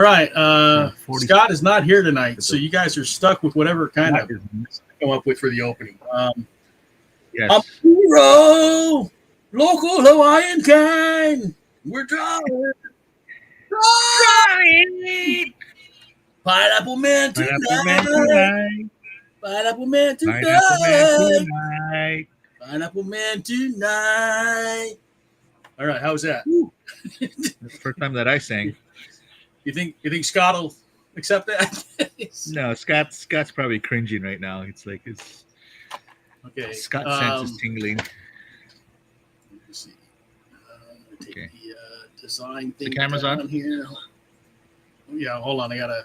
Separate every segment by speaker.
Speaker 1: All right. Scott is not here tonight, so you guys are stuck with whatever kind of come up with for the opening.
Speaker 2: Yes.
Speaker 1: I'm hero, local Hawaiian kind. We're drawing. Pineapple Man tonight.
Speaker 2: Pineapple Man tonight.
Speaker 1: Pineapple Man tonight.
Speaker 2: Pineapple Man tonight.
Speaker 1: Pineapple Man tonight. All right, how was that?
Speaker 2: That's the first time that I sang.
Speaker 1: You think Scott will accept that?
Speaker 2: No, Scott's probably cringing right now. It's like it's
Speaker 1: okay.
Speaker 2: Scott's sense is tingling.
Speaker 1: Let me see. Take
Speaker 2: Okay.
Speaker 1: The design thing.
Speaker 2: The camera's on
Speaker 1: here. Yeah, hold on. I gotta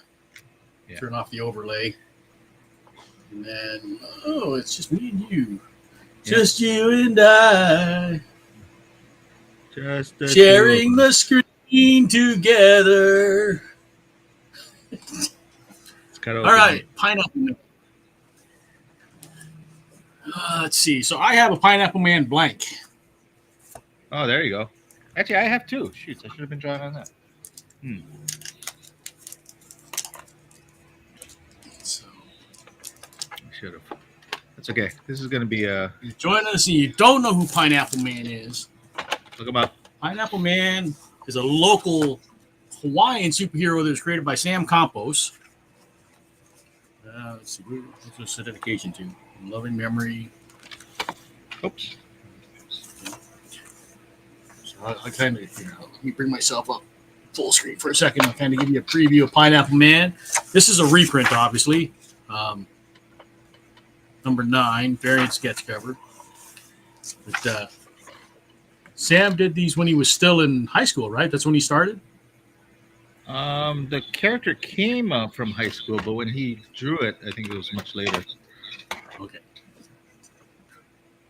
Speaker 1: turn off the overlay. And then it's just me and you. Yeah. Just you and I.
Speaker 2: Just
Speaker 1: sharing the screen together. All right, Pineapple Man. Let's see. So I have a Pineapple Man blank.
Speaker 2: Oh, there you go. Actually, I have two. Shoot, I should have been drawing on that.
Speaker 1: So
Speaker 2: I should have. That's okay. This is going to be a.
Speaker 1: Join us, and you don't know who Pineapple Man is.
Speaker 2: Look him up.
Speaker 1: Pineapple Man is a local Hawaiian superhero that was created by Sam Campos. Let's see, what's this dedication to? Loving memory.
Speaker 2: Oops.
Speaker 1: So I kind of, let me bring myself up full screen for a second. I'll kind of give you a preview of Pineapple Man. This is a reprint, obviously. Number 9, variant sketch cover. But Sam did these when he was still in high school, right? That's when he started?
Speaker 2: The character came up from high school, but when he drew it, I think it was much later.
Speaker 1: Okay.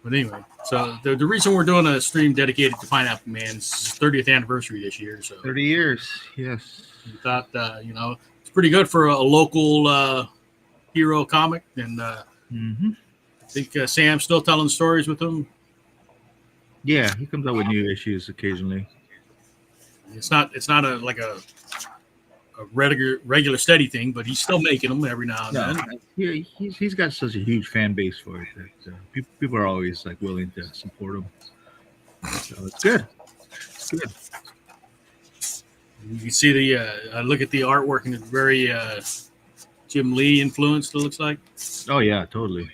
Speaker 1: But anyway, so the reason we're doing a stream dedicated to Pineapple Man's 30th anniversary this year. So
Speaker 2: 30 years, yes.
Speaker 1: We thought, it's pretty good for a local hero comic. And I think Sam's still telling stories with him.
Speaker 2: Yeah, he comes out with new issues occasionally.
Speaker 1: It's not a regular steady thing, but he's still making them every now and then.
Speaker 2: Yeah, he's got such a huge fan base for it that people are always like willing to support him. So it's good. It's good.
Speaker 1: You can see the look at the artwork, and it's very Jim Lee influenced. It looks like.
Speaker 2: Oh yeah, totally.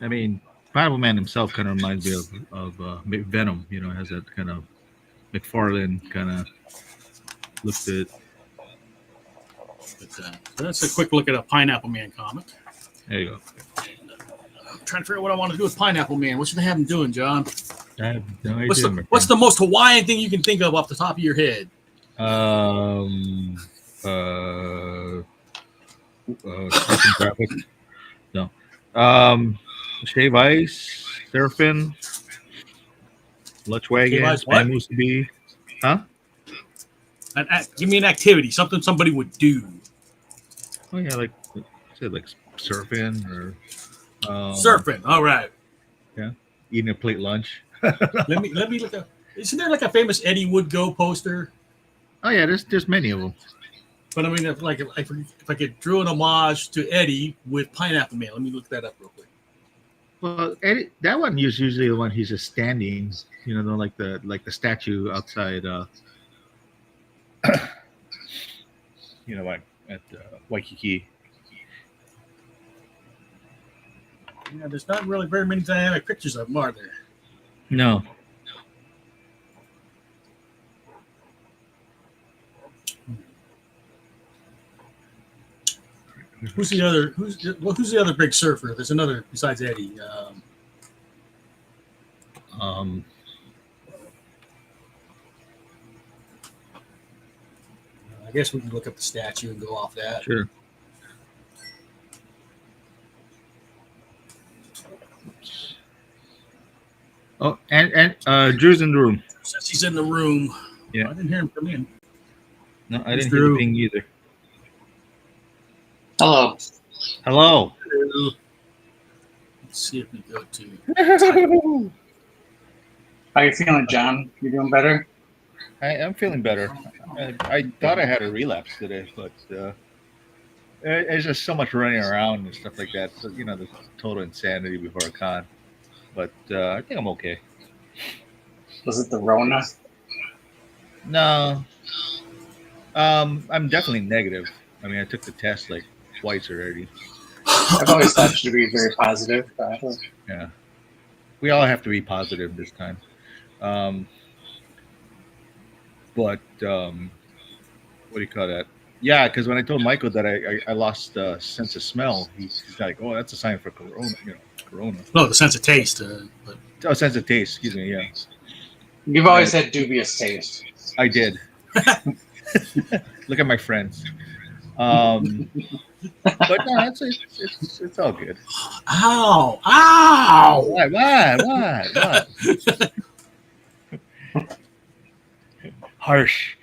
Speaker 2: I mean, Pineapple Man himself kind of reminds me of Venom. You know, has that kind of McFarlane kind of look to it.
Speaker 1: But that's a quick look at a Pineapple Man comic.
Speaker 2: There you go.
Speaker 1: I'm trying to figure out what I want to do with Pineapple Man. What should I have him doing, John?
Speaker 2: I have no idea.
Speaker 1: What's the most Hawaiian thing you can think of off the top of your head?
Speaker 2: Graphic. No. Shave Ice, Surfing, Lunch Wagon, Used to be. Huh?
Speaker 1: Give me an activity, something somebody would do.
Speaker 2: Oh yeah, like surfing or
Speaker 1: surfing. All right.
Speaker 2: Yeah, eating a plate lunch.
Speaker 1: let me look up. Isn't there like a famous Eddie Would Go poster?
Speaker 2: Oh yeah, there's many of them.
Speaker 1: But I mean, if I could draw an homage to Eddie with Pineapple Man, let me look that up real quick.
Speaker 2: Well, Eddie, that one is usually the one he's just standing. You know, like the statue outside. You know, like at Waikiki.
Speaker 1: Yeah, there's not really very many dynamic pictures of him, are there?
Speaker 2: No.
Speaker 1: Who's the other big surfer? There's another besides Eddie. I guess we can look up the statue and go off that.
Speaker 2: Sure. Oh, and Drew's in the room.
Speaker 1: Since he's in the room,
Speaker 2: yeah,
Speaker 1: I didn't hear him come in.
Speaker 2: No, I didn't hear the ping either.
Speaker 3: Hello.
Speaker 2: Hello.
Speaker 1: Let's see if we go to.
Speaker 3: How you feeling, John? You doing better?
Speaker 2: I'm feeling better. I thought I had a relapse today, but there's just so much running around and stuff like that. So the total insanity before a con. But I think I'm okay.
Speaker 3: Was it the Rona?
Speaker 2: No, I'm definitely negative. I mean, I took the test like twice already.
Speaker 3: I've always thought you to be very positive.
Speaker 2: Yeah, we all have to be positive this time. But what do you call that? Yeah, because when I told Michael that I lost sense of smell, he's like, "Oh, that's a sign for corona." Corona.
Speaker 1: No, the sense of taste. But
Speaker 2: Oh, sense of taste. Excuse me. Yeah,
Speaker 3: You've always had dubious taste.
Speaker 2: I did. Look at my friends. But no, it's all good.
Speaker 1: Ow! Ow!
Speaker 2: What? Harsh.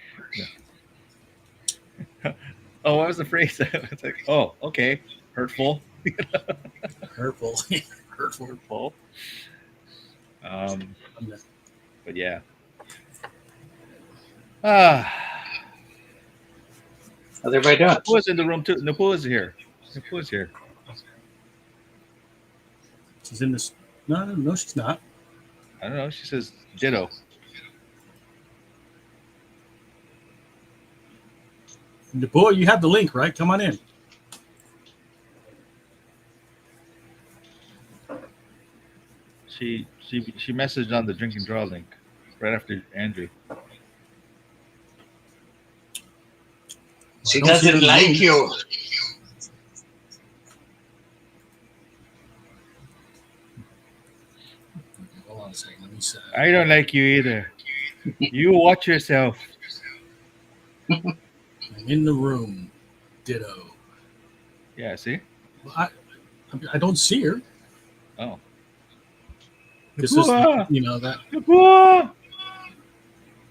Speaker 2: Oh, what was the phrase? It's like, oh, okay, hurtful.
Speaker 1: Hurtful. Hurtful.
Speaker 2: But yeah.
Speaker 3: How's everybody doing?
Speaker 2: Napua's in the room too. Napua's here. Napua's here.
Speaker 1: She's in this. No, she's not.
Speaker 2: I don't know. She says ditto.
Speaker 1: Boy, you have the link, right? Come on in.
Speaker 2: She messaged on the drink and draw link right after Andrew.
Speaker 3: She doesn't like you.
Speaker 1: Hold on a second. Let me see.
Speaker 2: I don't like you either. You watch yourself.
Speaker 1: I'm in the room. Ditto.
Speaker 2: Yeah, see?
Speaker 1: Well, I don't see her.
Speaker 2: Oh.
Speaker 1: This is, that.
Speaker 2: Napua!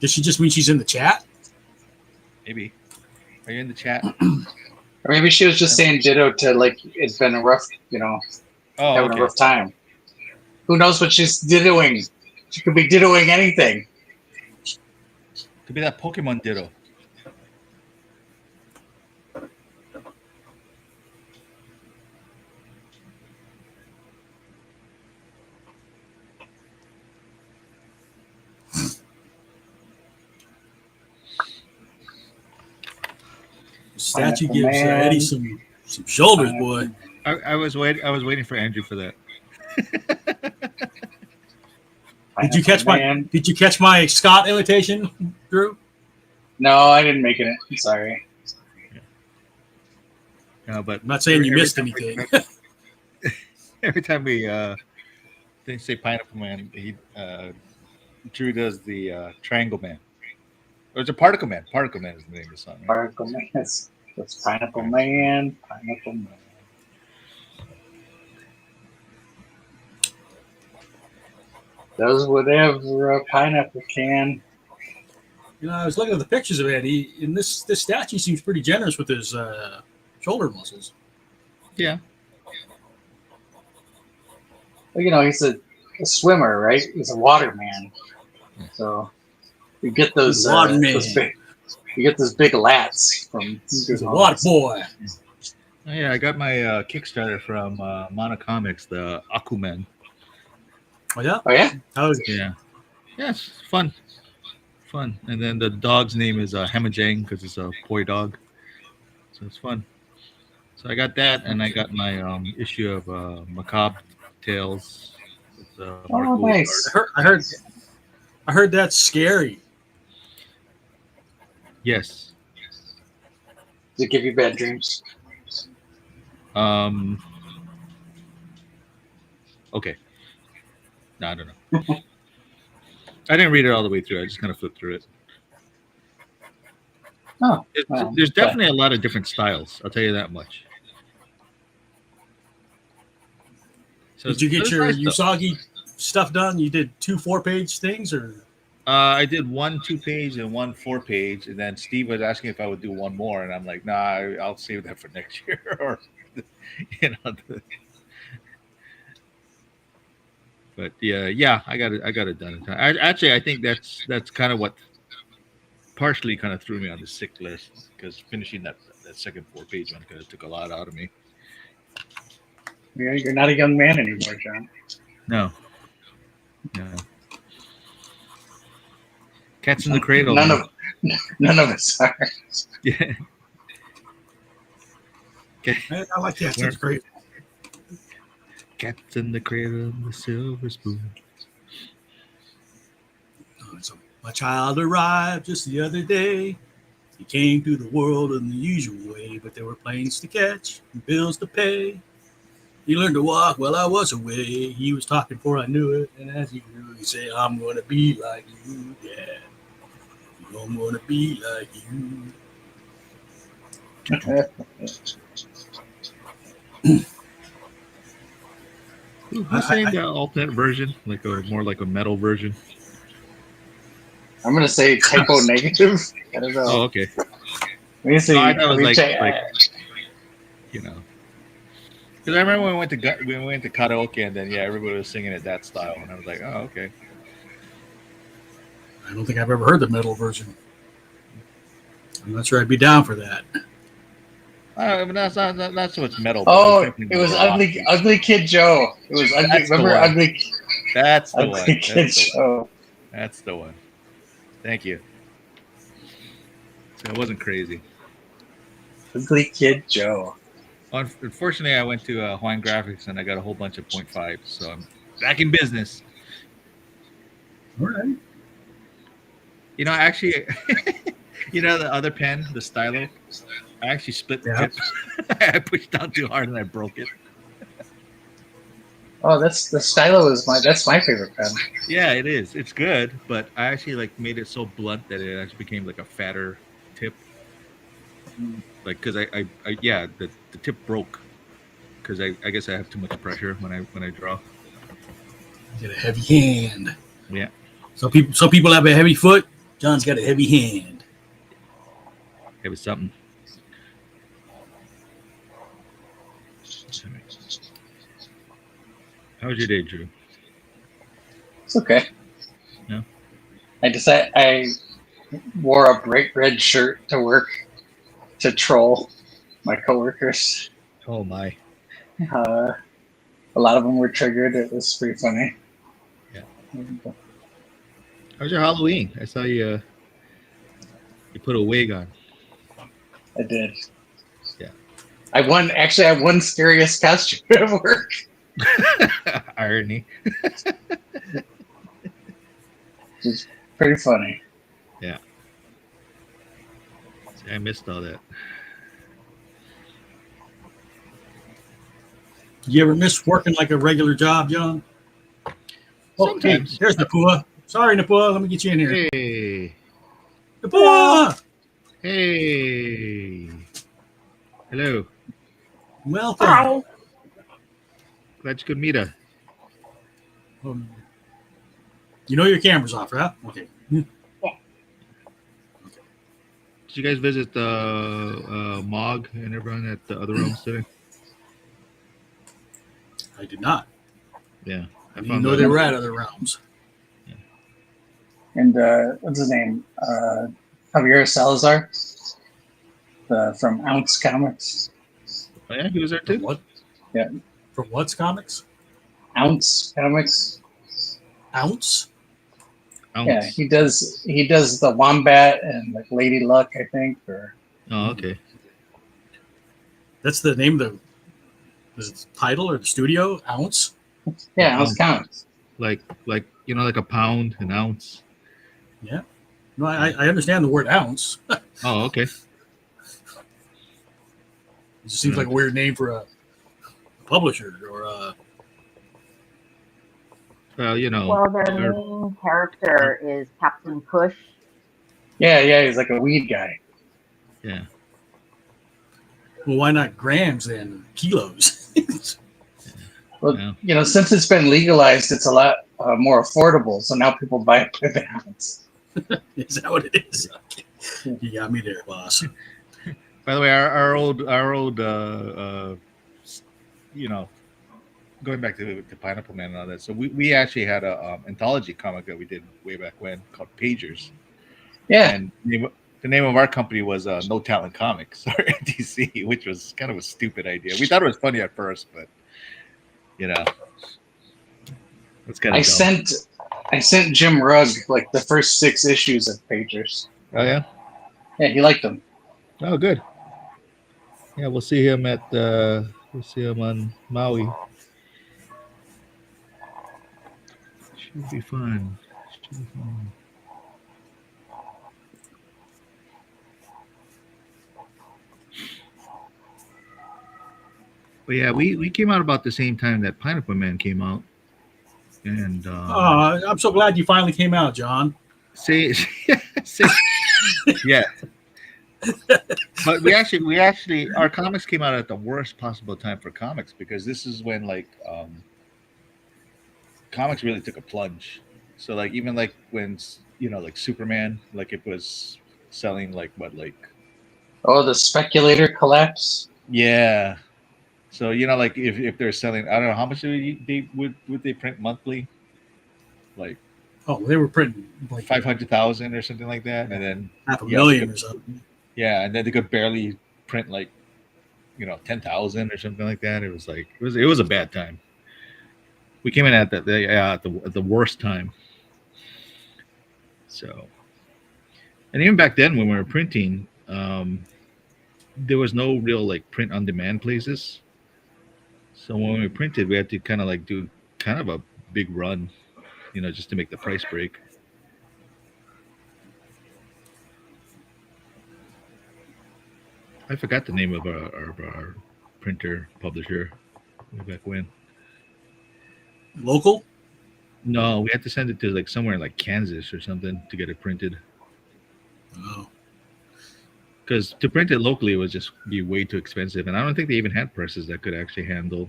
Speaker 1: Does she just mean she's in the chat?
Speaker 2: Maybe. Are you in the chat?
Speaker 3: Or maybe she was just saying ditto to like it's been a rough, having a rough time. Who knows what she's dittoing? She could be dittoing anything.
Speaker 2: Could be that Pokemon ditto.
Speaker 1: Statue gives Eddie some shoulders, boy.
Speaker 2: I was waiting for Andrew for that.
Speaker 1: Did you catch my Scott imitation, Drew?
Speaker 3: No, I didn't make it. I'm sorry.
Speaker 2: No, but
Speaker 1: I'm not saying you missed anything.
Speaker 2: Every time we they say Pineapple Man, Drew does the Triangle Man. Or it's a Particle Man. Particle Man is the name of the song. Right?
Speaker 3: Particle Man. That's Pineapple Man. Pineapple Man. Does whatever a pineapple can.
Speaker 1: I was looking at the pictures of Eddie, and this statue seems pretty generous with his shoulder muscles.
Speaker 2: Yeah.
Speaker 3: Well, he's a swimmer, right? He's a water man. So you get those big lats from.
Speaker 1: He's a water boy.
Speaker 2: Oh, yeah, I got my Kickstarter from Monocomics, the Aquaman.
Speaker 1: Oh yeah.
Speaker 2: Yeah. Yes, fun. And then the dog's name is Hemajang because it's a poi dog, so it's fun. So I got that, and I got my issue of Macabre Tales. With,
Speaker 3: oh, nice!
Speaker 1: I heard that's scary.
Speaker 2: Yes.
Speaker 3: Does it give you bad dreams?
Speaker 2: Okay. No, I don't know. I didn't read it all the way through. I just kind of flipped through it.
Speaker 3: Oh,
Speaker 2: there's definitely a lot of different styles. I'll tell you that much. So
Speaker 1: did you get your Usagi stuff done? You did 2 4-page things, or?
Speaker 2: I did 1 2-page and 1 4-page, and then Steve was asking if I would do one more, and I'm like, nah, I'll save that for next year, or But yeah, I got it done in time. I think that's kind of what partially kind of threw me on the sick list because finishing that second 4-page one kind of took a lot out of me.
Speaker 3: Yeah, you're not a young man anymore, John.
Speaker 2: No. Cats in the Cradle.
Speaker 3: None of us are.
Speaker 2: Yeah.
Speaker 1: I like Cats in the Cradle.
Speaker 2: Cats in the Cradle and the Silver Spoon.
Speaker 1: So my child arrived just the other day. He came to the world in the usual way, but there were planes to catch and bills to pay. He learned to walk while I was away. He was talking before I knew it, and as he grew, he said, "I'm going to be like you, yeah. I'm going to be like you."
Speaker 2: Who's saying the alternate version, like more like a metal version?
Speaker 3: I'm gonna say typo negative. I don't know.
Speaker 2: Oh, okay.
Speaker 3: Let me see.
Speaker 2: I thought it was like you know, because I remember when we went to karaoke and then everybody was singing it that style, and I was like, oh, okay.
Speaker 1: I don't think I've ever heard the metal version. I'm not sure I'd be down for that.
Speaker 2: But that's not so much metal.
Speaker 3: Oh, it was Ugly Kid Joe. It was ugly.
Speaker 2: That's
Speaker 3: remember Ugly?
Speaker 2: That's the
Speaker 3: Ugly
Speaker 2: one.
Speaker 3: Kid Joe.
Speaker 2: That's the one. Thank you. So it wasn't crazy.
Speaker 3: Ugly Kid Joe.
Speaker 2: Unfortunately, I went to Hawaiian Graphics and I got a whole bunch of 0.5, so I'm back in business.
Speaker 1: All right.
Speaker 2: You know, actually, the other pen, the stylo, I actually split the tip. I pushed down too hard and I broke it.
Speaker 3: Oh, that's the stylo that's my favorite pen.
Speaker 2: Yeah, it is. It's good, but I actually made it so blunt that it actually became like a fatter tip. Like, because the tip broke because I guess I have too much pressure when I draw.
Speaker 1: You got a heavy hand.
Speaker 2: Yeah.
Speaker 1: Some people have a heavy foot. John's got a heavy hand.
Speaker 2: It was something. How was your day, Drew?
Speaker 3: It's okay.
Speaker 2: No.
Speaker 3: I wore a bright red shirt to work to troll my coworkers.
Speaker 2: Oh my.
Speaker 3: A lot of them were triggered. It was pretty funny.
Speaker 2: Yeah. How was your Halloween? I saw you put a wig on.
Speaker 3: I did.
Speaker 2: Yeah.
Speaker 3: I won scariest costume at work.
Speaker 2: Irony.
Speaker 3: It's pretty funny.
Speaker 2: Yeah. See, I missed all that.
Speaker 1: You ever miss working like a regular job, John?
Speaker 2: Sometimes.
Speaker 1: Hey, there's Napua. Sorry, Napua. Let me get you in here.
Speaker 2: Hey.
Speaker 1: Napua!
Speaker 2: Hey. Hello.
Speaker 1: Welcome.
Speaker 4: Hi.
Speaker 2: Glad you could meet us.
Speaker 1: You know your camera's off, right? Okay.
Speaker 4: Yeah.
Speaker 2: Did you guys visit Mog and everyone at the other rooms today?
Speaker 1: I did not.
Speaker 2: Yeah.
Speaker 1: I didn't know they were at other realms.
Speaker 2: Yeah.
Speaker 3: And what's his name? Javier Salazar from Ounce Comics.
Speaker 2: Oh, yeah, he was there too?
Speaker 1: From what?
Speaker 3: Yeah.
Speaker 1: From what's comics?
Speaker 3: Ounce Comics.
Speaker 1: Ounce?
Speaker 3: Yeah, he does the Wombat and like Lady Luck, I think.
Speaker 2: Oh, okay.
Speaker 1: That's the name of the title or the studio? Ounce?
Speaker 3: Yeah, Ounce Comics.
Speaker 2: Like a pound, an ounce.
Speaker 1: Yeah. No, I understand the word ounce.
Speaker 2: Oh, okay.
Speaker 1: It just seems like a weird name for a publisher or a...
Speaker 2: Well,
Speaker 4: Well, their main character is Captain Push.
Speaker 3: Yeah, he's like a weed guy.
Speaker 2: Yeah.
Speaker 1: Well, why not grams then? Kilos.
Speaker 3: Well, since it's been legalized, it's a lot more affordable. So now people buy it by the ounce.
Speaker 1: Is that what it is? Okay. You got me there, boss.
Speaker 2: By the way, our old going back to Pineapple Man and all that. So we actually had a anthology comic that we did way back when called Pagers,
Speaker 3: Yeah.
Speaker 2: And the name of our company was No Talent Comics, or NTC, which was kind of a stupid idea. We thought it was funny at first, but it's kind of dumb.
Speaker 3: I sent Jim Rugg like the first 6 issues of Pagers.
Speaker 2: Oh yeah.
Speaker 3: Yeah, he liked them.
Speaker 2: Oh good. Yeah, we'll see him on Maui. Should be fun. Should be fun. But yeah, we came out about the same time that Pineapple Man came out, and
Speaker 1: I'm so glad you finally came out, John.
Speaker 2: say, yeah. But we actually our comics came out at the worst possible time for comics, because this is when comics really took a plunge. So like even like when like Superman, like it was selling like what, like
Speaker 3: Oh, the Speculator collapse.
Speaker 2: yeah. So like if they're selling, I don't know how much would they print monthly, like
Speaker 1: They were printing like
Speaker 2: 500,000 or something like that, and then
Speaker 1: $500,000 or something.
Speaker 2: yeah, and then they could barely print like 10,000 or something like that. It was like it was a bad time. We came in at the worst time. So, and even back then when we were printing, there was no real like print on demand places. So when we printed, we had to kind of like do kind of a big run, just to make the price break. I forgot the name of our printer publisher way back when.
Speaker 1: Local?
Speaker 2: No, we had to send it to like somewhere in like Kansas or something to get it printed.
Speaker 1: Oh.
Speaker 2: Because to print it locally would just be way too expensive, and I don't think they even had presses that could actually handle.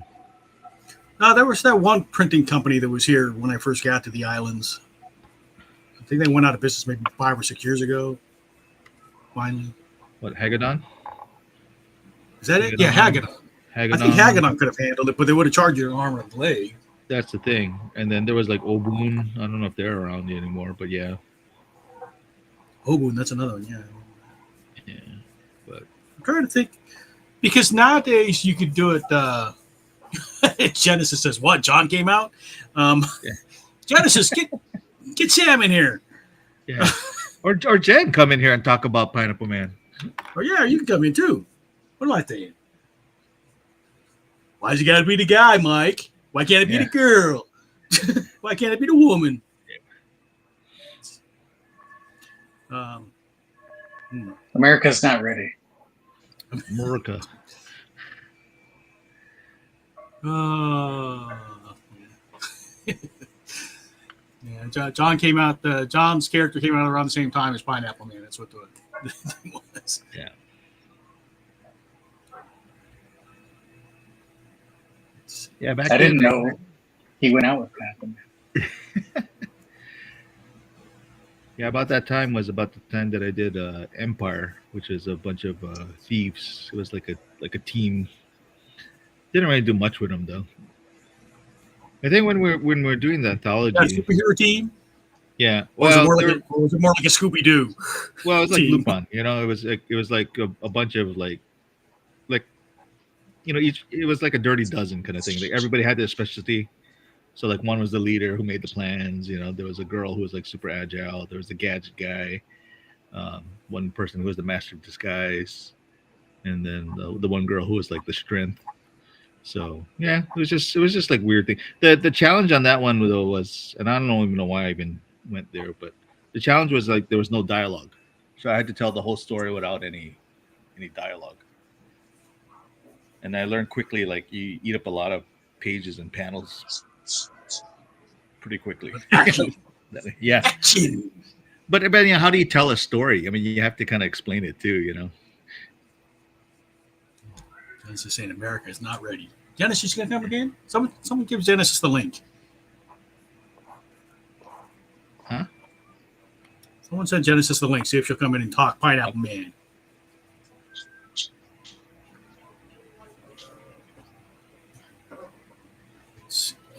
Speaker 1: No, there was that one printing company that was here when I first got to the islands. I think they went out of business maybe 5 or 6 years ago. Finally.
Speaker 2: What, Hagedon?
Speaker 1: Is that it? Yeah, Hagedon. I think Hagedon could have handled it, but they would have charged you an arm and a leg.
Speaker 2: That's the thing. And then there was like Oboon. I don't know if they're around anymore, but yeah.
Speaker 1: Oboon, that's another one, yeah.
Speaker 2: Yeah, but
Speaker 1: I'm trying to think, because nowadays you could do it. Genesis says, "What? John came out." Yeah. Genesis, get Sam in here.
Speaker 2: Yeah, or Jen come in here and talk about Pineapple Man.
Speaker 1: Or yeah, you can come in too. What am I saying? Why's it got to be the guy, Mike? Why can't it be the girl? Why can't it be the woman?
Speaker 3: America's not ready.
Speaker 2: America.
Speaker 1: Yeah, John came out. John's character came out around the same time as Pineapple Man. That's what the thing was.
Speaker 2: Yeah. Yeah, back
Speaker 3: I didn't know he went out with Pineapple Man.
Speaker 2: Yeah, about that time was about the time that I did Empire, which is a bunch of thieves. It was like a team. Didn't really do much with them though. I think when we're doing the anthology,
Speaker 1: superhero team.
Speaker 2: Yeah,
Speaker 1: was it more like a Scooby Doo?
Speaker 2: Well, it was like Lupin. It was like a bunch of like each. It was like a Dirty Dozen kind of thing. Like everybody had their specialty. So like one was the leader who made the plans. There was a girl who was like super agile. There was the gadget guy. One person who was the master of disguise, and then the one girl who was like the strength. So yeah, it was just like weird thing. The challenge on that one though was, and I don't even know why I even went there, but the challenge was like there was no dialogue, so I had to tell the whole story without any dialogue. And I learned quickly, like you eat up a lot of pages and panels pretty quickly. Yeah. But how do you tell a story? I mean, you have to kind of explain it too,
Speaker 1: Genesis saying America is not ready. Genesis gonna come again? Someone give Genesis the link.
Speaker 2: Huh?
Speaker 1: Someone send Genesis the link. See if she'll come in and talk Pineapple Man.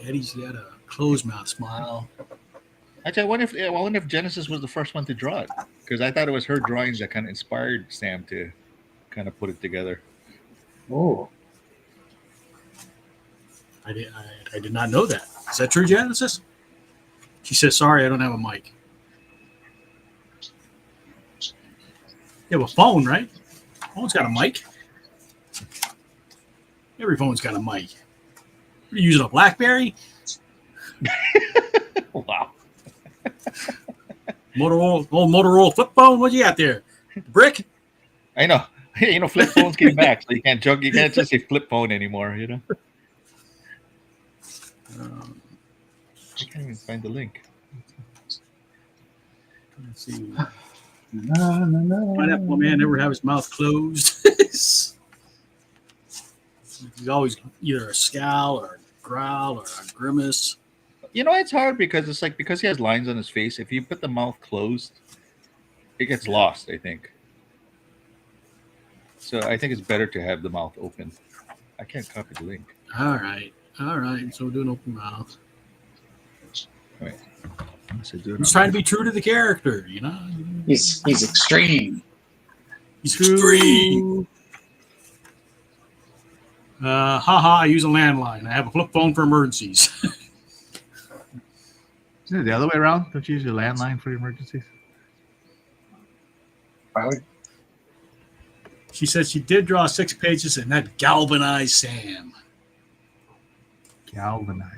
Speaker 1: Eddie's got a closed mouth smile.
Speaker 2: Actually, I wonder if Genesis was the first one to draw it, because I thought it was her drawings that kind of inspired Sam to kind of put it together.
Speaker 3: Oh,
Speaker 1: I did not know that. Is that true, Genesis? She says, "Sorry, I don't have a mic." You have a phone, right? Phone's got a mic. Every phone's got a mic. What are you using, a BlackBerry?
Speaker 2: Wow.
Speaker 1: Old Motorola flip phone? What you got there? Brick?
Speaker 2: I know. Flip phones came back, so you can't joke. You can't just say flip phone anymore. I can't even find the link.
Speaker 1: Let's see.
Speaker 3: no, no, no.
Speaker 1: Pineapple Man never have his mouth closed. He's always either a scowl or a growl or a grimace.
Speaker 2: It's hard because it's like, because he has lines on his face, if you put the mouth closed, it gets lost, I think. So I think it's better to have the mouth open. I can't copy the link.
Speaker 1: All right. So we're doing open mouth.
Speaker 2: Wait.
Speaker 1: He's trying to be true to the character,
Speaker 3: He's extreme.
Speaker 1: He's extreme. I use a landline. I have a flip phone for emergencies.
Speaker 2: Isn't it the other way around? Don't you use your landline for emergencies?
Speaker 3: Probably.
Speaker 1: She said she did draw 6 pages and that galvanized Sam.
Speaker 2: Galvanized.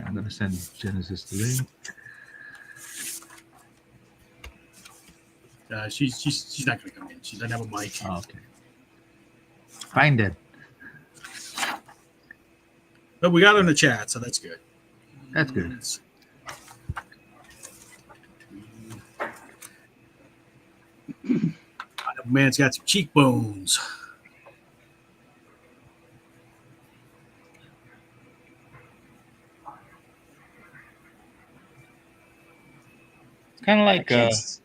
Speaker 2: I'm going to send Genesis the link.
Speaker 1: She's not going to come in. She doesn't have a mic.
Speaker 2: Oh, okay. Find it.
Speaker 1: But we got her in the chat, so that's good.
Speaker 2: That's good.
Speaker 1: Man's got some cheekbones.
Speaker 2: It's kind of like is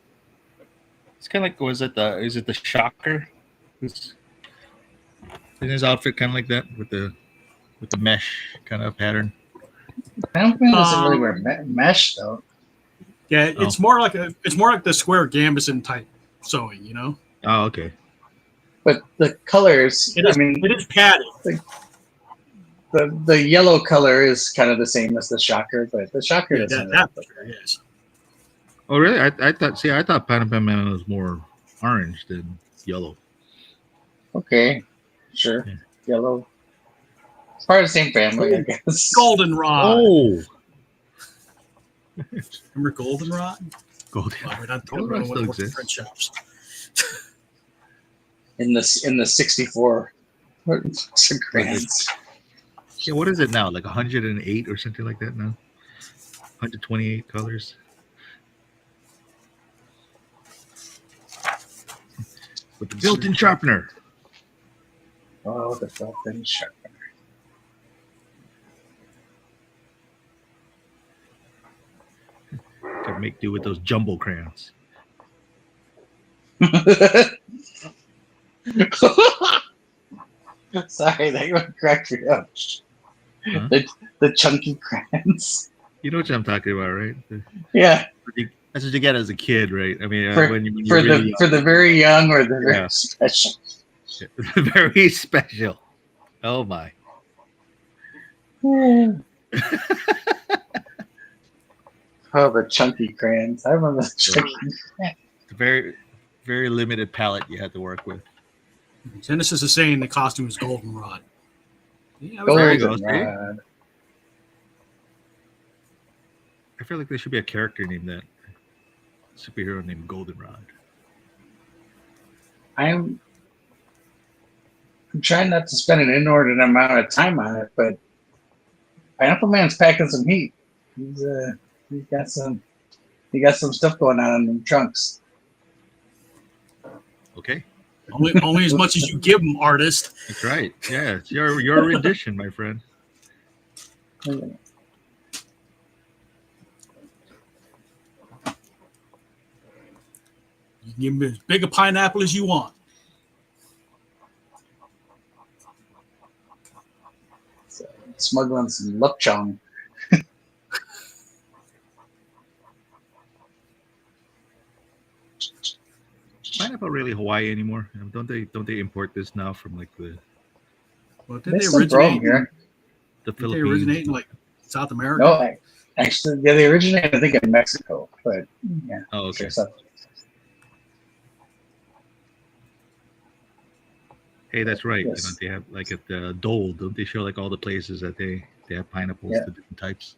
Speaker 2: it the Shocker? Is his outfit kind of like that with the mesh kind of pattern?
Speaker 3: Pineapple Man doesn't really wear mesh though.
Speaker 1: Yeah, it's more like the square Gambison type sewing,
Speaker 2: Oh, okay.
Speaker 3: But the colors,
Speaker 1: it is padded.
Speaker 3: The yellow color is kind of the same as the Shocker, but the Shocker doesn't.
Speaker 1: Yes.
Speaker 2: Oh, really? I thought Pineapple Man was more orange than yellow.
Speaker 3: Okay, sure.
Speaker 2: Yeah.
Speaker 3: Yellow. It's part of the same family, I guess.
Speaker 1: Goldenrod.
Speaker 2: Oh.
Speaker 1: Remember Goldenrod?
Speaker 2: Goldenrod.
Speaker 1: We're not
Speaker 2: Goldenrod still exists.
Speaker 1: Print shops.
Speaker 3: In the 64 grams.
Speaker 2: Yeah, what is it now? Like 108 or something like that now? 128 colors. With the built-in sharpener.
Speaker 3: Oh, the built-in sharpener.
Speaker 2: Could make do with those jumbo crayons.
Speaker 3: Sorry, that would crack me up.
Speaker 2: Huh?
Speaker 3: The chunky crayons.
Speaker 2: You know what I'm talking about, right?
Speaker 3: Yeah.
Speaker 2: That's what you get as a kid, right? I mean,
Speaker 3: For the very young or the very special.
Speaker 2: Very special. Oh my.
Speaker 3: Oh, the chunky crayons. I remember the chunky crayons.
Speaker 2: Very, very limited palette you had to work with.
Speaker 1: Genesis is saying the costume is Goldenrod. Yeah,
Speaker 2: There you go.
Speaker 3: Goldenrod.
Speaker 2: I feel like there should be a character named that. Superhero named Goldenrod.
Speaker 3: I'm trying not to spend an inordinate amount of time on it, but Pineapple Man's packing some heat. He's got some stuff going on in them trunks.
Speaker 2: Okay.
Speaker 1: Only as much as you give them, artist.
Speaker 2: That's right. Yeah, it's your rendition, my friend.
Speaker 1: You can give them as big a pineapple as you want.
Speaker 3: So, smuggling some lupchong.
Speaker 2: pineapple really Hawaii anymore? Don't they import this now from like the
Speaker 1: Well,
Speaker 3: They
Speaker 1: didn't they
Speaker 3: still grow 'em
Speaker 1: originate?
Speaker 3: here.
Speaker 2: the
Speaker 1: Didn't they
Speaker 2: Philippines?
Speaker 1: originate in like South America?
Speaker 3: No, actually, yeah, they originated, I think, in Mexico, but yeah.
Speaker 2: Oh, okay.
Speaker 3: So,
Speaker 2: Hey, that's right.
Speaker 3: Yes.
Speaker 2: You know, they have like at the Dole, don't they show like all the places that they have pineapples,
Speaker 3: Yeah.
Speaker 2: the different types?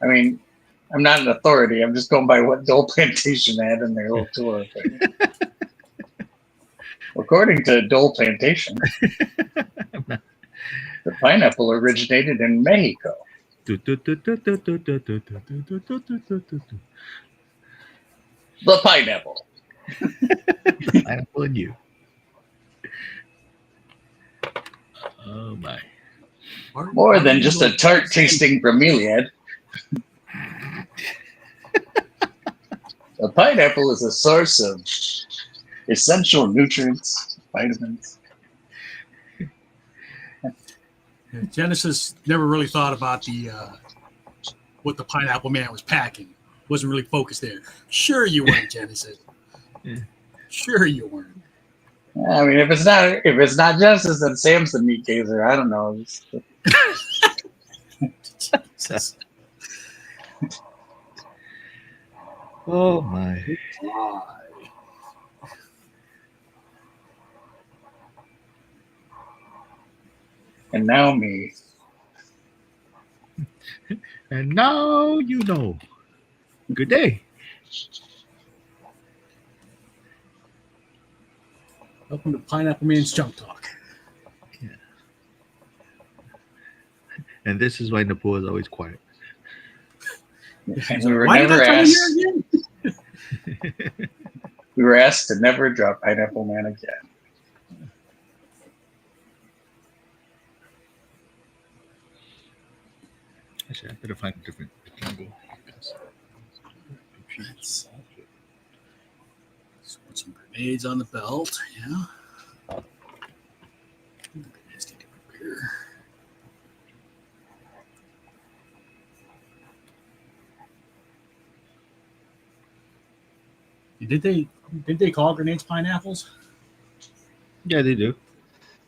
Speaker 3: I mean, I'm not an authority. I'm just going by what Dole Plantation had in their whole tour. But according to Dole Plantation, the pineapple originated in Mexico. The pineapple.
Speaker 2: Pineapple and you. Oh my.
Speaker 3: More than just a tart tasting bromeliad. A pineapple is a source of essential nutrients, vitamins.
Speaker 1: Genesis never really thought about the what the Pineapple Man was packing. Wasn't really focused there. Sure you weren't, Genesis.
Speaker 2: Yeah.
Speaker 1: Sure you weren't.
Speaker 3: I mean, if it's not Genesis, then Sam's the meat gazer. I don't know.
Speaker 1: Jesus.
Speaker 2: Oh my.
Speaker 3: And now me.
Speaker 2: And now you know. Good day.
Speaker 1: Welcome to Pineapple Man's Junk Talk.
Speaker 2: Yeah. And this is why Napua is always quiet.
Speaker 3: And we were
Speaker 1: Why did
Speaker 3: never
Speaker 1: I come
Speaker 3: asked.
Speaker 1: here again?
Speaker 3: We were asked to never drop Pineapple Man again.
Speaker 2: Actually, I better find a different angle.
Speaker 1: Let's put some grenades on the belt. Yeah. Grenades need to prepare. Did they call grenades pineapples?
Speaker 2: Yeah, they do.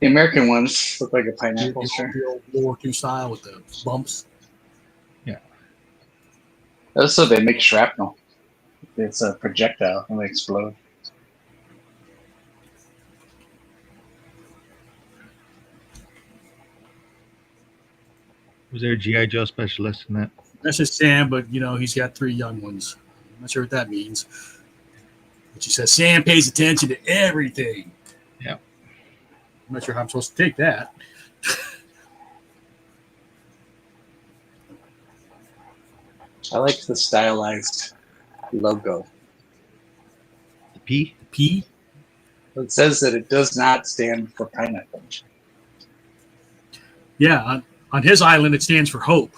Speaker 3: The American ones look like a pineapple, sure.
Speaker 1: The old World War II style with the bumps.
Speaker 3: Also, they make shrapnel. It's a projectile and they explode.
Speaker 2: Was there a G.I. Joe specialist in that?
Speaker 1: That's just Sam, but he's got 3 young ones. I'm not sure what that means. But she says Sam pays attention to everything.
Speaker 2: Yeah.
Speaker 1: I'm not sure how I'm supposed to take that.
Speaker 3: I like the stylized logo.
Speaker 2: The P?
Speaker 1: P?
Speaker 3: It says that it does not stand for pineapple.
Speaker 1: Yeah, on his island it stands for hope.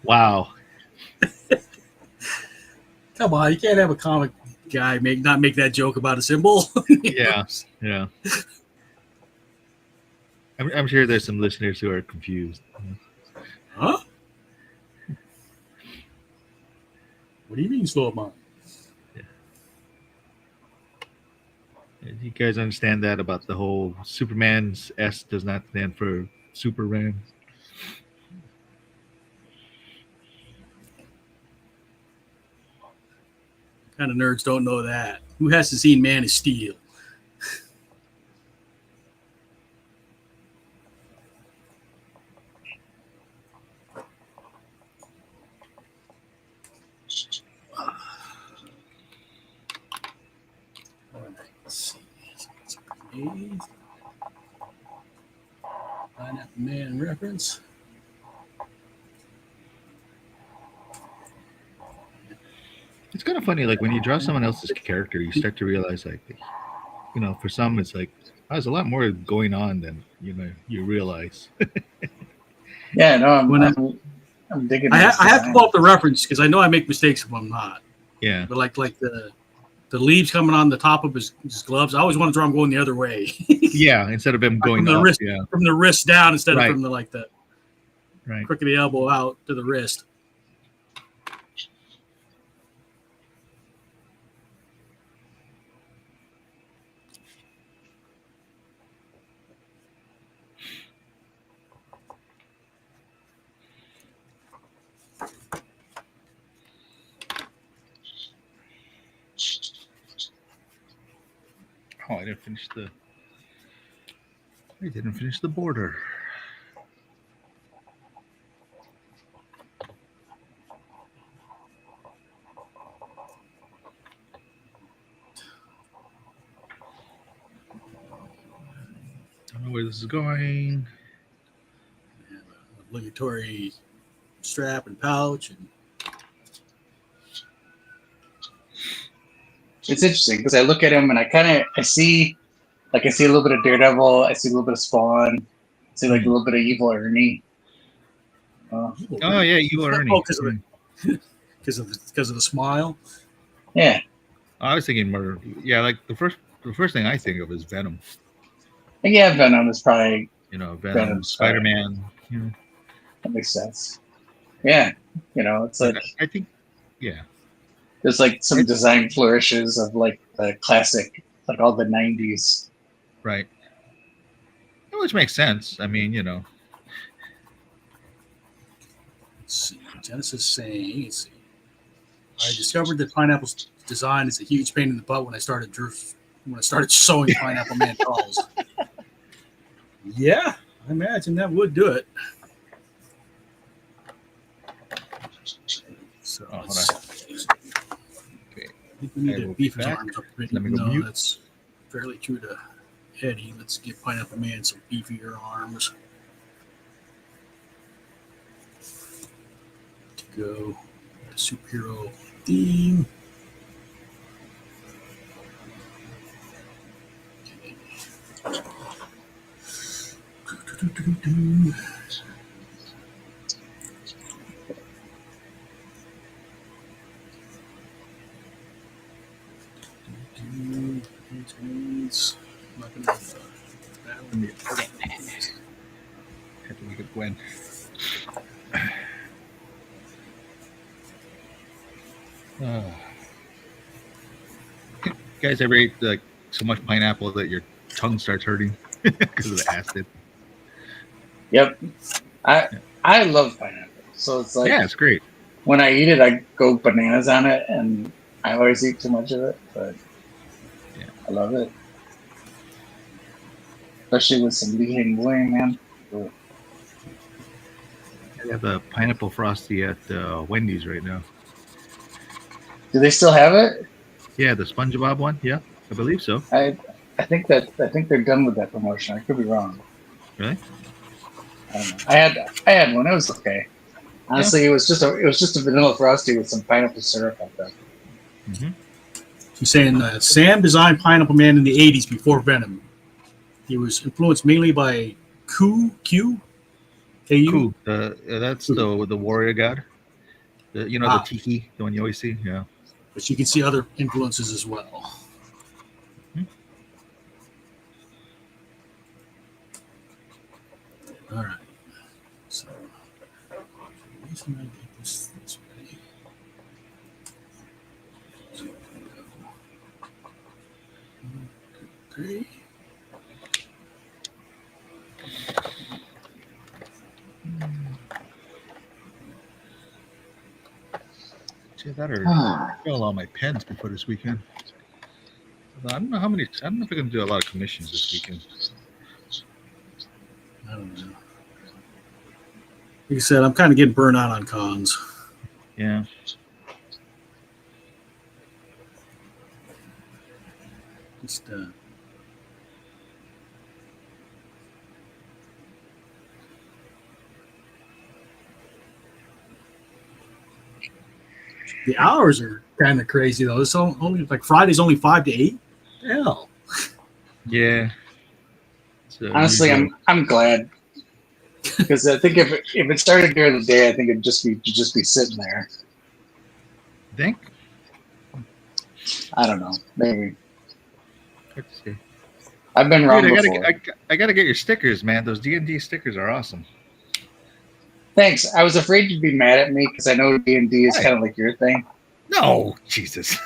Speaker 2: Wow.
Speaker 1: Come on, you can't have a comic guy not make that joke about a symbol.
Speaker 2: Yeah. I'm sure there's some listeners who are confused.
Speaker 1: Huh? What do you mean slow mine?
Speaker 2: You guys understand that about the whole Superman's S does not stand for Superman?
Speaker 1: Kind of nerds don't know that. Who hasn't seen Man of Steel? Let's see. Some grenades. Pineapple Man reference.
Speaker 2: It's kind of funny, like when you draw someone else's character, you start to realize, like, for some, it's like, there's a lot more going on than you realize.
Speaker 3: Yeah, no, I'm digging.
Speaker 1: I have to pull up the reference because I know I make mistakes if I'm not.
Speaker 2: Yeah.
Speaker 1: But like the leaves coming on the top of his gloves, I always want to draw him going the other way.
Speaker 2: Yeah, instead of him going
Speaker 1: from the
Speaker 2: up.
Speaker 1: wrist,
Speaker 2: Yeah.
Speaker 1: from the wrist down instead
Speaker 2: Right.
Speaker 1: of from the like the.
Speaker 2: Right.
Speaker 1: crook of the elbow out to the wrist.
Speaker 2: Oh, I didn't finish the border. Don't know where this is going.
Speaker 1: And obligatory strap and pouch. And
Speaker 3: It's interesting because I look at him and I see a little bit of Daredevil, I see a little bit of Spawn, I see like a little bit of Evil Ernie.
Speaker 2: Oh yeah, you are Ernie.
Speaker 1: Oh, because of the smile.
Speaker 3: Yeah,
Speaker 2: I was thinking more. Yeah, like the first thing I think of is Venom.
Speaker 3: I think Venom is probably
Speaker 2: Venom,
Speaker 3: Venom's
Speaker 2: Spider-Man.
Speaker 3: That makes sense. Yeah, it's like
Speaker 2: I think, yeah.
Speaker 3: There's like some design flourishes of like the classic, like all the '90s.
Speaker 2: Right. Which makes sense. I mean,
Speaker 1: Let's see. Genesis saying, let's see. I discovered that Pineapple's design is a huge pain in the butt when I started sewing Pineapple Man dolls. Yeah, I imagine that would do it. So
Speaker 2: hold on. Okay.
Speaker 1: I think we need to beef his arms up a bit.
Speaker 2: Let me go mute.
Speaker 1: That's fairly true to Eddie. Let's give Pineapple Man some beefier arms. To go the superhero theme.
Speaker 2: Have to make it Gwen. You guys ever ate like so much pineapple that your tongue starts hurting because of the acid?
Speaker 3: Yep, I love pineapple, so it's like
Speaker 2: it's great.
Speaker 3: When I eat it, I go bananas on it, and I always eat too much of it, but I love it, especially with some Li Bling, man. Ooh.
Speaker 2: I have a pineapple frosty at Wendy's right now.
Speaker 3: Do they still have it?
Speaker 2: Yeah, the SpongeBob one. Yeah, I believe so.
Speaker 3: I think they're done with that promotion. I could be wrong.
Speaker 2: Really?
Speaker 3: I don't know. I had one. It was okay. Honestly, it was just a vanilla frosty with some pineapple syrup on top.
Speaker 2: Mm-hmm.
Speaker 1: He's saying Sam designed Pineapple Man in the 80s before Venom. He was influenced mainly by Q.
Speaker 2: Cool. That's the warrior god. The tiki, the one you always see. Yeah.
Speaker 1: But you can see other influences as well.
Speaker 2: Hmm.
Speaker 1: All right. So, reason I get this way. So, okay.
Speaker 2: See that or fill all my pens before this weekend. I don't know if I'm going to do a lot of commissions this weekend.
Speaker 1: I don't know. Like I said, I'm kind of getting burned out on cons.
Speaker 2: Yeah.
Speaker 1: Just the hours are kind of crazy though. It's only like Friday's only 5 to 8. Hell.
Speaker 2: Yeah. So
Speaker 3: honestly, I'm glad because I think if it started during the day, I think it'd just be sitting there.
Speaker 2: Think?
Speaker 3: I don't know. Maybe.
Speaker 2: Hard to say.
Speaker 3: I've been wrong before.
Speaker 2: I gotta get your stickers, man. Those D&D stickers are awesome.
Speaker 3: Thanks. I was afraid you'd be mad at me because I know D&D is
Speaker 2: Why?
Speaker 3: kind of like your thing.
Speaker 2: No, Jesus.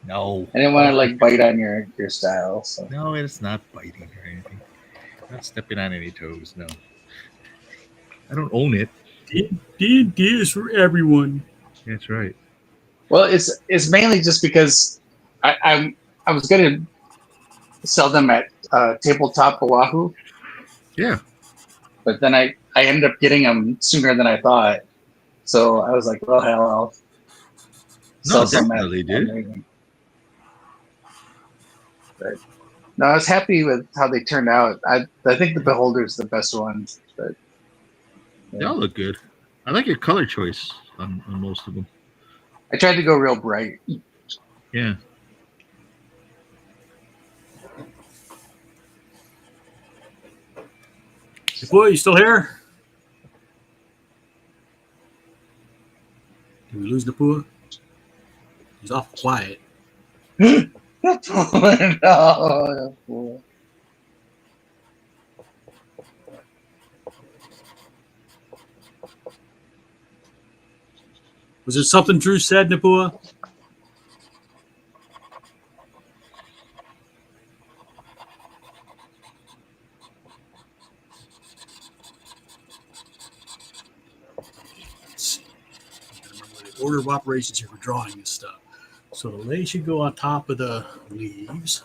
Speaker 2: No.
Speaker 3: I didn't want to like bite on your style. So
Speaker 2: No, it's not biting or anything. Not stepping on any toes. No. I don't own it.
Speaker 1: D&D is for everyone.
Speaker 2: That's right.
Speaker 3: well, it's mainly just because I was gonna sell them at Tabletop Oahu,
Speaker 2: Yeah.
Speaker 3: but then I ended up getting them sooner than I thought. So I was like, well, hell, I'll
Speaker 2: No,
Speaker 3: sell some at
Speaker 2: definitely did.
Speaker 3: Raven. But no, I was happy with how they turned out. I think the Beholder's the best one. But
Speaker 2: They all look good. I like your color choice on most of them.
Speaker 3: I tried to go real bright.
Speaker 2: Yeah.
Speaker 1: Boy, you still here? Did we lose Napua? He's awful quiet.
Speaker 3: No.
Speaker 1: Was there something Drew said, Napua? Order of operations here for drawing this stuff. So the lay should go on top of the leaves.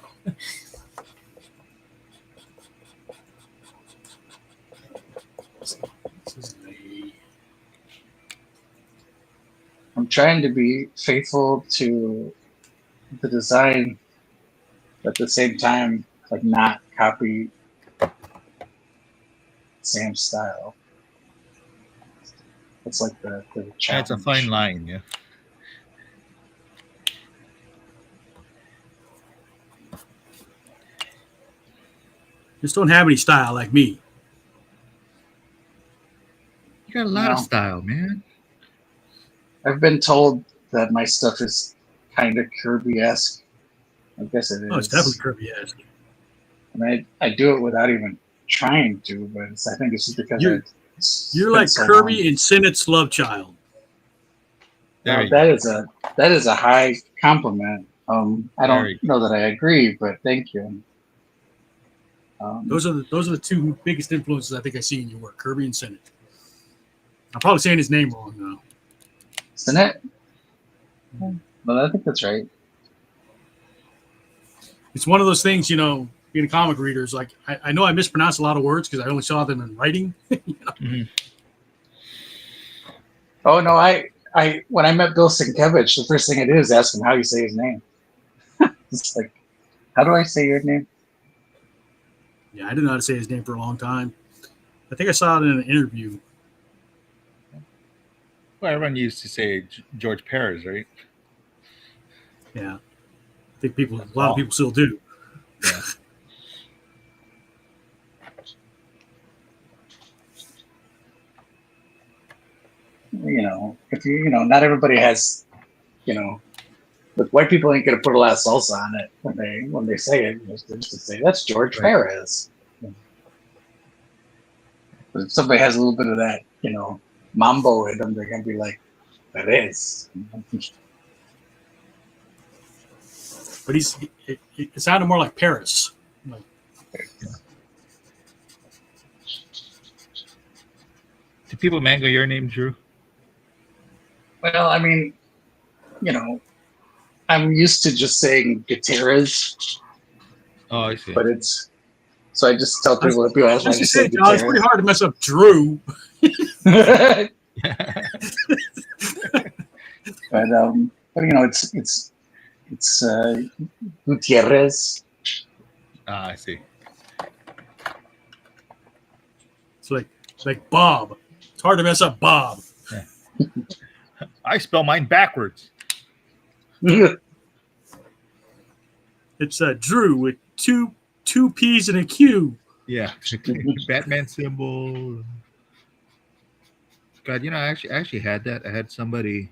Speaker 1: This is lay.
Speaker 3: I'm trying to be faithful to the design, but at the same time, like not copy Sam's style. It's like the challenge.
Speaker 2: That's a fine line, yeah.
Speaker 1: Just don't have any style like me.
Speaker 2: You got a lot of
Speaker 3: No.
Speaker 2: style, man.
Speaker 3: I've been told that my stuff is kind of Kirby-esque. I guess it is.
Speaker 1: Oh, it's definitely Kirby-esque.
Speaker 3: And I do it without even trying to, but I think it's just because
Speaker 1: You're
Speaker 3: it's
Speaker 1: like
Speaker 3: been so
Speaker 1: Kirby
Speaker 3: long.
Speaker 1: and Sinnott's love child.
Speaker 2: There
Speaker 3: Now,
Speaker 2: you go.
Speaker 3: that is a high compliment. I
Speaker 2: There
Speaker 3: don't
Speaker 2: you
Speaker 3: know that I agree, but thank you.
Speaker 1: Those are the two biggest influences I think I see in your work, Kirby and Sinnott. I'm probably saying his name wrong though.
Speaker 3: Sinet? Well, I think that's right.
Speaker 1: It's one of those things, being a comic reader is like I know I mispronounce a lot of words because I only saw them in writing.
Speaker 2: Mhm.
Speaker 3: Oh no, I when I met Bill Sienkiewicz, the first thing I did is ask him how you say his name. It's like, how do I say your name?
Speaker 1: Yeah, I didn't know how to say his name for a long time. I think I saw it in an interview.
Speaker 2: Well, everyone used to say George Perez, right?
Speaker 1: Yeah, I think a lot of people still do.
Speaker 2: Yeah.
Speaker 3: If not everybody has, but white people ain't gonna put a lot of salsa on it when they say it. Just to say that's George
Speaker 2: Right.
Speaker 3: Perez. But if somebody has a little bit of that, mambo in them, they're gonna be like, Perez.
Speaker 1: But it sounded more like Paris. Like,
Speaker 2: Do people mango your name, Drew?
Speaker 3: Well, I mean, I'm used to just saying Gutierrez,
Speaker 2: Oh, I see.
Speaker 3: but so I just tell people if people ask me, I
Speaker 1: as you
Speaker 3: just say
Speaker 1: say, John, it's pretty
Speaker 3: Gutierrez.
Speaker 1: hard to mess up Drew.
Speaker 3: But it's Gutierrez.
Speaker 2: I see.
Speaker 1: It's like Bob. It's hard to mess up Bob.
Speaker 2: I spell mine backwards.
Speaker 1: It's Drew with two P's and a Q.
Speaker 2: Yeah. Batman symbol. God, I actually had that. I had somebody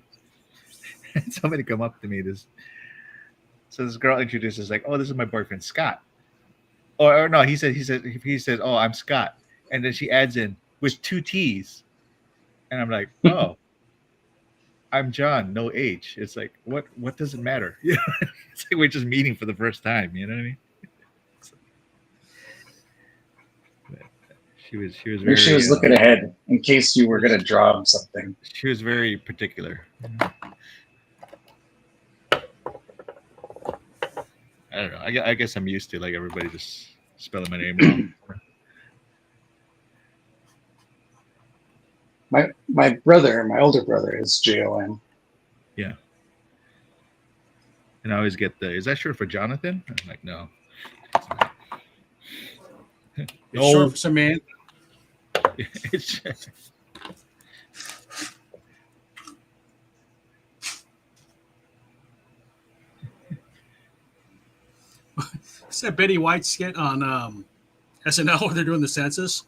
Speaker 2: come up to me. So this girl introduces like, oh, this is my boyfriend Scott. or no, he says, "Oh, I'm Scott," and then she adds in with 2 T's, and I'm like, "Oh, I'm John, no H." It's like, what does it matter? It's like we're just meeting for the first time. You know what I mean? She was
Speaker 3: Maybe she
Speaker 2: very
Speaker 3: was looking ahead in case you were going to draw him something.
Speaker 2: she was very particular. I don't know. I guess I'm used to like everybody just spelling my name wrong.
Speaker 3: My older brother is Jon.
Speaker 2: Yeah. And I always get is that short for Jonathan? I'm like, no.
Speaker 1: It's
Speaker 2: No.
Speaker 1: short for Samantha.
Speaker 2: It's
Speaker 1: Is that Betty White skit on SNL where they're doing the census?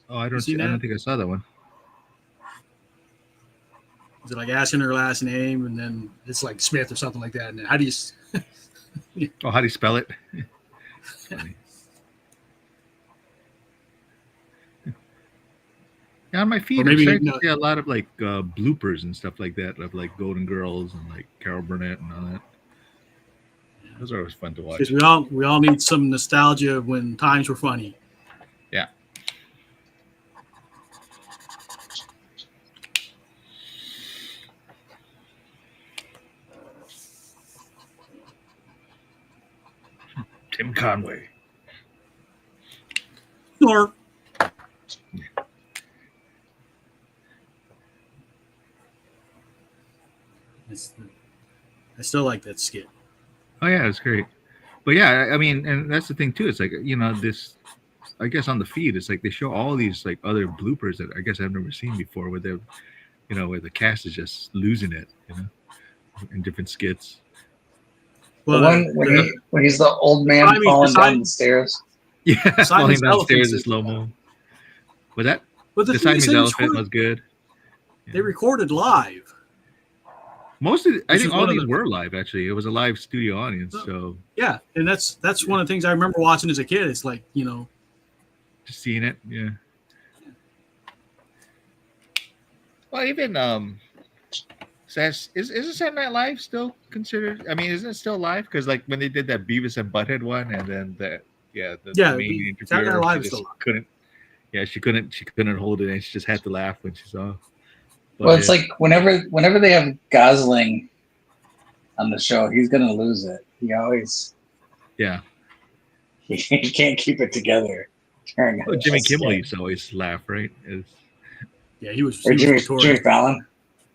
Speaker 2: Oh, I
Speaker 1: You
Speaker 2: don't
Speaker 1: seen
Speaker 2: I don't
Speaker 1: that?
Speaker 2: think I saw that one.
Speaker 1: Is it like asking her last name and then it's like Smith or something like that? And then how do you?
Speaker 2: Oh, how do you spell it? Funny. Yeah, on my feed,
Speaker 1: Or maybe,
Speaker 2: I'm starting
Speaker 1: no.
Speaker 2: to see a lot of like bloopers and stuff like that of like Golden Girls and like Carol Burnett and all that. Those are always fun to watch.
Speaker 1: Because we all need some nostalgia when times were funny.
Speaker 2: Yeah. Tim Conway.
Speaker 1: Or I still like that skit.
Speaker 2: Oh yeah, it's great. But yeah, I mean, and that's the thing too. It's like this. I guess on the feed, it's like they show all these like other bloopers that I guess I've never seen before, where they're, where the cast is just losing it, in different skits.
Speaker 3: Well, the one when he's the old man falling down the stairs.
Speaker 2: Yeah, falling down the stairs in
Speaker 1: is
Speaker 2: slow mo. Was that?
Speaker 1: But
Speaker 2: The Siamese elephant was good.
Speaker 1: They recorded live.
Speaker 2: Most of I think all these were live. Actually, it was a live studio audience. So
Speaker 1: yeah, and that's one of the things I remember watching as a kid. It's like
Speaker 2: just seeing it. Yeah. Well, even is Saturday Night Live still considered? I mean, isn't it still live? Because like when they did that Beavis and Butthead one, and then the main
Speaker 1: Saturday Night
Speaker 2: interviewer,
Speaker 1: Live
Speaker 2: she
Speaker 1: still
Speaker 2: just couldn't. Yeah, she couldn't hold it, and she just had to laugh when she saw.
Speaker 3: Well, it's like whenever they have Gosling on the show, he's gonna lose it. He always he can't keep it together.
Speaker 2: Well, Jimmy Kimmel used to always laugh, right?
Speaker 1: He was.
Speaker 3: Or Jimmy Fallon.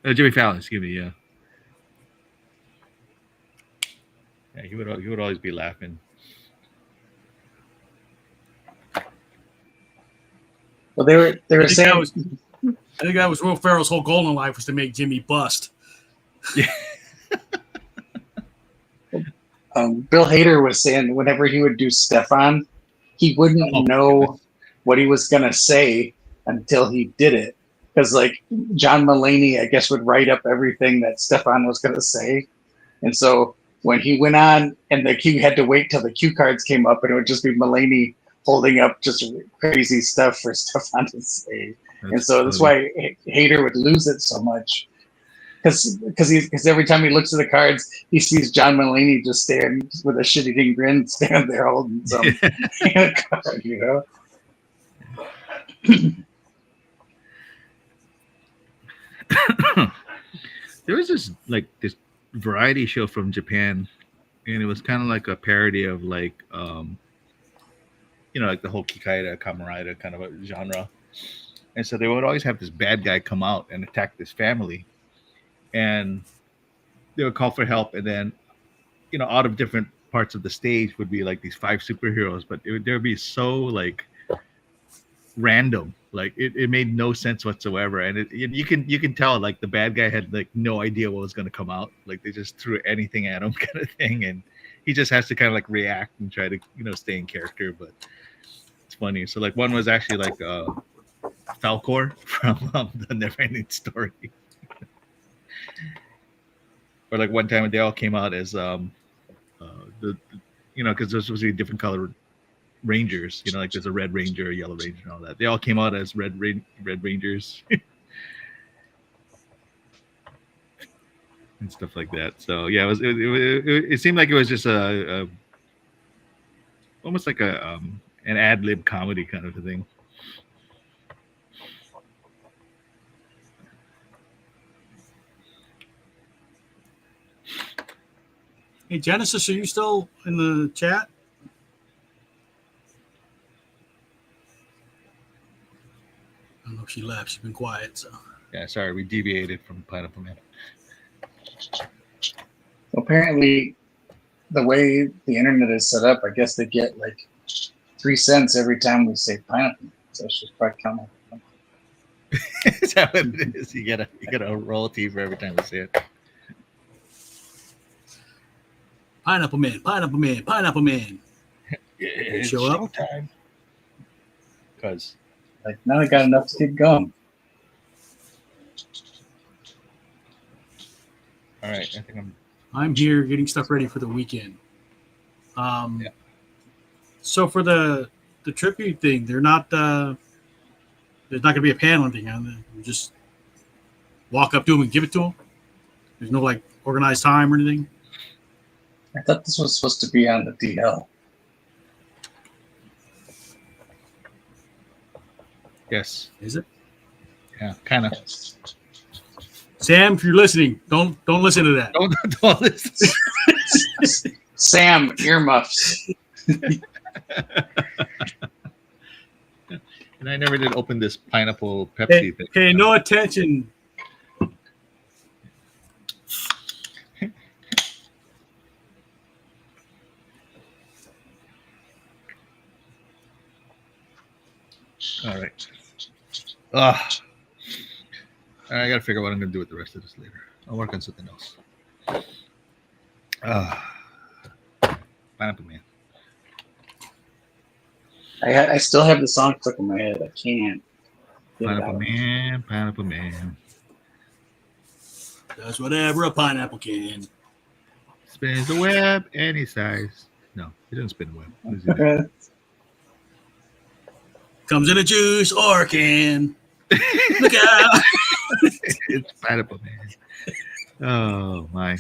Speaker 2: Jimmy Fallon, excuse me. Yeah. Yeah, he would always be laughing.
Speaker 3: Well, they were saying.
Speaker 1: I think that was Will Ferrell's whole goal in life was to make Jimmy bust.
Speaker 2: Yeah.
Speaker 3: Bill Hader was saying whenever he would do Stefan, he wouldn't know what he was gonna say until he did it, because like John Mulaney, I guess, would write up everything that Stefan was gonna say, and so when he went on and he had to wait till the cue cards came up, and it would just be Mulaney holding up just crazy stuff for Stefan to say. And so that's why Hader would lose it so much, because every time he looks at the cards, he sees John Mulaney just staring with a shit-eating grin, standing there holding some card,
Speaker 2: There was this variety show from Japan, and it was kind of like a parody of like like the whole Kikaida Kamerida kind of a genre. And so they would always have this bad guy come out and attack this family, and they would call for help. And then, out of different parts of the stage would be like these 5 superheroes, but they would be so like random, like it made no sense whatsoever. And you can tell like the bad guy had like no idea what was going to come out. Like they just threw anything at him, kind of thing, and he just has to kind of like react and try to stay in character. But it's funny. So like one was actually like Falcor from the Neverending Story. Or like one time they all came out as the because there's supposed to be different colored rangers. Like there's a red ranger, a yellow ranger, and all that. They all came out as red rangers and stuff like that. So yeah, it seemed like it was just a almost like an ad lib comedy kind of a thing.
Speaker 1: Hey, Genesis, are you still in the chat? I don't know if she left. She's been quiet. So
Speaker 2: Yeah, sorry, we deviated from Pineapple Man.
Speaker 3: Apparently, the way the internet is set up, I guess they get like 3 cents every time we say pineapple. So it's just probably kind of.
Speaker 2: Is that what it is? You get a royalty for every time we say it.
Speaker 1: Pineapple Man, Pineapple Man, Pineapple Man.
Speaker 2: It's
Speaker 1: Show up.
Speaker 2: showtime. Because
Speaker 3: Like now they got enough to keep going.
Speaker 2: all right, I think
Speaker 1: I'm here getting stuff ready for the weekend.
Speaker 2: Yeah.
Speaker 1: So for the tribute thing, there's not going to be a panel or anything on there. You just walk up to them and give it to them. There's no like organized time or anything.
Speaker 3: I thought this was supposed to be on the DL.
Speaker 2: yes,
Speaker 1: Is it?
Speaker 2: yeah, kind of.
Speaker 1: Sam, if you're listening, don't listen to that.
Speaker 2: Don't listen.
Speaker 3: Sam, earmuffs.
Speaker 2: And I never did open this pineapple Pepsi thing.
Speaker 1: Okay, no attention.
Speaker 2: All right. I gotta figure out what I'm gonna do with the rest of this later. I'll work on something else. Pineapple Man.
Speaker 3: I still have the song stuck in my head. I can't. get it
Speaker 2: Pineapple
Speaker 3: out.
Speaker 2: Man. Pineapple Man.
Speaker 1: Does whatever a pineapple can.
Speaker 2: Spins the web any size. No, he doesn't spin the web. What does he do?
Speaker 1: Comes in a juice or a can. Look out.
Speaker 2: It's Pineapple Man. Oh my.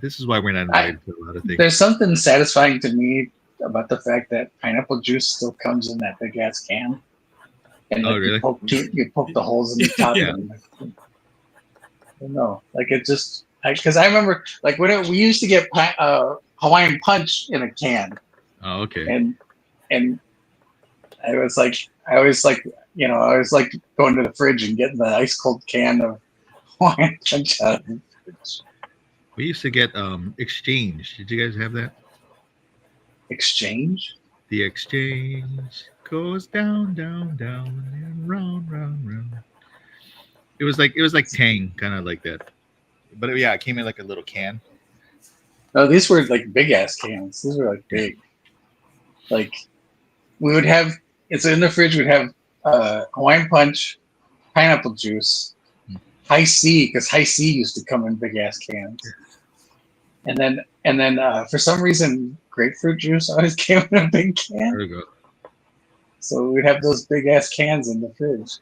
Speaker 2: This is why we're not invited to a lot of things.
Speaker 3: There's something satisfying to me about the fact that pineapple juice still comes in that big ass can. And
Speaker 2: Oh,
Speaker 3: like,
Speaker 2: really?
Speaker 3: you poke the holes in the top.
Speaker 2: Yeah.
Speaker 3: And I don't know. Like it just, because I remember like when we used to get Hawaiian Punch in a can.
Speaker 2: Oh, okay.
Speaker 3: And I was like, I always like going to the fridge and getting the ice cold can of Hawaiian Punch out of the fridge.
Speaker 2: We used to get Exchange. Did you guys have that?
Speaker 3: Exchange?
Speaker 2: The exchange goes down, down, down, and round, round, round. It was like Tang, kind of like that. But yeah, it came in like a little can.
Speaker 3: No, these were like big ass cans. These were like big. Like we would have, it's in the fridge. We'd have Hawaiian Punch, pineapple juice, High C, because High C used to come in big ass cans. And then for some reason, grapefruit juice always came in a big can.
Speaker 2: There we go.
Speaker 3: So we'd have those big ass cans in the fridge.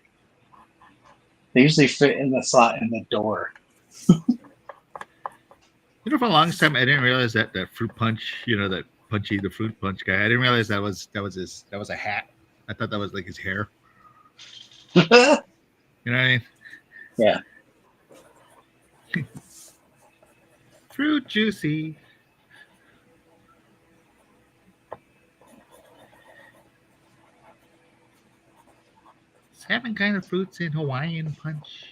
Speaker 3: They usually fit in the slot in the door.
Speaker 2: For the longest time, I didn't realize that fruit punch, that Punchy, the fruit punch guy. I didn't realize that was a hat. I thought that was like his hair. You know what I mean?
Speaker 3: Yeah.
Speaker 2: Fruit juicy. Seven kind of fruits in Hawaiian Punch.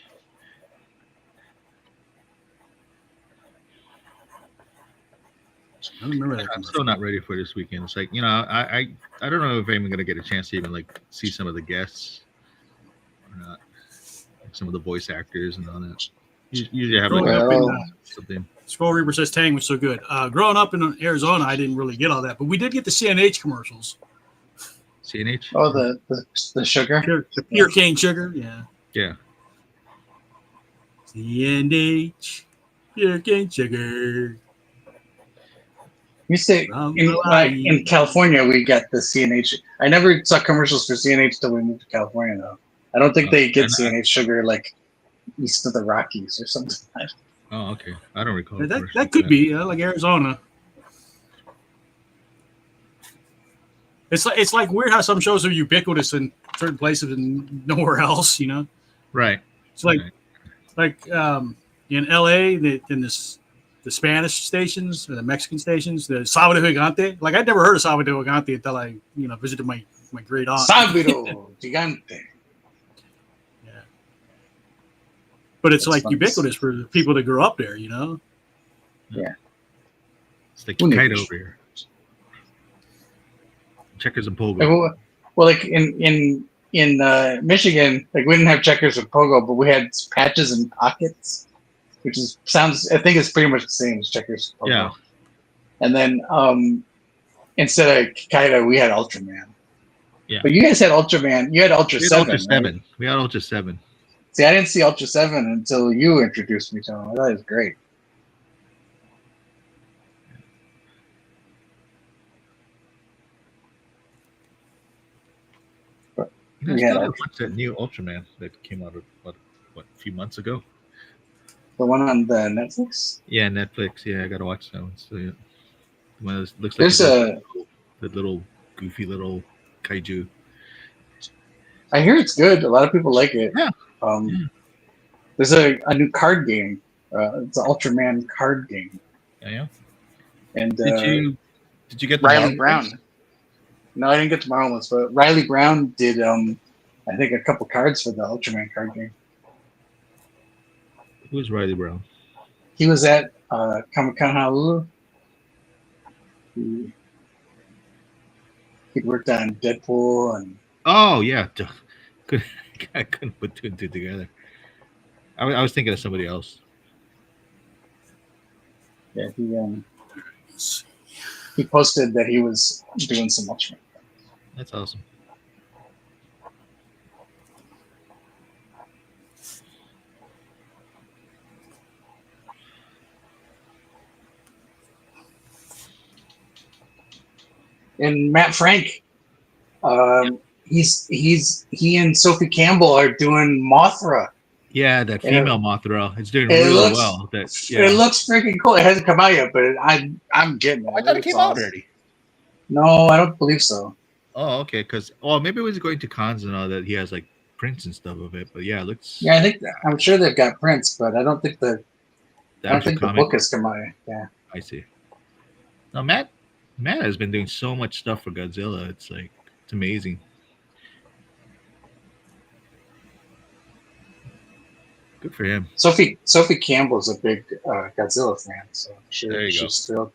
Speaker 1: I don't remember that.
Speaker 2: I'm still not ready for this weekend. It's like, I don't know if I'm even gonna get a chance to even like see some of the guests or not. Like some of the voice actors and all that. Usually I have like something.
Speaker 1: Scroll Reaper says Tang was so good. Growing up in Arizona, I didn't really get all that, but we did get the CNH commercials.
Speaker 2: CNH?
Speaker 3: Oh, the sugar?
Speaker 1: The pure cane sugar, yeah.
Speaker 2: Yeah.
Speaker 1: CNH, pure cane sugar.
Speaker 3: You say in California we got the CNH. I never saw commercials for CNH till we moved to California though. I don't think they get CNH sugar like east of the Rockies or something.
Speaker 2: Oh, okay. I don't recall.
Speaker 1: That could be like Arizona. It's like weird how some shows are ubiquitous in certain places and nowhere else. You know,
Speaker 2: Right.
Speaker 1: it's like in LA in the Spanish stations, the Mexican stations, the Sábado Gigante. Like I'd never heard of Sábado Gigante until I visited my great aunt.
Speaker 3: Sábado Gigante.
Speaker 1: Yeah. But it's like ubiquitous for the people that grew up there, you know?
Speaker 3: Yeah.
Speaker 2: It's like kite over here. Checkers and pogo.
Speaker 3: Well, like in Michigan, like we didn't have checkers or pogo, but we had patches and pockets, which I think it's pretty much the same as checkers and pogo.
Speaker 2: Yeah.
Speaker 3: And then instead of Kaida, we had Ultraman.
Speaker 2: Yeah.
Speaker 3: But you guys had Ultraman. You had Ultra 7. Right?
Speaker 2: We had Ultra 7.
Speaker 3: See, I didn't see Ultra 7 until you introduced me to him. I thought it was great.
Speaker 2: I watched that new Ultraman that came out a few months ago.
Speaker 3: The one on the Netflix?
Speaker 2: Yeah, Netflix. Yeah, I gotta watch that one. So yeah, the one that looks like
Speaker 3: there's
Speaker 2: the little goofy little kaiju.
Speaker 3: I hear it's good. A lot of people like it.
Speaker 2: Yeah.
Speaker 3: There's a new card game. It's an Ultraman card game.
Speaker 2: Yeah.
Speaker 3: And
Speaker 2: did you get the
Speaker 3: Riley Brown? Ones? No, I didn't get the Marvel ones, but Riley Brown did. I think a couple cards for the Ultraman card game.
Speaker 2: Who's Riley Brown?
Speaker 3: He was at Comic-Con Honolulu. He worked on Deadpool and.
Speaker 2: Oh yeah, I couldn't put two and two together. I was thinking of somebody else.
Speaker 3: Yeah, he posted that he was doing some Ultraman.
Speaker 2: That's awesome.
Speaker 3: And Matt Frank, he and Sophie Campbell are doing Mothra.
Speaker 2: Yeah, that female Mothra. It's doing really well.
Speaker 3: It looks freaking cool. It hasn't come out yet, but I'm getting it.
Speaker 2: I thought it came out already.
Speaker 3: No, I don't believe so.
Speaker 2: Oh, okay. Because maybe it was going to cons and all that. He has like prints and stuff of it. But yeah, it looks.
Speaker 3: Yeah, I'm sure they've got prints, but I don't think the book has come out yet. Yeah,
Speaker 2: I see. Now Matt has been doing so much stuff for Godzilla. It's amazing. Good for him.
Speaker 3: Sophie Campbell's a big Godzilla fan, so I'm sure she's thrilled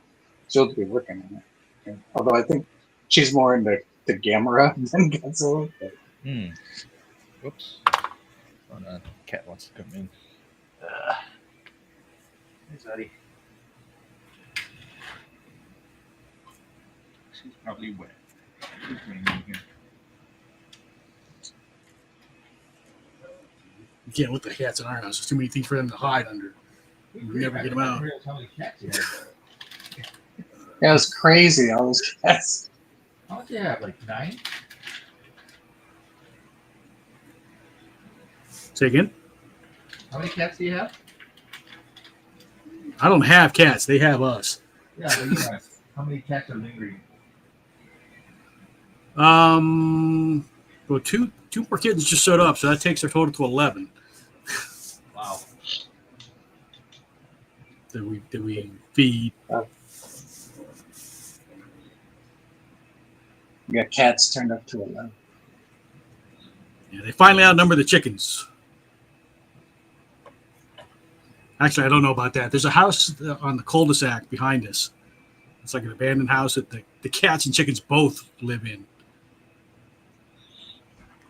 Speaker 3: to be working on it. And, although I think she's more into the Gamera than Godzilla. But.
Speaker 2: Whoops. Hold on. Cat wants to come in. Hey, Zaddy. She's probably wet. She's raining here.
Speaker 1: You can't let the cats in our house. There's too many things for them to hide under. You never get them out.
Speaker 2: How many cats you have?
Speaker 3: Yeah, it was crazy. All those cats.
Speaker 2: How much do you have? Like 9?
Speaker 1: Say again?
Speaker 2: How many cats do you have?
Speaker 1: I don't have cats. They have us.
Speaker 2: Yeah, but you have. How many cats are lingering?
Speaker 1: Well, two more kittens just showed up, so that takes our total to 11.
Speaker 2: Wow.
Speaker 1: That we feed.
Speaker 3: We got cats turned up to 11.
Speaker 1: Yeah, they finally outnumber the chickens. Actually, I don't know about that. There's a house on the cul-de-sac behind us. It's like an abandoned house that the cats and chickens both live in.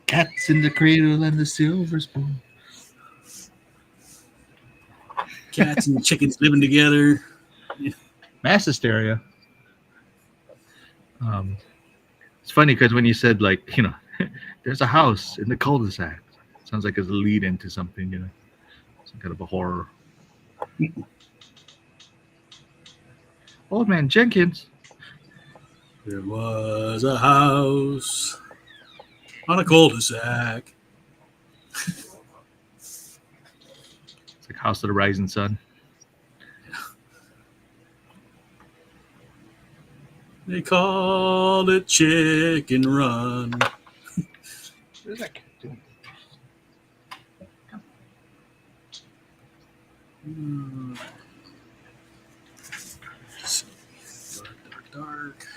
Speaker 2: Cats in the cradle and the silver spoon.
Speaker 1: Cats and chickens living together. Yeah.
Speaker 2: Mass hysteria. It's funny because when you said there's a house in the cul-de-sac. Sounds like it's a lead into something, some kind of a horror. Old Man Jenkins.
Speaker 1: There was a house on a cul-de-sac.
Speaker 2: It's like House of the Rising Sun.
Speaker 1: They called it Chicken Run.
Speaker 2: What is that cat doing?
Speaker 1: Dark.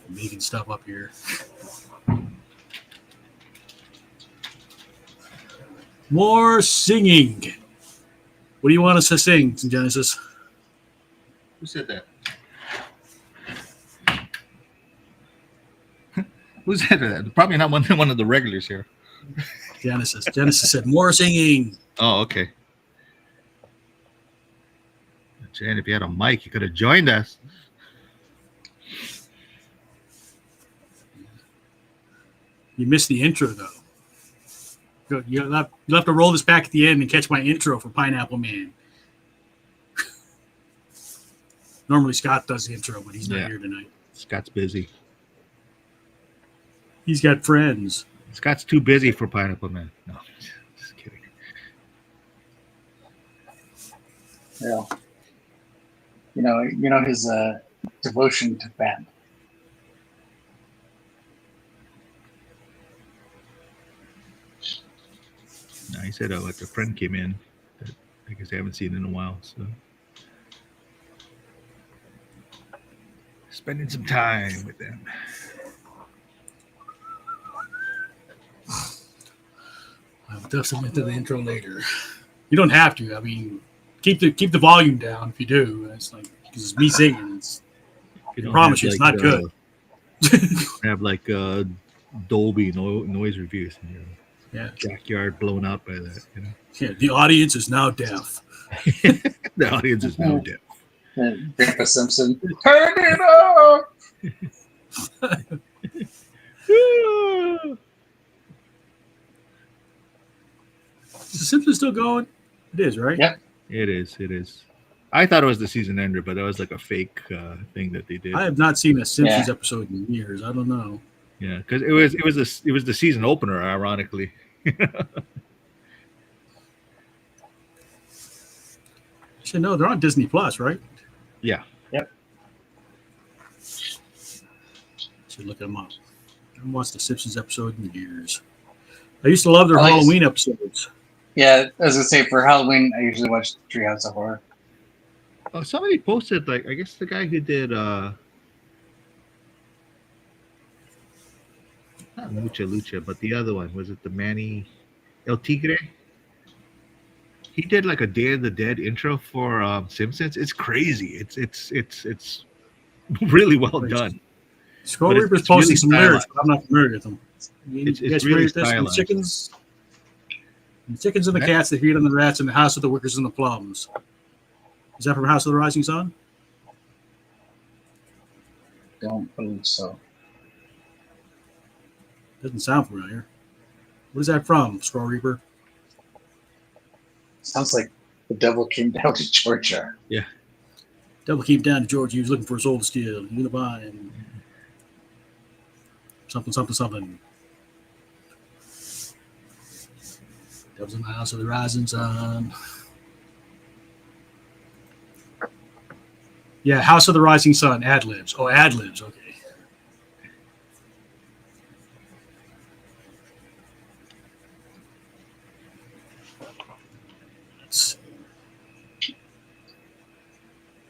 Speaker 1: Making stuff up here. More singing. What do you want us to sing, Genesis?
Speaker 2: Who said that? Who said that? Probably not one of the regulars here.
Speaker 1: Genesis. Genesis said more singing.
Speaker 2: Oh, okay. Jan, if you had a mic, you could have joined us.
Speaker 1: You missed the intro, though. You'll have to roll this back at the end and catch my intro for Pineapple Man. Normally Scott does the intro, but he's not here tonight.
Speaker 2: Scott's busy.
Speaker 1: He's got friends.
Speaker 2: Scott's too busy for Pineapple Man. No, just kidding.
Speaker 3: Yeah. You know his devotion to Ben.
Speaker 2: No, he said like a friend came in that I guess I haven't seen in a while, so spending some time with them.
Speaker 1: I'll definitely into the intro later. You don't have to. I mean, keep the volume down if you do. It's like because it's me singing. I promise you, it's not good.
Speaker 2: Have like Dolby noise reviews. You know, backyard blown out by that. You know.
Speaker 1: Yeah, the audience is now deaf.
Speaker 2: The audience is now deaf.
Speaker 3: Grandpa Simpson, turn it up.
Speaker 1: Is the Simpsons still going? It is, right?
Speaker 3: Yep.
Speaker 2: It is. I thought it was the season ender, but that was like a fake thing that they did.
Speaker 1: I have not seen a Simpsons episode in years. I don't know.
Speaker 2: Yeah, because it was the season opener, ironically.
Speaker 1: Actually, no, they're on Disney Plus, right?
Speaker 2: Yeah.
Speaker 3: Yep.
Speaker 1: Should look them up. I haven't watched the Simpsons episode in years. I used to love their Halloween episodes.
Speaker 3: Yeah, as I say, for Halloween, I usually watch Treehouse of Horror.
Speaker 2: Oh, somebody posted, like, I guess the guy who did not Lucha, but the other one, was it the Manny El Tigre? He did like a Day of the Dead intro for Simpsons. It's crazy. It's really well done.
Speaker 1: Skull Reaper's posting some lyrics, but I'm not familiar with them.
Speaker 2: It's really stylized.
Speaker 1: The chickens and the cats that feed on the rats, and the house of the wickers and the plums. Is that from House of the Rising Sun?
Speaker 3: Don't believe so.
Speaker 1: Doesn't sound familiar. What is that from, Skull Reaper?
Speaker 3: Sounds like the devil came down to Georgia.
Speaker 2: Yeah.
Speaker 1: Devil came down to Georgia. He was looking for a soul to steal. He gonna buy and something. Devil's in the House of the Rising Sun. Yeah, House of the Rising Sun. Ad-libs. Oh, ad-libs. Okay. Let's see.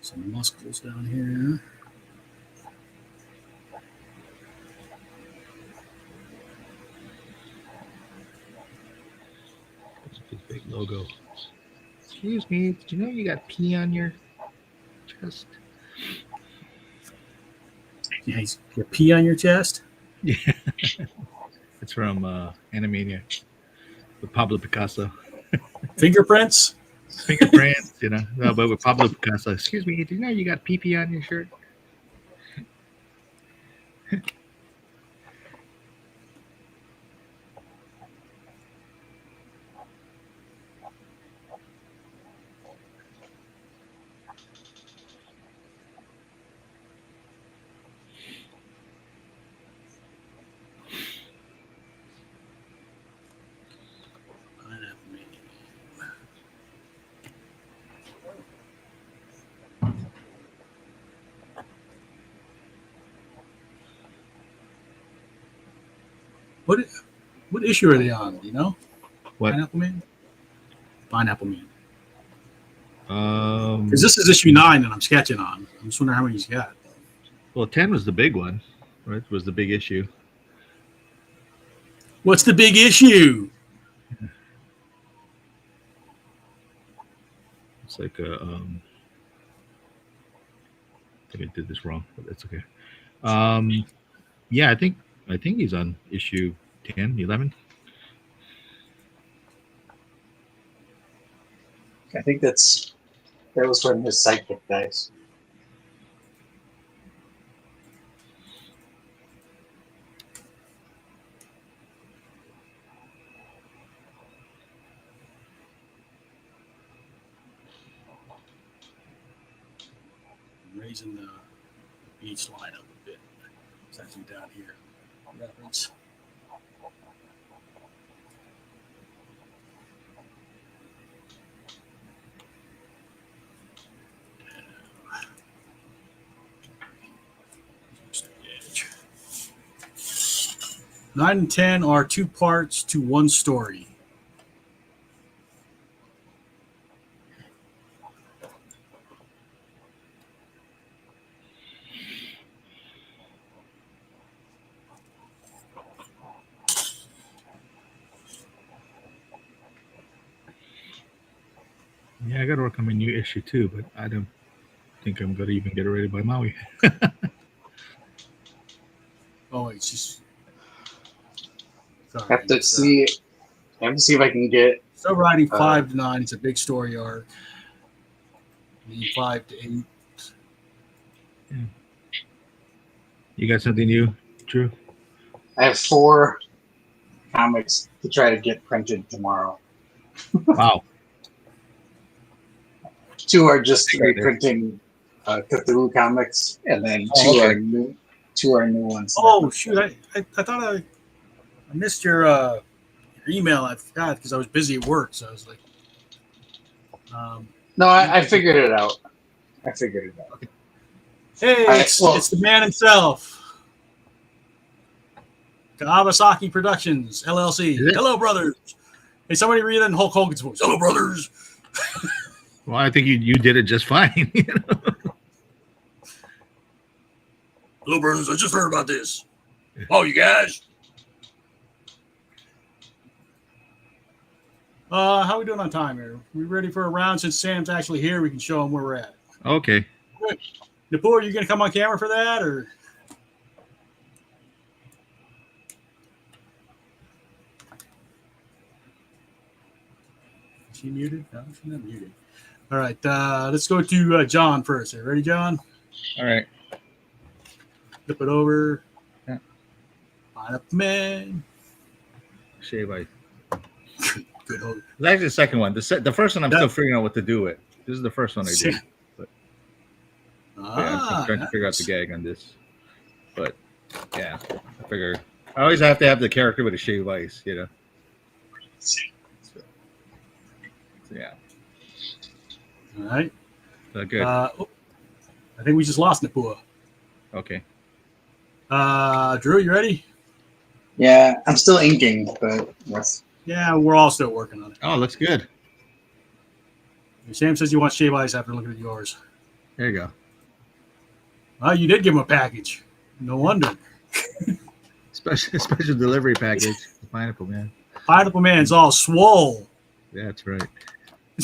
Speaker 1: Some muscles down here.
Speaker 2: Big logo. Excuse me, did you know you got pee on your chest?
Speaker 1: Yeah, you got pee on your chest?
Speaker 2: Yeah. It's from Animaniacs with Pablo Picasso.
Speaker 1: Fingerprints?
Speaker 2: Fingerprints, you know. No, but with Pablo Picasso. Excuse me, did you know you got pee on your shirt?
Speaker 1: What what issue are they on? Do you know?
Speaker 2: What?
Speaker 1: Pineapple Man. Pineapple Man.
Speaker 2: Um,
Speaker 1: Because this is issue 9 that I'm sketching on. I'm just wondering how many he's got.
Speaker 2: well, 10 was the big one, right? Was the big issue.
Speaker 1: What's the big issue?
Speaker 2: It's like I think I did this wrong, but that's okay. Yeah, I think he's on issue 10, 11.
Speaker 3: I think that was when his sidekick dies.
Speaker 1: I'm raising the beach line up a bit. It's actually down here. Reference. CJH. 9 and 10 are 2 parts to 1 story.
Speaker 2: Yeah, I got to work on my new issue too, but I don't think I'm going to even get it ready by Maui.
Speaker 1: Oh, it's just. Sorry,
Speaker 3: I have to see if I can get.
Speaker 1: Still writing 5 to 9. It's a big story arc. Need 5 to 8.
Speaker 2: Yeah. You got something new, Drew?
Speaker 3: I have 4 comics to try to get printed tomorrow.
Speaker 2: Wow.
Speaker 3: 2 are just reprinting Cthulhu comics, and then 2
Speaker 2: okay.
Speaker 3: are new. 2 are new ones.
Speaker 1: Oh shoot! I thought I missed your email. I forgot because I was busy at work. So I was like,
Speaker 3: No, I figured it out.
Speaker 1: Okay. Hey, it's the man himself. Kawasaki Productions, LLC. Hello, brothers. Hey, somebody read it in Hulk Hogan's voice. Hello, brothers.
Speaker 2: Well, I think you did it just fine. You know?
Speaker 1: Hello, brothers. I just heard about this. Oh, you guys. How are we doing on time here? We ready for a round? Since Sam's actually here, we can show him where we're at.
Speaker 2: Okay.
Speaker 1: Good. Napur, are you going to come on camera for that, or? Is she muted? No, she's not muted. All right, let's go to John first. Are you ready, John?
Speaker 2: All right.
Speaker 1: Flip it over.
Speaker 2: Yeah.
Speaker 1: Pineapple Man.
Speaker 2: Shave ice.
Speaker 1: Good hope.
Speaker 2: It's actually the second one. The first one I'm still figuring out what to do with. This is the first one I did. But, I'm trying to figure out the gag on this. But yeah, I figure I always have to have the character with a shave ice, you know. So yeah.
Speaker 1: All right.
Speaker 2: Good.
Speaker 1: I think we just lost Napua.
Speaker 2: Okay.
Speaker 1: Drew, you ready?
Speaker 3: Yeah, I'm still inking, but yes.
Speaker 1: Yeah, we're all still working on it.
Speaker 2: Oh, looks good.
Speaker 1: Sam says you want shave ice after looking at yours.
Speaker 2: There you go.
Speaker 1: Oh, you did give him a package. No wonder.
Speaker 2: Special delivery package. Pineapple Man.
Speaker 1: Pineapple Man's all swole.
Speaker 2: That's right.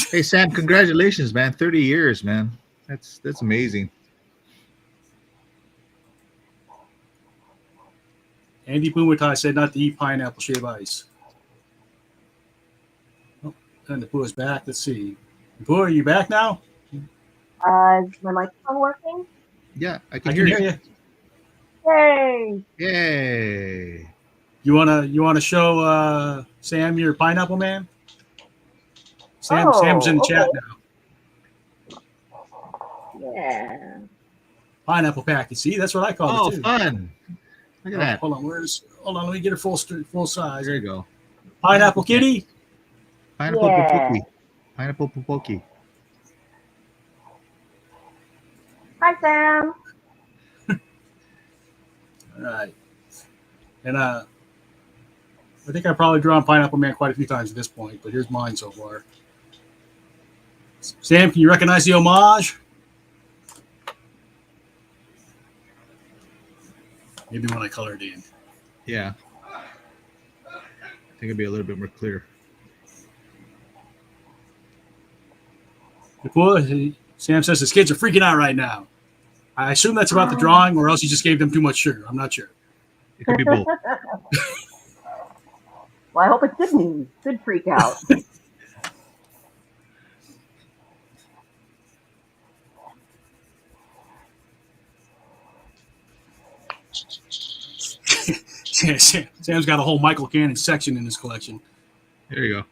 Speaker 2: Hey Sam, congratulations, man! 30 years, man. That's amazing.
Speaker 1: Andy Bumatai said not to eat pineapple shave ice. Oh, and Napua's back. Let's see. Napua, are you back now?
Speaker 4: Is my microphone working?
Speaker 2: Yeah, I
Speaker 1: I
Speaker 2: can
Speaker 1: can
Speaker 2: hear
Speaker 1: hear you.
Speaker 4: Yay!
Speaker 2: Yay!
Speaker 1: You wanna show Sam your Pineapple Man? Sam's in the chat now.
Speaker 4: Yeah.
Speaker 1: Pineapple package. See, that's what I call it too.
Speaker 2: Fun! Look at that.
Speaker 1: Hold on. Let me get her full size.
Speaker 2: There you go.
Speaker 1: Pineapple Kitty.
Speaker 2: Pineapple
Speaker 4: Yeah.
Speaker 2: Pupoki. Pineapple Pupoki.
Speaker 4: Hi, Sam.
Speaker 1: All right. And I think I've probably drawn Pineapple Man quite a few times at this point, but here's mine so far. Sam, can you recognize the homage? Maybe when I colored in.
Speaker 2: Yeah. I think it'd be a little bit more clear.
Speaker 1: Sam says his kids are freaking out right now. I assume that's about the drawing, or else he just gave them too much sugar. I'm not sure.
Speaker 2: It could be both.
Speaker 4: Well, I hope it's good news. Good freak out.
Speaker 1: Sam's got a whole M.H.Cannon section in his collection.
Speaker 2: There you go.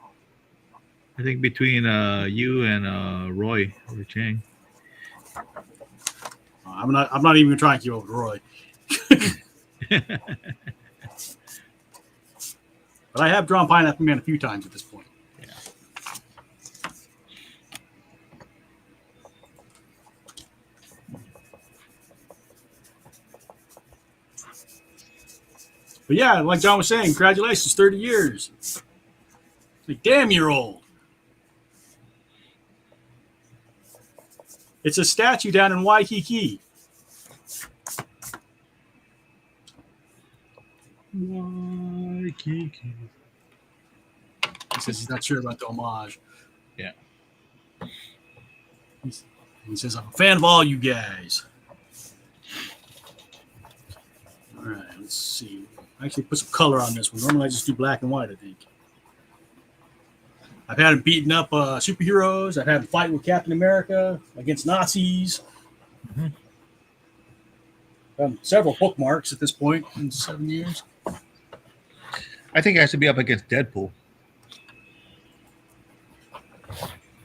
Speaker 2: I think between you and Roy Chang.
Speaker 1: I'm not even trying to keep up with Roy. But I have drawn Pineapple Man a few times at this point.
Speaker 2: Yeah.
Speaker 1: But yeah, like John was saying, congratulations, 30 years. Like, damn, you're old. It's a statue down in Waikiki.
Speaker 2: Waikiki.
Speaker 1: He says he's not sure about the homage.
Speaker 2: Yeah.
Speaker 1: He says, I'm a fan of all you guys. All right, let's see. I actually put some color on this one. Normally I just do black and white, I think. I've had him beating up superheroes. I've had him fight with Captain America against Nazis. Several bookmarks at this point in 7 years.
Speaker 2: I think it has to be up against Deadpool.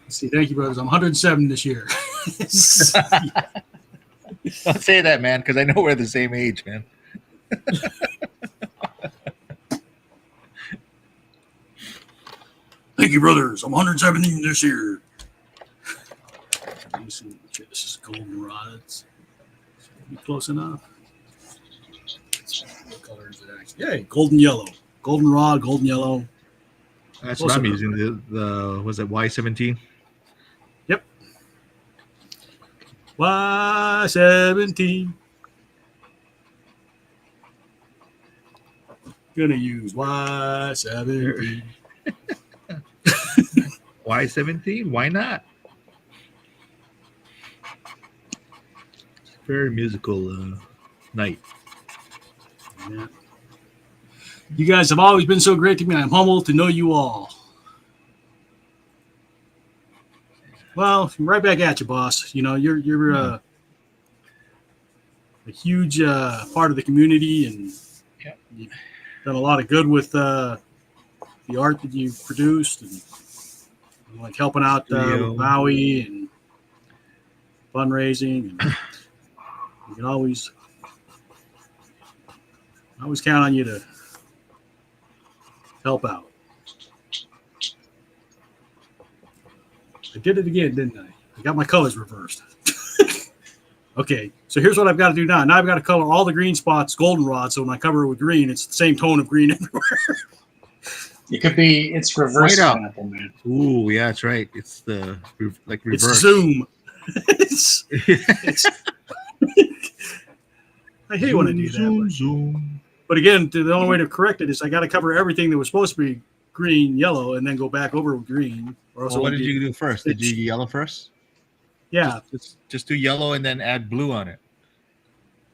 Speaker 1: Let's see, thank you, brothers. I'm 107 this year.
Speaker 2: Don't say that, man, because I know we're the same age, man.
Speaker 1: Thank you, brothers. I'm 117 this year. This is goldenrods. Be close enough. What color is it actually? Yeah, golden yellow. Goldenrod, golden yellow.
Speaker 2: That's what I'm using. The was it Y17?
Speaker 1: Yep. Y17. Gonna use Y17.
Speaker 2: Y17? Why not? Very musical night.
Speaker 1: Yeah. You guys have always been so great to me. I'm humbled to know you all. Well, right back at you, boss. You know, you're a huge part of the community, and you've done a lot of good with the art that you've produced, and like helping out with Maui and fundraising. And you can always count on you to help out. I did it again, didn't I? I got my colors reversed. Okay, so here's what I've got to do now. Now I've got to color all the green spots goldenrod, so when I cover it with green, it's the same tone of green everywhere.
Speaker 3: It's reverse Pineapple Man.
Speaker 2: Ooh, yeah, that's right. It's the like reverse.
Speaker 1: It's zoom. I hate when I do that.
Speaker 2: Zoom.
Speaker 1: But again, the only way to correct it is I got to cover everything that was supposed to be green, yellow, and then go back over with green. Or else
Speaker 2: What did you do first? Did you yellow first?
Speaker 1: Yeah.
Speaker 2: Just do yellow and then add blue on it.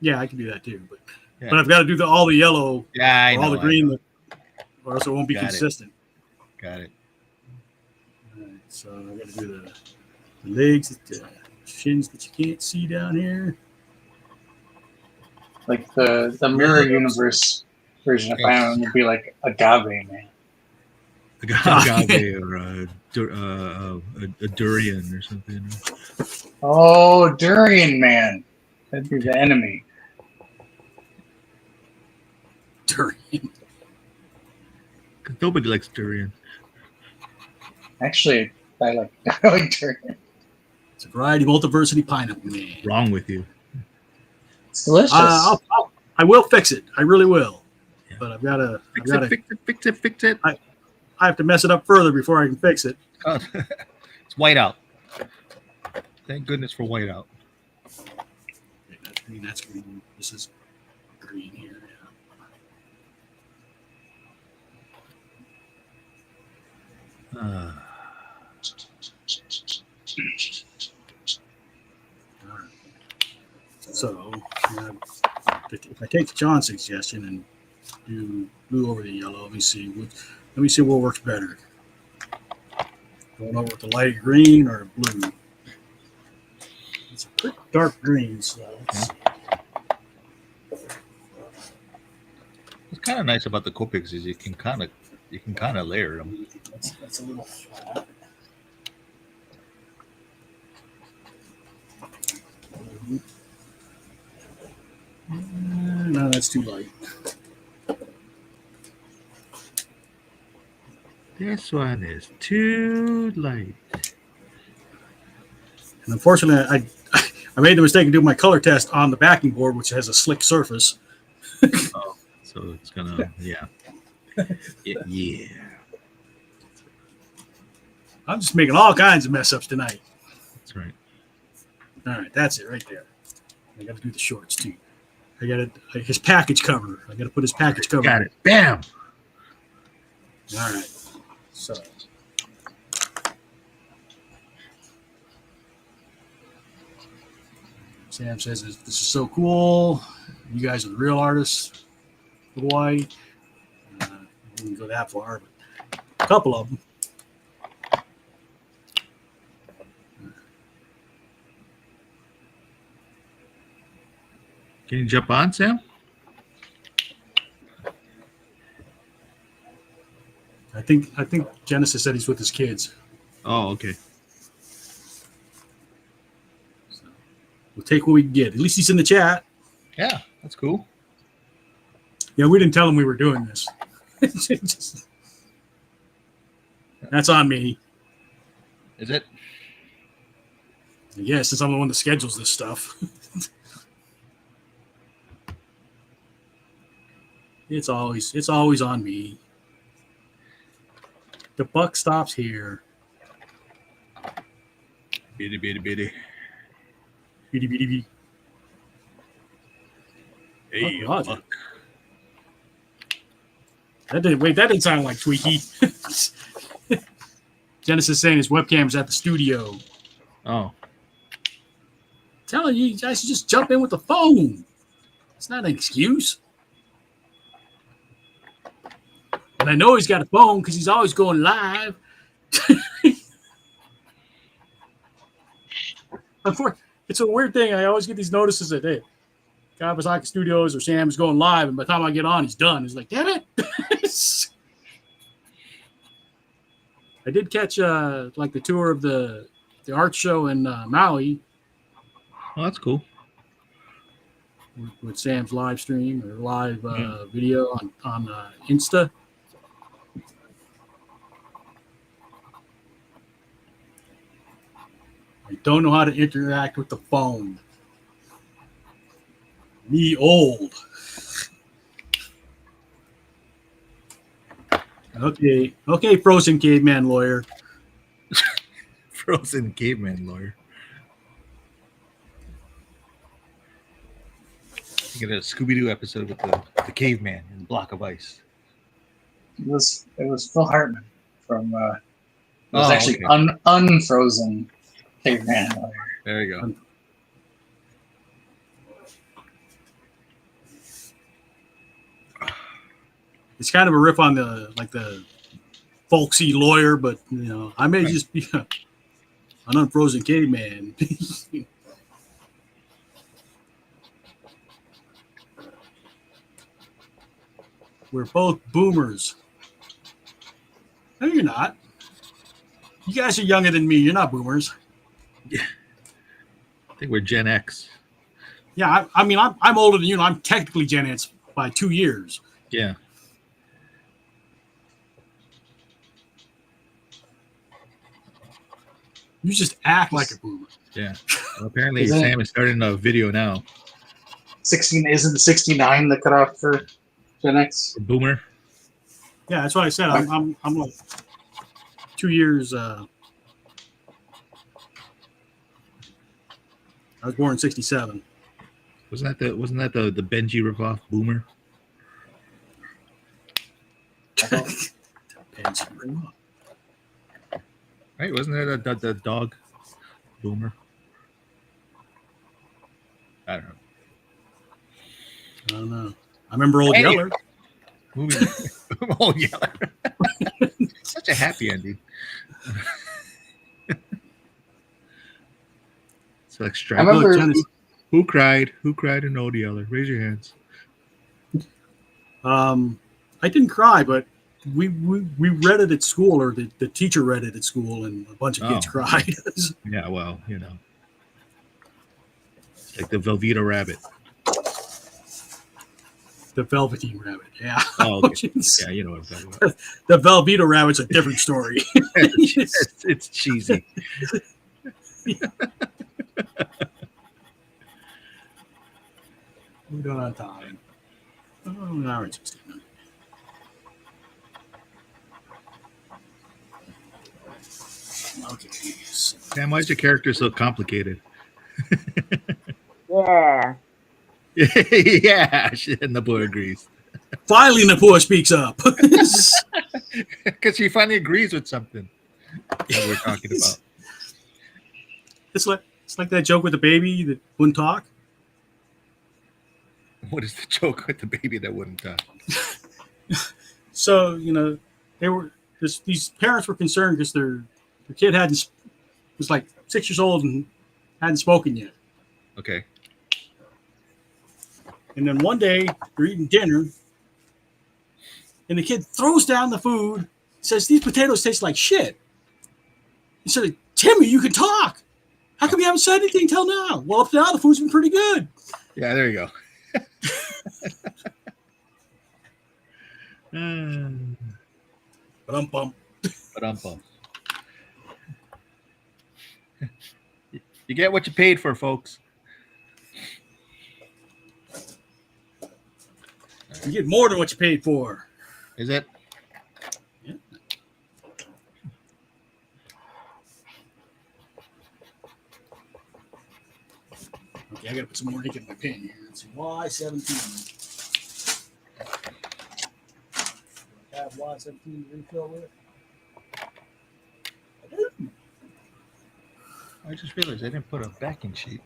Speaker 1: Yeah, I can do that too. But
Speaker 2: Yeah.
Speaker 1: but I've got to do all the yellow,
Speaker 2: Yeah,
Speaker 1: all the green, or else it won't be
Speaker 2: Got it.
Speaker 1: consistent.
Speaker 2: Got it.
Speaker 1: All right, so I got to do the legs, the shins that you can't see down here.
Speaker 3: Like the Mirror Universe version of Pineapple would be like Agave Man.
Speaker 2: Agave or a durian or something.
Speaker 3: Oh, Durian Man. That'd be the enemy.
Speaker 1: Durian.
Speaker 2: Nobody likes durian.
Speaker 3: Actually, I like Durian.
Speaker 1: It's a variety multiversity pineapple man.
Speaker 2: Wrong with you?
Speaker 3: It's delicious.
Speaker 1: I will fix it. I really will.
Speaker 2: Yeah.
Speaker 1: but I've got to
Speaker 2: Fix it.
Speaker 1: I have to mess it up further before I can fix it.
Speaker 2: Oh, it's whiteout. Thank goodness for whiteout.
Speaker 1: Okay, that's green. That's green. This is green here.
Speaker 2: Uh,
Speaker 1: All right. So if I take John's suggestion and do blue over the yellow, let me see what works better. Going over with the light green or blue. It's a pretty dark green, so let's see.
Speaker 2: what's kind of nice about the Copics is you can kind of layer them.
Speaker 1: That's a little flat. No, that's too light.
Speaker 2: This one is too light.
Speaker 1: And unfortunately, I made the mistake of doing my color test on the backing board, which has a slick surface.
Speaker 2: Oh, so it's gonna yeah.
Speaker 1: I'm just making all kinds of mess ups tonight.
Speaker 2: That's right.
Speaker 1: All right, that's it right there. I got to do the shorts too. I got his package cover. I got to put his package cover.
Speaker 2: Got it. Bam.
Speaker 1: All right. So. Sam says this is so cool. You guys are the real artists of Hawaii. I wouldn't go that far, but a couple of them.
Speaker 2: Can you jump on, Sam?
Speaker 1: I think Genesis said he's with his kids.
Speaker 2: Oh, okay.
Speaker 1: So we'll take what we can get. At least he's in the chat.
Speaker 2: Yeah, that's cool.
Speaker 1: Yeah, we didn't tell him we were doing this. That's on me.
Speaker 2: Is it?
Speaker 1: Yeah, since I'm the one that schedules this stuff. It's always on me. The buck stops here.
Speaker 2: Bitty.
Speaker 1: Beady, beady, beady.
Speaker 2: Hey,
Speaker 1: Oh, God.
Speaker 2: fuck.
Speaker 1: That didn't sound like Tweaky. Genesis saying his webcam's at the studio.
Speaker 2: Oh,
Speaker 1: Telling you guys should just jump in with the phone. It's not an excuse. And I know he's got a phone because he's always going live. It's a weird thing. I always get these notices that, hey, Kawasaki Studios or Sam is going live, and by the time I get on, he's done. He's like, damn it. I did catch like the tour of the art show in Maui
Speaker 2: well, that's cool.
Speaker 1: with Sam's live stream or live video on Insta. I don't know how to interact with the phone. Me old. Okay, frozen caveman lawyer.
Speaker 2: Frozen caveman lawyer. You get a Scooby-Doo episode with the caveman in a block of ice.
Speaker 3: It was Phil Hartman from. It was
Speaker 2: Oh,
Speaker 3: actually
Speaker 2: okay.
Speaker 3: unfrozen caveman.
Speaker 2: There you go.
Speaker 1: It's kind of a riff on the folksy lawyer, but I may just be an unfrozen caveman. We're both boomers. No, you're not. You guys are younger than me. You're not boomers.
Speaker 2: I think we're Gen X.
Speaker 1: Yeah, I mean, I'm older than you. And I'm technically Gen X by 2 years.
Speaker 2: Yeah.
Speaker 1: You just act like a boomer.
Speaker 2: Yeah. Well, apparently,
Speaker 3: Isn't it-
Speaker 2: Sam is starting a video now.
Speaker 3: 16 isn't 69 the cutoff for Gen X.
Speaker 2: Boomer.
Speaker 1: Yeah, that's what I said. I'm like 2 years. I was born in '67.
Speaker 2: Wasn't that the Benji ripoff Boomer? Right? Wasn't there the dog Boomer? I don't know.
Speaker 1: I don't know. I remember Old
Speaker 2: Anyway.
Speaker 1: Yeller.
Speaker 2: Movie. Oh yeah. Such a happy ending. It's like
Speaker 3: I
Speaker 2: Stripe.
Speaker 3: remember.
Speaker 2: Who cried? Who cried in Old Yeller? Raise your hands.
Speaker 1: I didn't cry, but we read it at school, or the teacher read it at school, and a bunch of kids cried.
Speaker 2: Yeah, well, you know, it's like the Velveeta Rabbit.
Speaker 1: The Velveteen Rabbit, yeah.
Speaker 2: Oh, okay. Yeah, you know what I'm talking about.
Speaker 1: The Velveeta Rabbit's a different story.
Speaker 2: it's cheesy.
Speaker 1: We don't have time. Oh, now it's just. Okay.
Speaker 2: Damn, why is your character so complicated?
Speaker 4: Yeah.
Speaker 2: Yeah, and the boy agrees.
Speaker 1: Finally, Napua speaks up.
Speaker 2: Because he finally agrees with something that we're talking about.
Speaker 1: It's like that joke with the baby that wouldn't talk.
Speaker 2: What is the joke with the baby that wouldn't talk?
Speaker 1: So, you know, these parents were concerned because their kid was like 6 years old and hadn't spoken yet.
Speaker 2: Okay.
Speaker 1: And then one day they're eating dinner, and the kid throws down the food, says, "These potatoes taste like shit." He said, "Timmy, you can talk. How come you haven't said anything till now?" Well, up to now the food's been pretty good.
Speaker 2: Yeah, there you go.
Speaker 1: Ba-dum-bum.
Speaker 2: You get what you paid for, folks.
Speaker 1: You get more than what you paid for.
Speaker 2: Is it?
Speaker 1: Yeah. Okay, I gotta put some more ink in my pen here. It's Y17. I have Y17 to refill with. I do.
Speaker 2: I just realized I didn't put a backing sheet.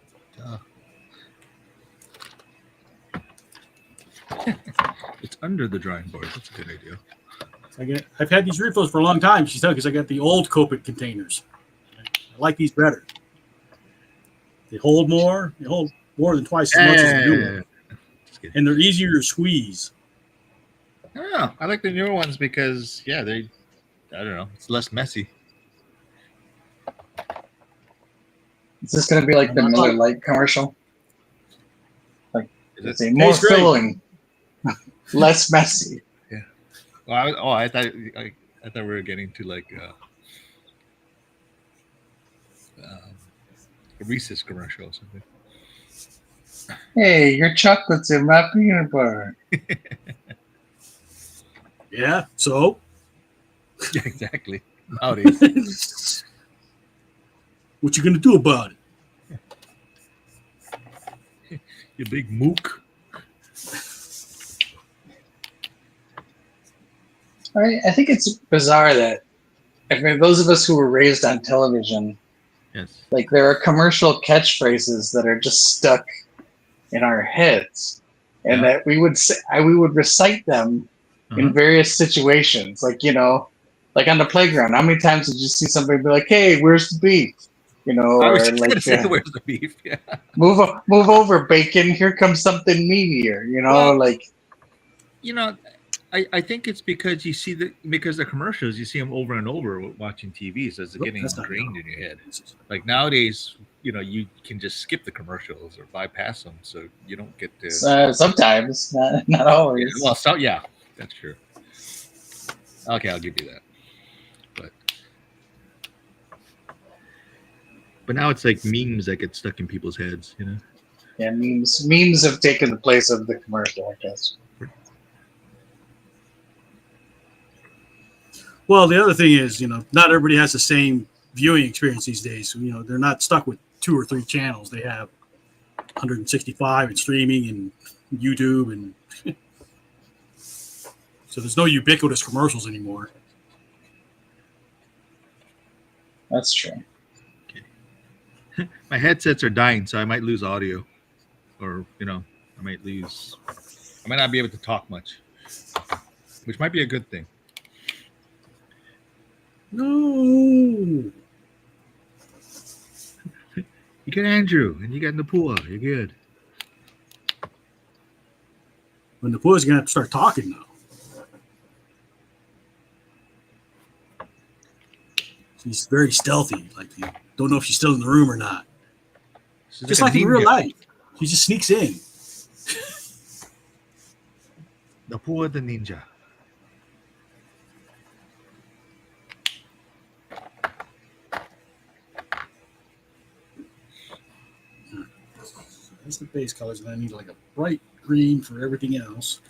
Speaker 2: It's under the drawing board. That's a good idea.
Speaker 1: I've had these refills for a long time, she said, because I got the old Copic containers. I like these better. They hold more. They hold more than twice as much as the new one. And they're easier to squeeze.
Speaker 2: Oh, I like the newer ones because, yeah, I don't know, it's less messy.
Speaker 3: Is this going to be like the Miller Lite commercial? Like,
Speaker 2: Is
Speaker 3: it's more filling, less messy.
Speaker 2: Yeah. Well, I thought we were getting to like a Reese's commercial or something.
Speaker 3: Hey, your chocolate's in my peanut butter.
Speaker 1: Yeah, so?
Speaker 2: Yeah, exactly. Nowadays.
Speaker 1: What you going to do about
Speaker 2: it? You big mook.
Speaker 3: I think it's bizarre that, I mean, those of us who were raised on television,
Speaker 2: yes,
Speaker 3: like there are commercial catchphrases that are just stuck in our heads, and that we would recite them in various situations. Like, you know, like on the playground, how many times did you see somebody be like, "Hey, where's the beef?" You know,
Speaker 2: I was
Speaker 3: or like,
Speaker 2: "Where's the beef?" Yeah.
Speaker 3: Move over, bacon. Here comes something meatier. You know,
Speaker 2: well,
Speaker 3: like,
Speaker 2: you know, I think it's because because the commercials, you see them over and over watching TV, so it's getting ingrained in your head. Like nowadays, you know, you can just skip the commercials or bypass them, so you don't get to.
Speaker 3: Sometimes, not always.
Speaker 2: Yeah, well, yeah, that's true. Okay, I'll give you that. But now it's like memes that get stuck in people's heads, you know.
Speaker 3: Yeah, memes have taken the place of the commercial, I guess.
Speaker 1: Well, the other thing is, not everybody has the same viewing experience these days. So, they're not stuck with 2 or 3 channels. They have 165 and streaming and YouTube, and so there's no ubiquitous commercials anymore.
Speaker 3: That's true.
Speaker 2: My headsets are dying, so I might lose audio, or I might not be able to talk much, which might be a good thing.
Speaker 1: No.
Speaker 2: You got Andrew, and you got Napua. You're good.
Speaker 1: When Napua's going to have to start talking now. She's very stealthy. Like, you don't know if she's still in the room or not.
Speaker 2: She's
Speaker 1: Just
Speaker 2: like
Speaker 1: like
Speaker 2: a
Speaker 1: in real
Speaker 2: ninja.
Speaker 1: life. She just sneaks in.
Speaker 2: Napua the ninja.
Speaker 1: That's the base colors, and I need like a bright green for everything else.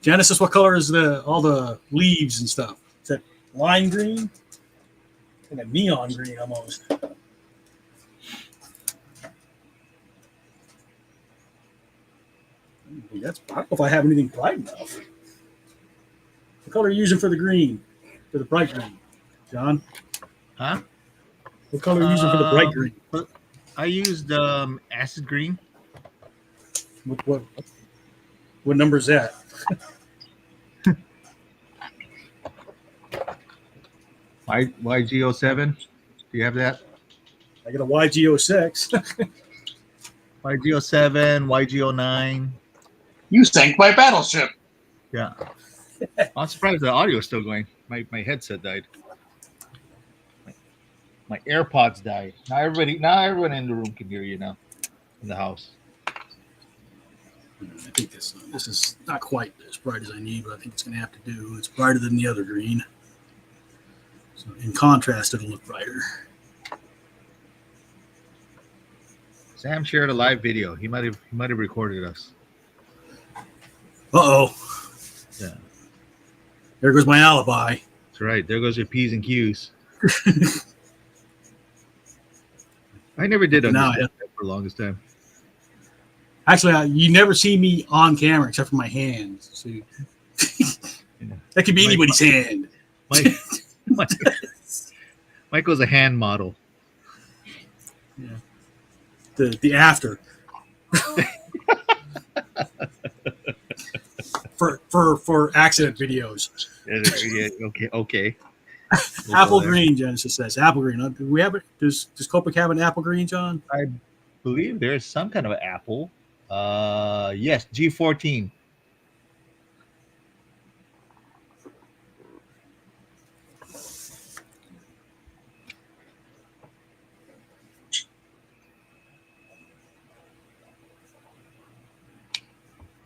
Speaker 1: Genesis, what color is all the leaves and stuff? Is that lime green? Like a neon green almost. I don't know if I have anything bright enough. What color are you using for the green? For the bright green? John?
Speaker 2: Huh?
Speaker 1: What color are you using for the bright green?
Speaker 2: I used acid green.
Speaker 1: What number is that?
Speaker 2: YG07. Do you have that?
Speaker 1: I got a YG06.
Speaker 2: YG07, YG09.
Speaker 3: You sank my battleship.
Speaker 2: Yeah. I'm surprised the audio is still going. My headset died. My AirPods died. Now everyone in the room can hear you now. In the house.
Speaker 1: I think this is not quite as bright as I need, but I think it's going to have to do. It's brighter than the other green. So in contrast, it'll look brighter.
Speaker 2: Sam shared a live video. He might have recorded us.
Speaker 1: Uh-oh.
Speaker 2: Yeah.
Speaker 1: There goes my alibi.
Speaker 2: That's right. There goes your P's and Q's. I never did understand that for the longest time.
Speaker 1: Actually, you never see me on camera except for my hands. So that could be anybody's hand.
Speaker 2: Michael's a hand model.
Speaker 1: Yeah. The after. for accident videos.
Speaker 2: Yeah, okay.
Speaker 1: Apple green, Genesis says. Apple green. Do we have it? Does Copic have an apple green, John?
Speaker 2: I believe there's some kind of an apple. Yes, G14.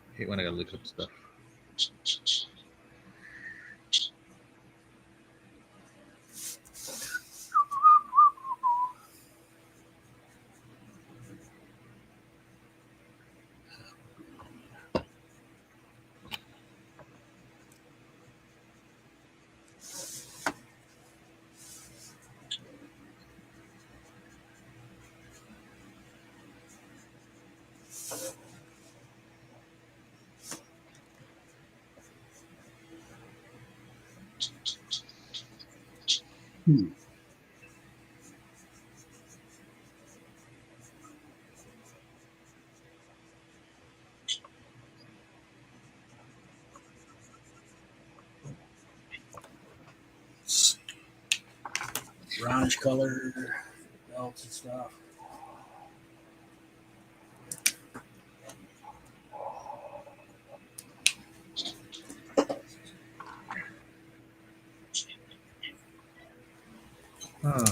Speaker 2: I hate when I gotta look up stuff.
Speaker 1: Brownish color, belts and stuff.
Speaker 2: Oh.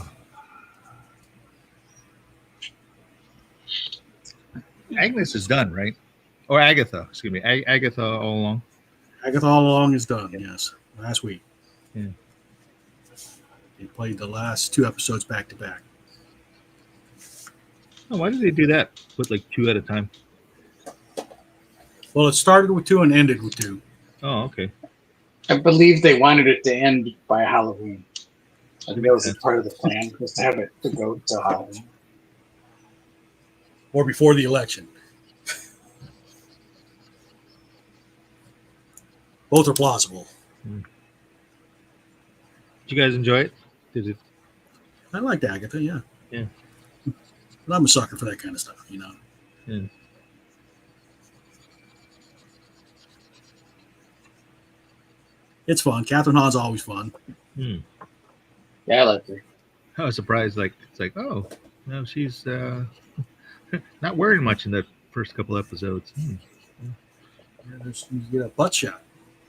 Speaker 2: Agnes is done, right? Or Agatha, excuse me. Agatha all along.
Speaker 1: Agatha all along is done, yes. Last week.
Speaker 2: Yeah.
Speaker 1: They played the last 2 episodes back to back.
Speaker 2: Oh, why did they do that? Put like 2 at a time.
Speaker 1: Well, it started with 2 and ended with 2.
Speaker 2: Oh, okay.
Speaker 3: I believe they wanted it to end by Halloween. I think that was a
Speaker 2: sense.
Speaker 3: part of the plan, was to have it to go to Halloween.
Speaker 1: Or before the election. Both are plausible.
Speaker 2: Did you guys enjoy it? Did it?
Speaker 1: I liked Agatha, yeah.
Speaker 2: Yeah.
Speaker 1: But I'm a sucker for that kind of stuff, you know.
Speaker 2: Yeah.
Speaker 1: It's fun. Catherine Hahn's always fun.
Speaker 2: Hmm.
Speaker 3: Yeah, I like her.
Speaker 2: I was surprised. Like it's like, oh, no, she's not wearing much in the first couple episodes.
Speaker 1: Yeah, you get a butt shot.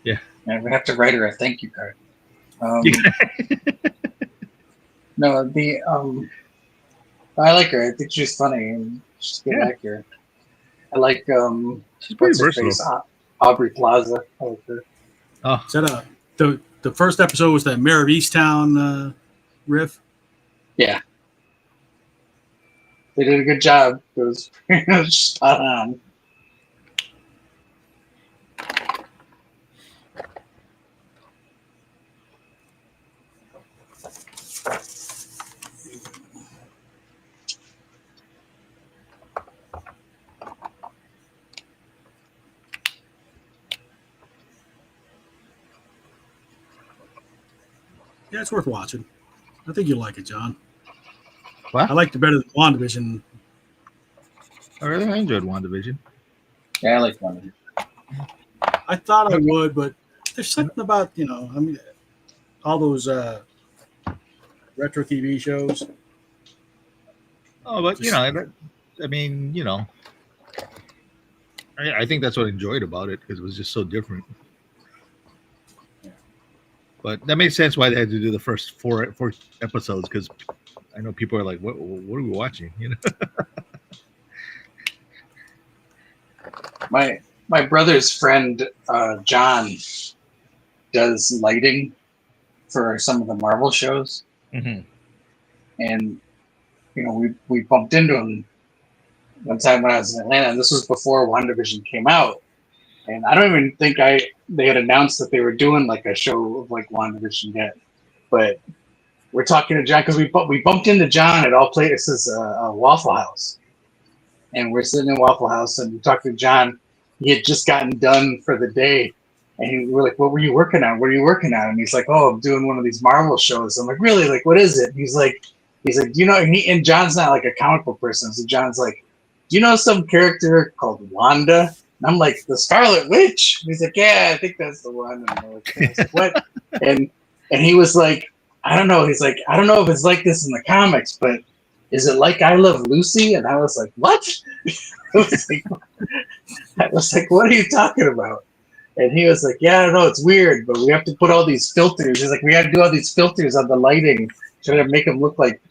Speaker 3: Yeah, we have to write her a thank you card. No, I like her. I think she's funny and she's a good actor. I like
Speaker 2: She's pretty
Speaker 3: what's her
Speaker 2: versatile.
Speaker 3: face? Aubrey Plaza. I like her.
Speaker 2: Oh,
Speaker 1: Is that the first episode was that Mayor of Easttown riff?
Speaker 3: Yeah. They did a good job. It was pretty much spot on.
Speaker 1: Yeah, it's worth watching. I think you'll like it, John.
Speaker 2: what?
Speaker 1: I liked it better than WandaVision.
Speaker 2: I really enjoyed WandaVision.
Speaker 3: Yeah, I like one.
Speaker 1: I thought I would, but there's something about, you know, I mean, all those retro TV shows.
Speaker 2: Oh, but you know, I mean, you know, I think that's what I enjoyed about it because it was just so different. But that makes sense why they had to do the first four episodes because I know people are like, "What are we watching?" You know.
Speaker 3: My brother's friend John does lighting for some of the Marvel shows,
Speaker 2: Mm-hmm.
Speaker 3: and you know we bumped into him one time when I was in Atlanta. And this was before WandaVision came out, and I don't even think they had announced that they were doing like a show of like WandaVision yet. But we're talking to John because we bumped into John at all places, Waffle House, and we're sitting in Waffle House and we talked to John. He had just gotten done for the day, and we're like, "What were you working on? What are you working on?" And he's like, "Oh, I'm doing one of these Marvel shows." I'm like, "Really? Like, what is it?" And he's like, you know, and John's not like a comic book person, so John's like, "Do you know some character called Wanda?" And I'm like, "The Scarlet Witch." And he's like, "Yeah, I think that's the one." And I was like, "What?" and he was like, "I don't know." He's like, "I don't know if it's like this in the comics, but is it like I Love Lucy?" And I was like, "What?" I was like, "What are you talking about?" And he was like, "Yeah, I don't know, it's weird, but we have to put all these filters." He's like, "We had to do all these filters on the lighting, trying to make them look like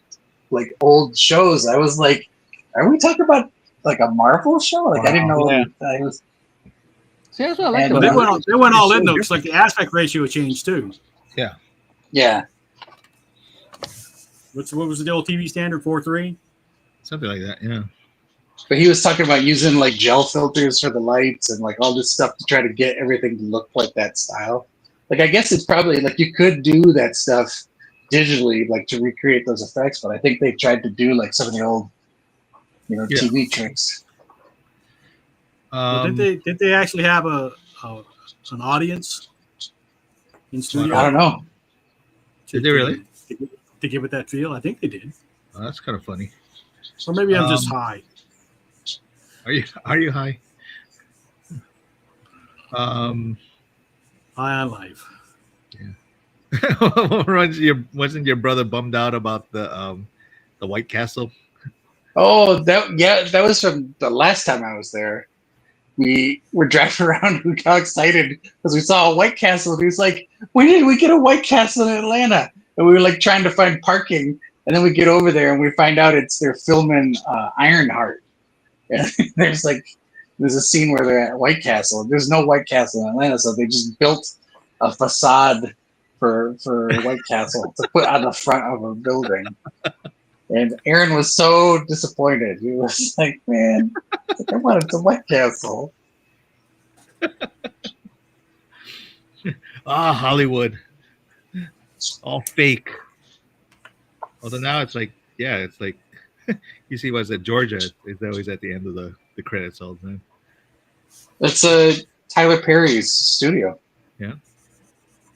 Speaker 3: old shows." I was like, "Are we talking about like a Marvel show?" Like, I didn't know.
Speaker 2: Yeah.
Speaker 3: I was.
Speaker 2: See, that's what I like
Speaker 3: And,
Speaker 1: Well,
Speaker 2: about it.
Speaker 1: they went all
Speaker 2: It's
Speaker 1: in
Speaker 2: so
Speaker 1: though. It's like
Speaker 2: different.
Speaker 1: the aspect ratio changed too.
Speaker 3: Yeah,
Speaker 1: What was the old TV standard? 4:3.
Speaker 2: Something like that. Yeah.
Speaker 3: but he was talking about using like gel filters for the lights and like all this stuff to try to get everything to look like that style. Like, I guess it's probably like you could do that stuff digitally, like to recreate those effects, but I think they tried to do like some of the old, you know,
Speaker 2: Yeah.
Speaker 3: TV tricks.
Speaker 1: Well, did they actually have an audience in studio?
Speaker 3: I don't know.
Speaker 2: Did they really?
Speaker 1: To give it that feel? I think they did.
Speaker 2: Oh, that's kind of funny.
Speaker 1: Or maybe I'm just high.
Speaker 2: Are you high?
Speaker 1: High on life.
Speaker 2: Wasn't your brother bummed out about the White Castle?
Speaker 3: Oh, that was from the last time I was there. We were driving around. We got excited because we saw a White Castle. And he was like, "When did we get a White Castle in Atlanta?" And we were like trying to find parking, and then we get over there and we find out they're filming Ironheart. And there's a scene where they're at White Castle. There's no White Castle in Atlanta, so they just built a facade for White Castle to put on the front of a building. And Aaron was so disappointed. He was like, "Man, I wanted the White Castle."
Speaker 2: Hollywood, all fake. Although now it's like, yeah, it's like you see what's at Georgia. It's always at the end of the credits all the time.
Speaker 3: It's Tyler Perry's studio.
Speaker 2: Yeah.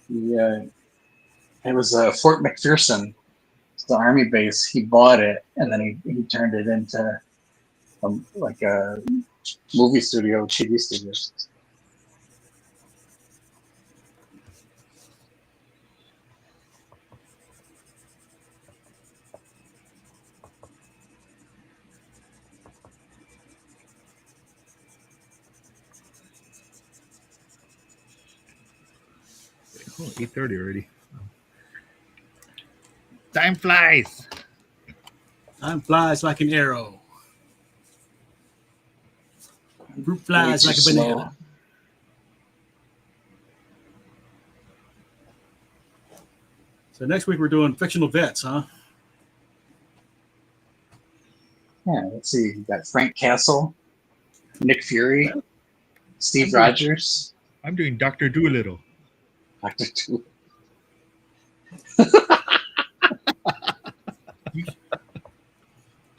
Speaker 3: It was Fort McPherson, the army base. He bought it and then he turned it into like a movie studio, TV studio.
Speaker 2: Oh, 8:30 already. Time flies.
Speaker 1: Time flies like an arrow. Fruit flies like a banana. So next week we're doing fictional vets, huh?
Speaker 3: Yeah, let's see. You got Frank Castle, Nick Fury, Steve Rogers.
Speaker 2: I'm doing Dr. Doolittle.
Speaker 3: Dr. Doolittle.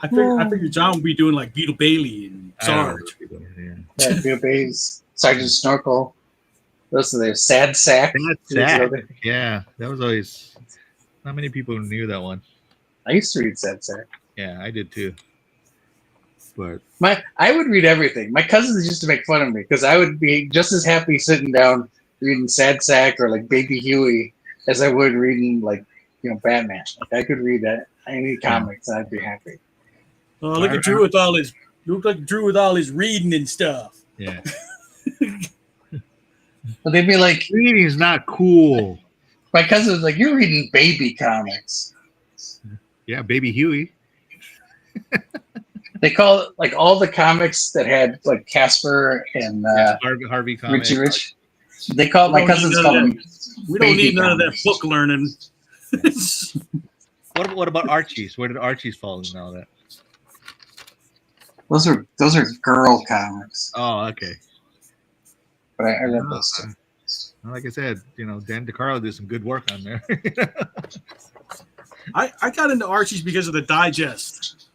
Speaker 1: I figured John would be doing like Beetle Bailey and Sarge.
Speaker 3: Yeah, Bill Bays, Sergeant Snorkel. Those are their Sad Sack.
Speaker 2: Yeah, that was always. Not many people knew that one.
Speaker 3: I used to read Sad Sack.
Speaker 2: Yeah, I did too. But
Speaker 3: I would read everything. My cousins used to make fun of me because I would be just as happy sitting down reading Sad Sack or like Baby Huey as I would reading like Batman. Like I could read any comics and I'd be happy.
Speaker 1: Oh, look at Drew with all his. You look like Drew with all his reading and stuff.
Speaker 2: Yeah.
Speaker 3: But they'd be like,
Speaker 2: reading is not cool.
Speaker 3: My cousin was like, "You're reading baby comics."
Speaker 2: Yeah, Baby Huey.
Speaker 3: They call it like all the comics that had like Casper and
Speaker 2: Harvey comics.
Speaker 3: Richie Rich. They call my cousins call them.
Speaker 1: We don't need none of that book learning.
Speaker 2: What about Archie's? Where did Archie's fall in all that?
Speaker 3: Those are girl comics.
Speaker 2: Oh, okay.
Speaker 3: But I read those too.
Speaker 2: Like I said, Dan DeCarlo did some good work on there.
Speaker 1: I got into Archie's because of the digest.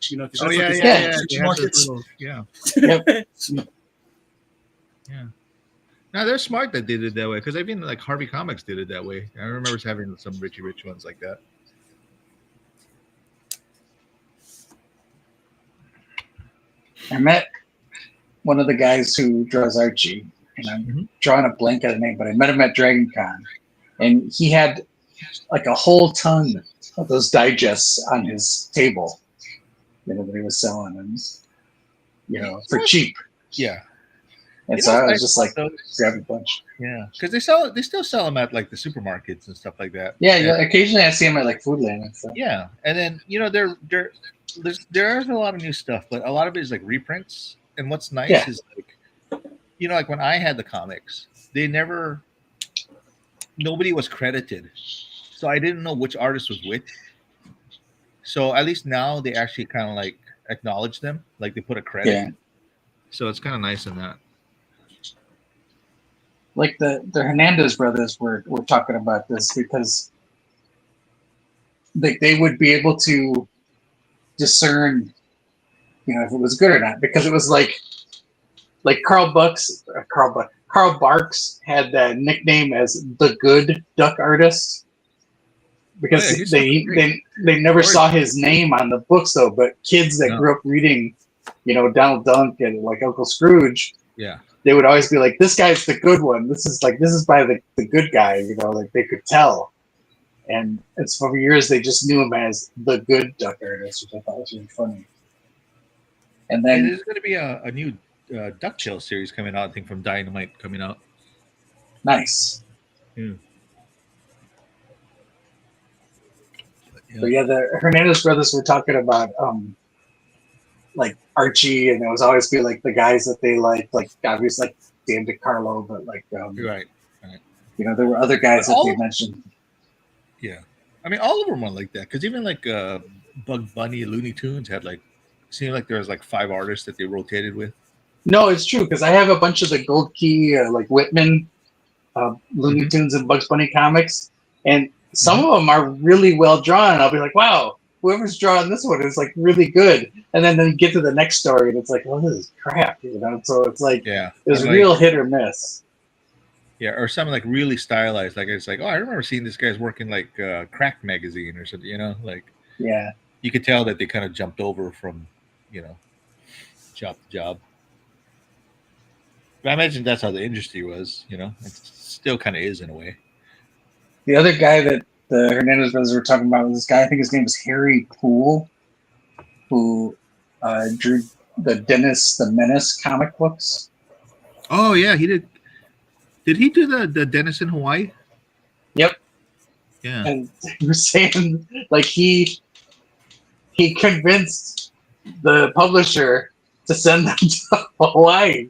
Speaker 2: Yeah. Now they're smart that did it that way because even like Harvey Comics did it that way. I remember having some Richie Rich ones like that.
Speaker 3: I met one of the guys who draws Archie, and I'm drawing a blank at the name, but I met him at Dragon Con, and he had like a whole ton of those digests on his table, that he was selling, and for cheap.
Speaker 2: Yeah.
Speaker 3: And so I was just like grabbing a bunch.
Speaker 2: Yeah, because they still sell them at like the supermarkets and stuff like that.
Speaker 3: Yeah, occasionally I see them at like Foodland and stuff.
Speaker 2: Yeah, and then there's a lot of new stuff, but a lot of it is like reprints. And what's nice is like when I had the comics, nobody was credited, so I didn't know which artist was which. So at least now they actually kind of like acknowledge them, like they put a credit.
Speaker 3: Yeah.
Speaker 2: So it's kind of nice in that.
Speaker 3: Like the Hernandez brothers were talking about this because they would be able to discern, if it was good or not, because it was like Carl Barks had that nickname as the good duck artist because they never saw his name on the books though, but kids that grew up reading, Donald Duck and like Uncle Scrooge, they would always be like, this guy's the good one. This is by the good guy, like they could tell. And it's for years they just knew him as the good duck artist, which I thought was really funny. And then
Speaker 2: there's going to be a new DuckTales series coming out, I think, from Dynamite coming out.
Speaker 3: Nice.
Speaker 2: Yeah.
Speaker 3: But yeah, the Hernandez brothers were talking about like Archie, and it was always be like the guys that they like obviously like Dan DeCarlo, but like
Speaker 2: right.
Speaker 3: There were other guys that they mentioned.
Speaker 2: Yeah, I mean all of them were like that because even like Bug Bunny, Looney Tunes had seemed like there was like 5 artists that they rotated with.
Speaker 3: No, it's true because I have a bunch of the Gold Key like Whitman Looney Tunes and Bugs Bunny comics, and some of them are really well drawn. I'll be like, wow, whoever's drawing this one is like really good. And then you get to the next story, and it's like, oh, this is crap, you know. So it's like,
Speaker 2: Yeah,
Speaker 3: it was
Speaker 2: or
Speaker 3: real hit or miss.
Speaker 2: Yeah, or something like really stylized. Like it's like, oh, I remember seeing this guy's working like Crack magazine or something. You know, like
Speaker 3: Yeah.
Speaker 2: you could tell that they kind of jumped over from, job to job. But I imagine that's how the industry was. You know, it still kind of is in a way.
Speaker 3: The other guy that the Hernandez brothers were talking about was this guy. I think his name was Harry Poole, who drew the Dennis the Menace comic books.
Speaker 2: Oh yeah, he did. Did he do the Dennis in Hawaii?
Speaker 3: Yep.
Speaker 2: Yeah.
Speaker 3: And he was saying like he convinced the publisher to send them to Hawaii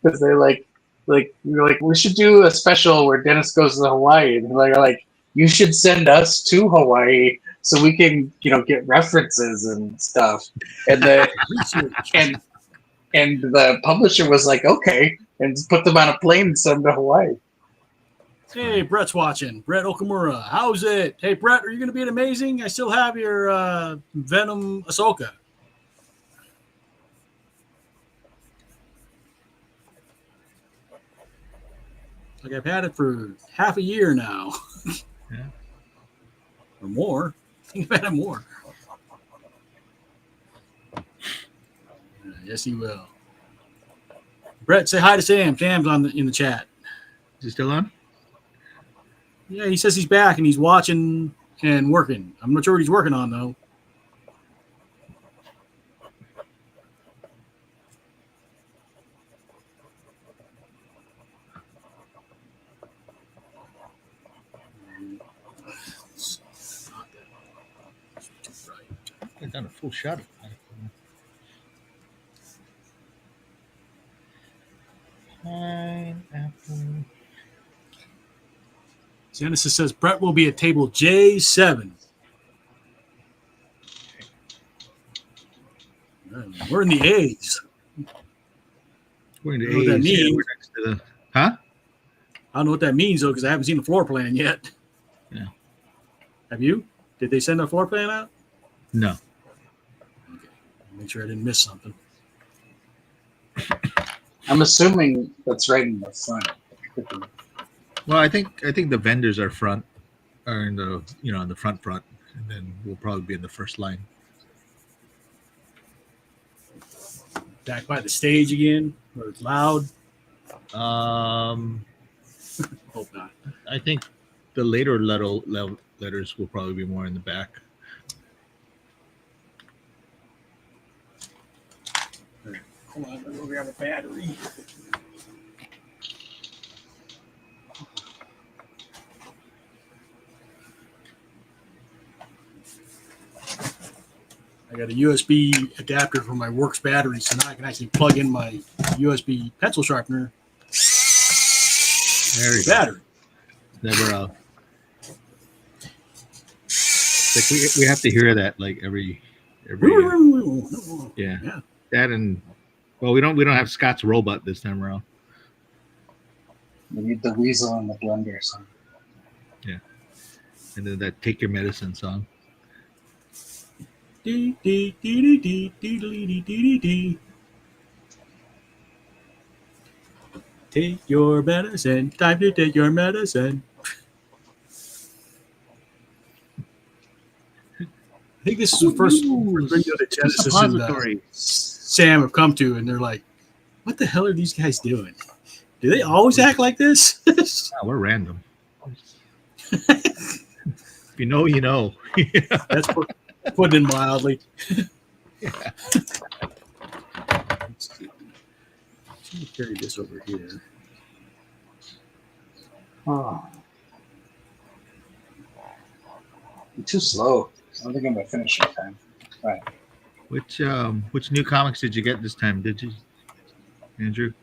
Speaker 3: because they're like we should do a special where Dennis goes to Hawaii, and they're like you should send us to Hawaii so we can get references and stuff. And the and the publisher was like okay, and put them on a plane and send them to Hawaii.
Speaker 1: Hey, Brett's watching. Brett Okamura. How's it? Hey, Brett, are you going to be amazing? I still have your Venom Ahsoka. Like I've had it for half a year now.
Speaker 2: Yeah.
Speaker 1: Or more. I think I've had it more. Yes, he will. Brett, say hi to Sam. Sam's in the chat.
Speaker 2: Is he still on?
Speaker 1: Yeah, he says he's back and he's watching and working. I'm not sure what he's working on, though.
Speaker 2: I've done a full shot of that. Pineapple.
Speaker 1: Genesis says Brett will be at table J7. We're in the A's.
Speaker 2: We're in the
Speaker 1: I don't know what that
Speaker 2: A's. Yeah,
Speaker 1: means.
Speaker 2: we're next to the. Huh?
Speaker 1: I don't know what that means, though, because I haven't seen the floor plan yet.
Speaker 2: Yeah.
Speaker 1: Have you? Did they send a floor plan out?
Speaker 2: No.
Speaker 1: Okay. Make sure I didn't miss something.
Speaker 3: I'm assuming that's right in the front.
Speaker 2: Well, I think the vendors are in the in the front, and then we'll probably be in the first line.
Speaker 1: Back by the stage again, where it's loud. Hope not.
Speaker 2: I think the later letters will probably be more in the back.
Speaker 1: Hold on, I'm gonna go grab a battery. I got a USB adapter for my works battery, so now I can actually plug in my USB pencil sharpener.
Speaker 2: There you
Speaker 1: Battery.
Speaker 2: Go. Never out. Like we have to hear that like every yeah. That and well, we don't have Scott's robot this time around.
Speaker 3: We need the weasel and the blender song.
Speaker 2: Yeah, and then that "Take Your Medicine" song.
Speaker 1: Take your medicine. Time to take your medicine. I think this is the first video that Genesis and Sam have come to, and they're like, what the hell are these guys doing? Do they always act like this?
Speaker 2: Oh, we're random. If you know, you know.
Speaker 1: That's putting it mildly.
Speaker 2: Yeah.
Speaker 1: Let me carry this over here.
Speaker 3: Oh. I'm too slow. I don't think I'm going to finish in time. All right.
Speaker 2: Which new comics did you get this time? Did you, Andrew?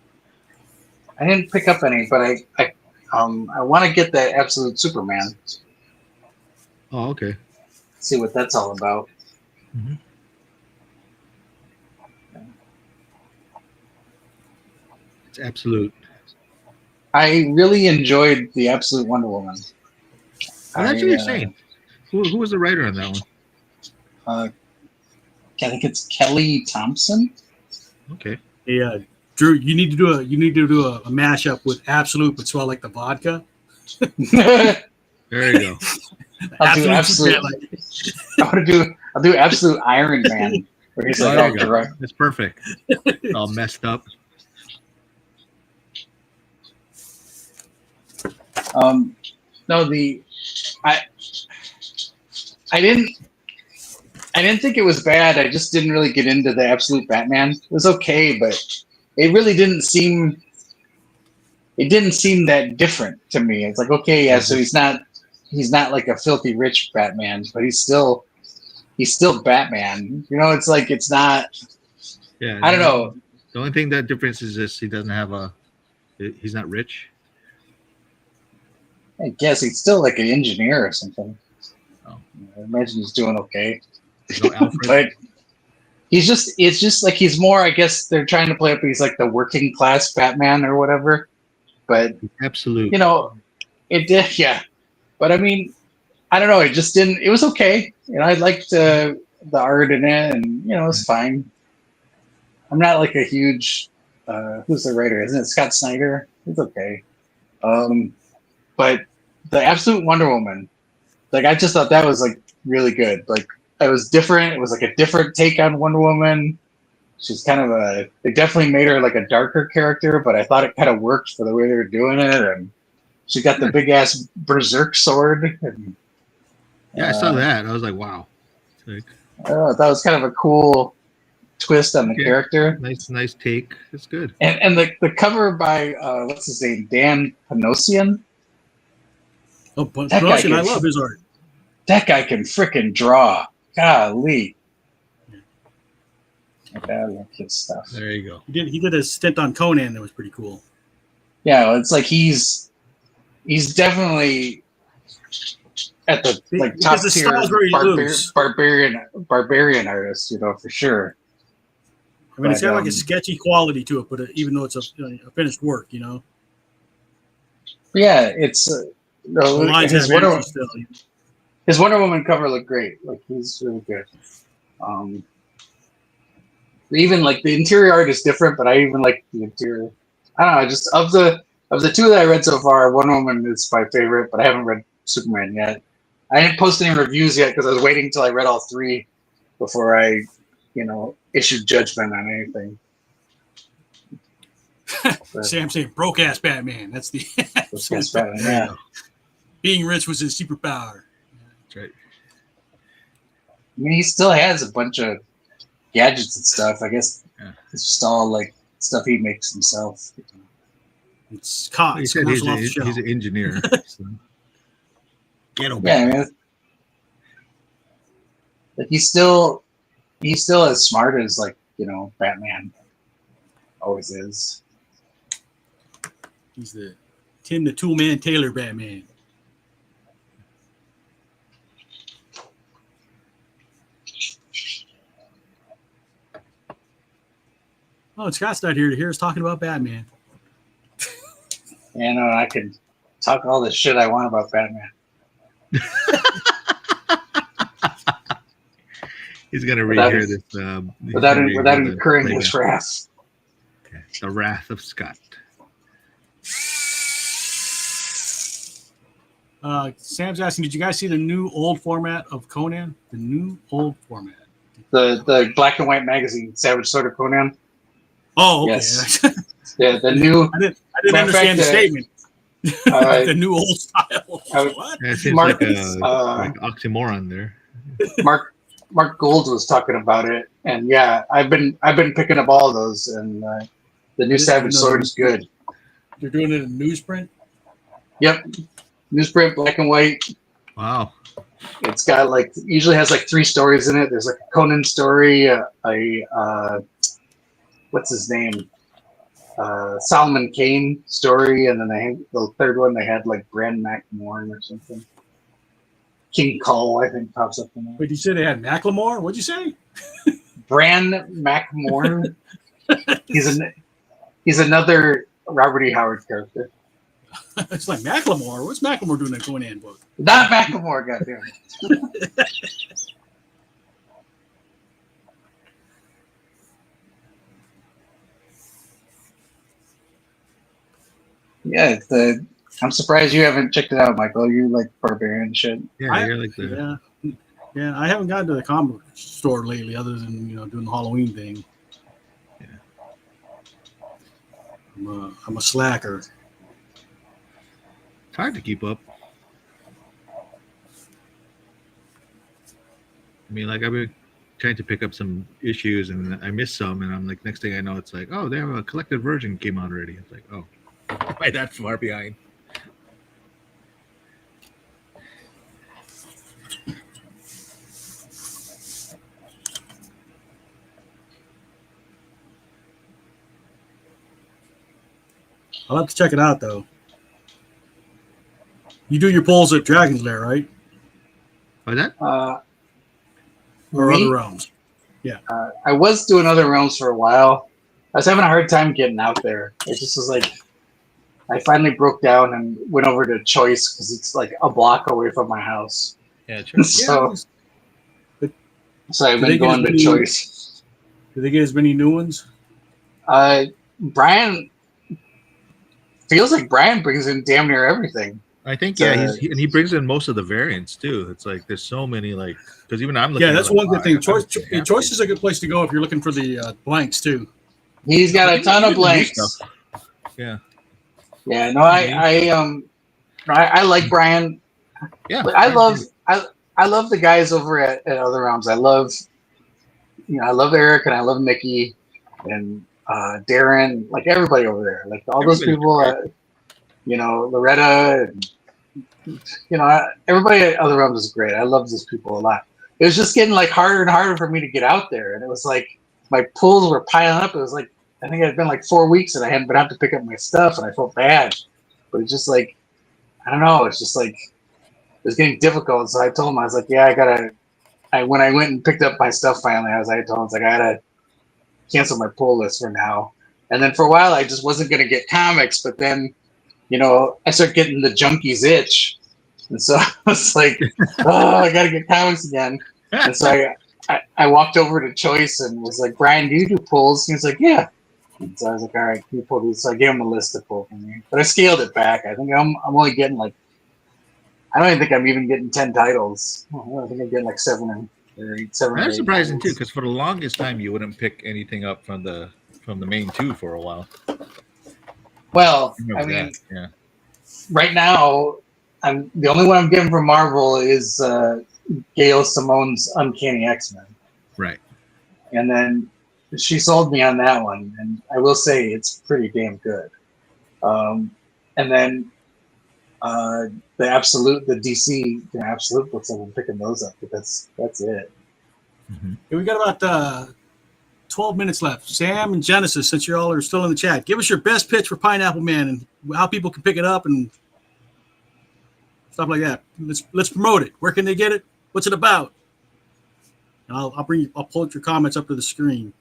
Speaker 3: I didn't pick up any, but I want to get that Absolute Superman.
Speaker 2: Oh, okay.
Speaker 3: See what that's all about.
Speaker 2: Mm-hmm. It's Absolute.
Speaker 3: I really enjoyed the Absolute Wonder Woman.
Speaker 2: Oh, that's what you're saying. Who was the writer on that one?
Speaker 3: I think it's Kelly Thompson.
Speaker 2: Okay.
Speaker 1: Yeah, Drew, you need to do a mashup with Absolute, but spell like the vodka.
Speaker 2: There you go.
Speaker 3: I'll do Absolute. I'll do Absolute Iron Man, where he's like,
Speaker 2: There
Speaker 3: oh,
Speaker 2: you go.
Speaker 3: direct.
Speaker 2: That's perfect. All messed up.
Speaker 3: No, I didn't think it was bad. I just didn't really get into the Absolute Batman. It was okay, but it really didn't seem. It didn't seem that different to me. It's like, okay, yeah, so he's not like a filthy rich Batman, but he's still Batman. You know, it's like it's not.
Speaker 2: Yeah.
Speaker 3: I don't know.
Speaker 2: The only thing that difference is this: he doesn't have he's not rich.
Speaker 3: I guess he's still like an engineer or something.
Speaker 2: Oh.
Speaker 3: I imagine he's doing okay.
Speaker 2: No Alfred.
Speaker 3: But it's just like he's more, I guess they're trying to play up he's like the working class Batman or whatever. But
Speaker 2: Absolute.
Speaker 3: you know, it did, yeah. But I mean, I don't know, it just didn't, it was okay. You know, I liked the art in it, and you know, it's fine. I'm not like a huge who's the writer? Isn't it Scott Snyder? It's okay. But the Absolute Wonder Woman, like I just thought that was like really good. Like it was different. It was like a different take on Wonder Woman. She's kind of they definitely made her like a darker character, but I thought it kind of worked for the way they were doing it. And she got the big ass berserk sword. And,
Speaker 2: yeah, I saw that. I was like, wow. Like,
Speaker 3: that was kind of a cool twist on the character.
Speaker 2: Nice take. It's good.
Speaker 3: And the cover by what's his name, Dan Panosian.
Speaker 1: Oh, Panosian, I love his art.
Speaker 3: That guy can freaking draw. Golly. I like his stuff.
Speaker 2: There you go.
Speaker 1: He did a stint on Conan that was pretty cool.
Speaker 3: Yeah, it's like he's definitely at the like top tier barbarian artist, you know, for sure.
Speaker 1: I mean, it's got like a sketchy quality to it, but even though it's a finished work, you know.
Speaker 3: Yeah, it's his Wonder Woman cover looked great. Like he's really good. Even like the interior art is different, but I even like the interior. I don't know. Just of the two that I read so far, Wonder Woman is my favorite, but I haven't read Superman yet. I didn't post any reviews yet because I was waiting until I read all three before I, you know, issued judgment on anything.
Speaker 1: Sam saying broke ass Batman. That's the
Speaker 3: Batman, yeah.
Speaker 1: Being rich was his superpower.
Speaker 2: That's right.
Speaker 3: I mean, he still has a bunch of gadgets and stuff. I guess it's just all like stuff he makes himself.
Speaker 1: It's caught.
Speaker 2: He's an engineer. So. Ghetto
Speaker 3: Batman. Yeah, I mean, like he's still as smart as like, you know, Batman always is.
Speaker 1: He's the Tim the Toolman Taylor Batman. Oh, Scott's not here to hear us talking about Batman.
Speaker 3: You know, I can talk all the shit I want about Batman.
Speaker 2: He's gonna rehear this
Speaker 3: without incurring his wrath.
Speaker 2: Okay. The Wrath of Scott.
Speaker 1: Sam's asking, did you guys see the new old format of Conan? The new old format.
Speaker 3: The black and white magazine, Savage Sword of Conan.
Speaker 1: Oh, okay.
Speaker 3: Yes. Yeah, the new.
Speaker 1: I didn't understand the statement. The new old style. What?
Speaker 2: Yeah, it seems like oxymoron there.
Speaker 3: Mark Gold was talking about it, and yeah, I've been picking up all of those, and the new Savage Sword is good.
Speaker 1: They're doing it in newsprint.
Speaker 3: Yep, newsprint, black and white.
Speaker 2: Wow.
Speaker 3: It's got like usually has like 3 stories in it. There's like a Conan story, what's his name? Solomon Kane story, and then the third one they had like Bran McMorn or something. King Cole, I think, pops up in there.
Speaker 1: Wait, you said they had Macklemore? What'd you say?
Speaker 3: Bran McMorn. He's another Robert E. Howard character.
Speaker 1: It's like Macklemore. What's Macklemore doing in a Conan book?
Speaker 3: Not Macklemore, goddamn. Yeah, I'm surprised you haven't checked it out, Michael. You like barbarian shit.
Speaker 2: Yeah, you're like the.
Speaker 1: Yeah. I haven't gotten to the comic store lately, other than doing the Halloween thing.
Speaker 2: Yeah.
Speaker 1: I'm a slacker.
Speaker 2: It's hard to keep up. I mean, like I've been trying to pick up some issues, and I missed some, and I'm like, next thing I know, it's like, oh, they have a collected version came out already. It's like, oh, why that far behind?
Speaker 1: I'll have to check it out though. You do your polls at Dragon's Lair, right?
Speaker 2: Why that?
Speaker 1: Or
Speaker 3: Me?
Speaker 1: other realms?
Speaker 3: I was doing other realms for a while. I was having a hard time getting out there. It just was like, I finally broke down and went over to Choice because it's like a block away from my house.
Speaker 2: Yeah, sure.
Speaker 3: So,
Speaker 1: Yeah.
Speaker 3: so I've
Speaker 1: Do they
Speaker 3: been
Speaker 1: get
Speaker 3: going
Speaker 1: as
Speaker 3: to
Speaker 1: many-
Speaker 3: Choice.
Speaker 1: Do they get as many new ones?
Speaker 3: Brian feels like Brian brings in damn near everything.
Speaker 2: I think he brings in most of the variants too. It's like there's so many because even I'm looking.
Speaker 1: Yeah, that's
Speaker 2: at, like,
Speaker 1: one good thing.
Speaker 2: I
Speaker 1: Choice
Speaker 2: have
Speaker 1: Choice
Speaker 2: to.
Speaker 1: is a good place to go if you're looking for the blanks too.
Speaker 3: He's got a ton of
Speaker 2: Even the new
Speaker 3: blanks.
Speaker 2: stuff. Yeah.
Speaker 3: Yeah, no, I like Brian.
Speaker 2: Yeah.
Speaker 3: But I love the guys over at Other Realms. I love Eric and I love Mickey and Darren, like everybody over there, like all those
Speaker 2: Everybody's
Speaker 3: people. Loretta, and everybody at Other Realms is great. I love those people a lot. It was just getting like harder and harder for me to get out there, and it was like my pulls were piling up. It was like I think it had been like 4 weeks and I hadn't been out to pick up my stuff, and I felt bad. But it's just like I don't know. It's just like it was getting difficult. So I told him, I was like, yeah, when I went and picked up my stuff finally, I told him, I was like, I gotta cancel my pull list for now. And then for a while, I just wasn't gonna get comics. But then, I started getting the junkies itch, and so I was like, oh, I gotta get comics again. And so I walked over to Choice and was like, Brian, do you do pulls? He was like, yeah. And so I was like, all right, can you pull these? So I gave him a list to pull for me, but I scaled it back. I think I'm only getting like. I don't even think I'm even getting 10 titles. I think I'm getting like 7 or 8.
Speaker 2: That's surprising too, because for the longest time you wouldn't pick anything up from the main two for a while.
Speaker 3: Well, I
Speaker 2: Remember
Speaker 3: mean,
Speaker 2: that, yeah.
Speaker 3: right now, the only one I'm getting from Marvel is Gail Simone's Uncanny X-Men,
Speaker 2: Right.
Speaker 3: and then she sold me on that one, and I will say it's pretty damn good. And then the DC Absolute books, I've been picking those up, but that's it.
Speaker 2: Mm-hmm.
Speaker 1: Okay, we got about 12 minutes left. Sam and Genesis, since you all are still in the chat, give us your best pitch for Pineapple Man and how people can pick it up and stuff like that. Let's promote it. Where can they get it? What's it about? And I'll pull your comments up to the screen.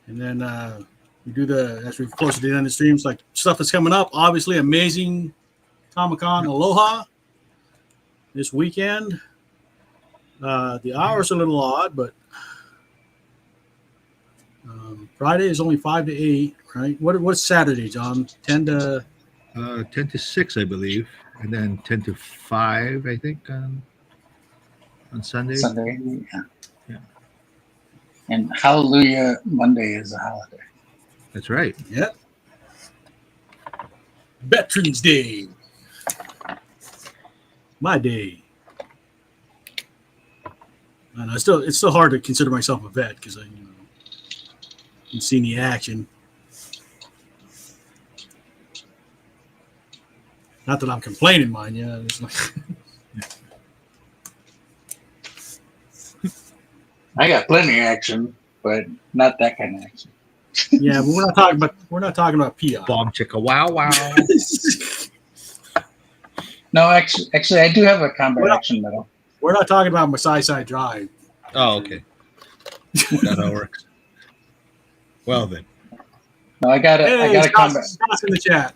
Speaker 1: And then we do as we close to the end of the streams, like stuff that's coming up. Obviously, amazing Comic-Con Aloha this weekend. The hour's a little odd, but Friday is only 5 to 8, right? What's Saturday, John? 10 to
Speaker 2: 6, I believe, and then 10 to 5, I think, on Sunday.
Speaker 3: Yeah. And Hallelujah Monday is a holiday.
Speaker 2: That's right.
Speaker 1: Yep. Veterans Day. My day. And it's still hard to consider myself a vet because I haven't seen the action. Not that I'm complaining, mind you. It's like
Speaker 3: I got plenty of action, but not that kind of action.
Speaker 1: yeah, but we're not talking about PI.
Speaker 2: Bomb chicka wow wow.
Speaker 3: No, actually, I do have a combat action medal.
Speaker 1: We're not talking about Masai Side Drive.
Speaker 2: Oh, okay. That how it works. Well then.
Speaker 3: No, I got it.
Speaker 1: Hey,
Speaker 3: I got to come back.
Speaker 1: Scott's in the chat.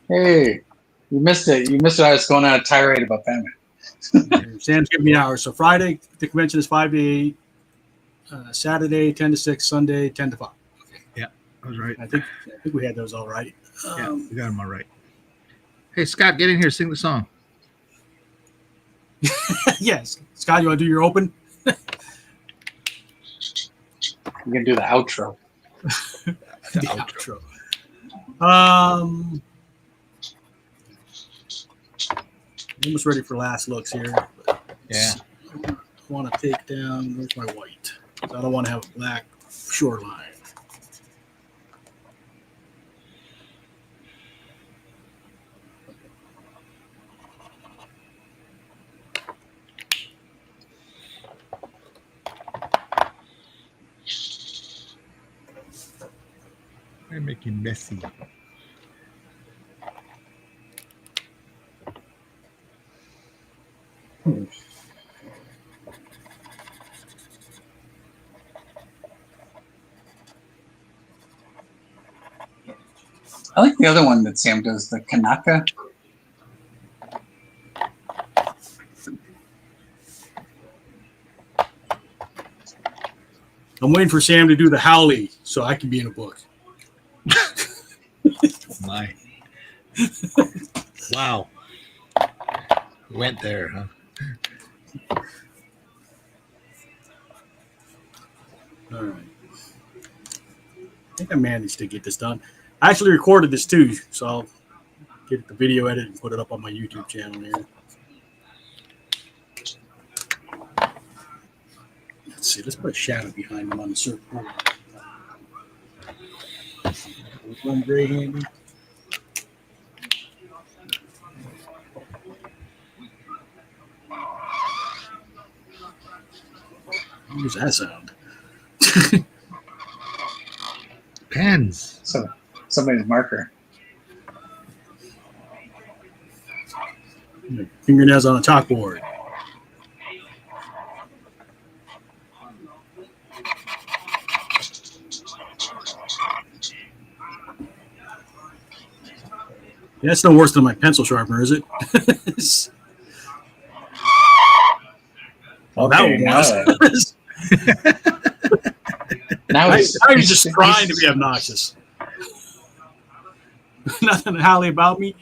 Speaker 3: Hey, you missed it. You missed it. I was going on a tirade about Batman.
Speaker 1: Sam's giving me hours. So Friday, the convention is 5 to 8. Saturday, 10 to 6. Sunday, 10 to 5.
Speaker 2: Yeah, I was right.
Speaker 1: I think we had those all right.
Speaker 2: Yeah, we got them all right. Hey, Scott, get in here. Sing the song.
Speaker 1: Yes. Scott, you want to do your open?
Speaker 3: We're going to do the outro.
Speaker 1: The outro. Almost ready for last looks here.
Speaker 2: Yeah.
Speaker 1: I want to take down, where's my white? I don't want to have a black shoreline.
Speaker 2: I make you messy.
Speaker 3: I like the other one that Sam does, the Kanaka.
Speaker 1: I'm waiting for Sam to do the Howley so I can be in a book.
Speaker 2: My. Wow. Went there, huh?
Speaker 1: All right. I think I managed to get this done. I actually recorded this too, so I'll get the video edited and put it up on my YouTube channel here. Let's see. Let's put a shadow behind him on the surfboard. One gray handy. What was that sound?
Speaker 2: Pens.
Speaker 3: So somebody's marker.
Speaker 1: Fingernails on a chalkboard. Yeah, it's no worse than my pencil sharpener, is it? Oh,
Speaker 3: Okay,
Speaker 1: that one was.
Speaker 3: Now
Speaker 1: I
Speaker 3: he's
Speaker 1: was just trying to be obnoxious. Nothing Holly about me.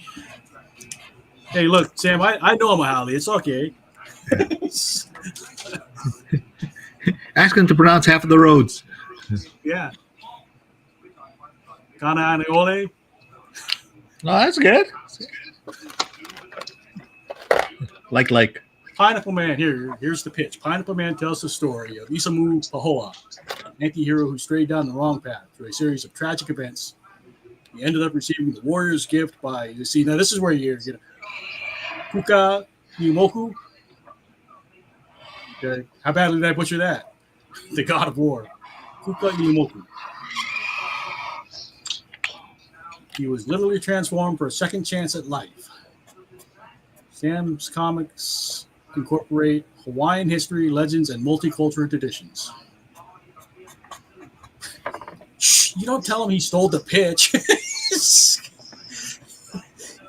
Speaker 1: Hey, look, Sam, I know I'm a Holly. It's okay.
Speaker 2: Ask him to pronounce half of the roads.
Speaker 1: Yeah. Kana ole.
Speaker 2: No, that's good. Like.
Speaker 1: Pineapple Man, here's the pitch. Pineapple Man tells the story of Isamu Pahoa, an anti-hero who strayed down the wrong path through a series of tragic events. He ended up receiving the warrior's gift by, you see, now this is where you're going to, Kuka Yumoku. Okay. How badly did I butcher that? The god of war. Kuka Yumoku. He was literally transformed for a second chance at life. Sam's comics incorporate Hawaiian history, legends, and multicultural traditions. Shh, you don't tell him he stole the pitch.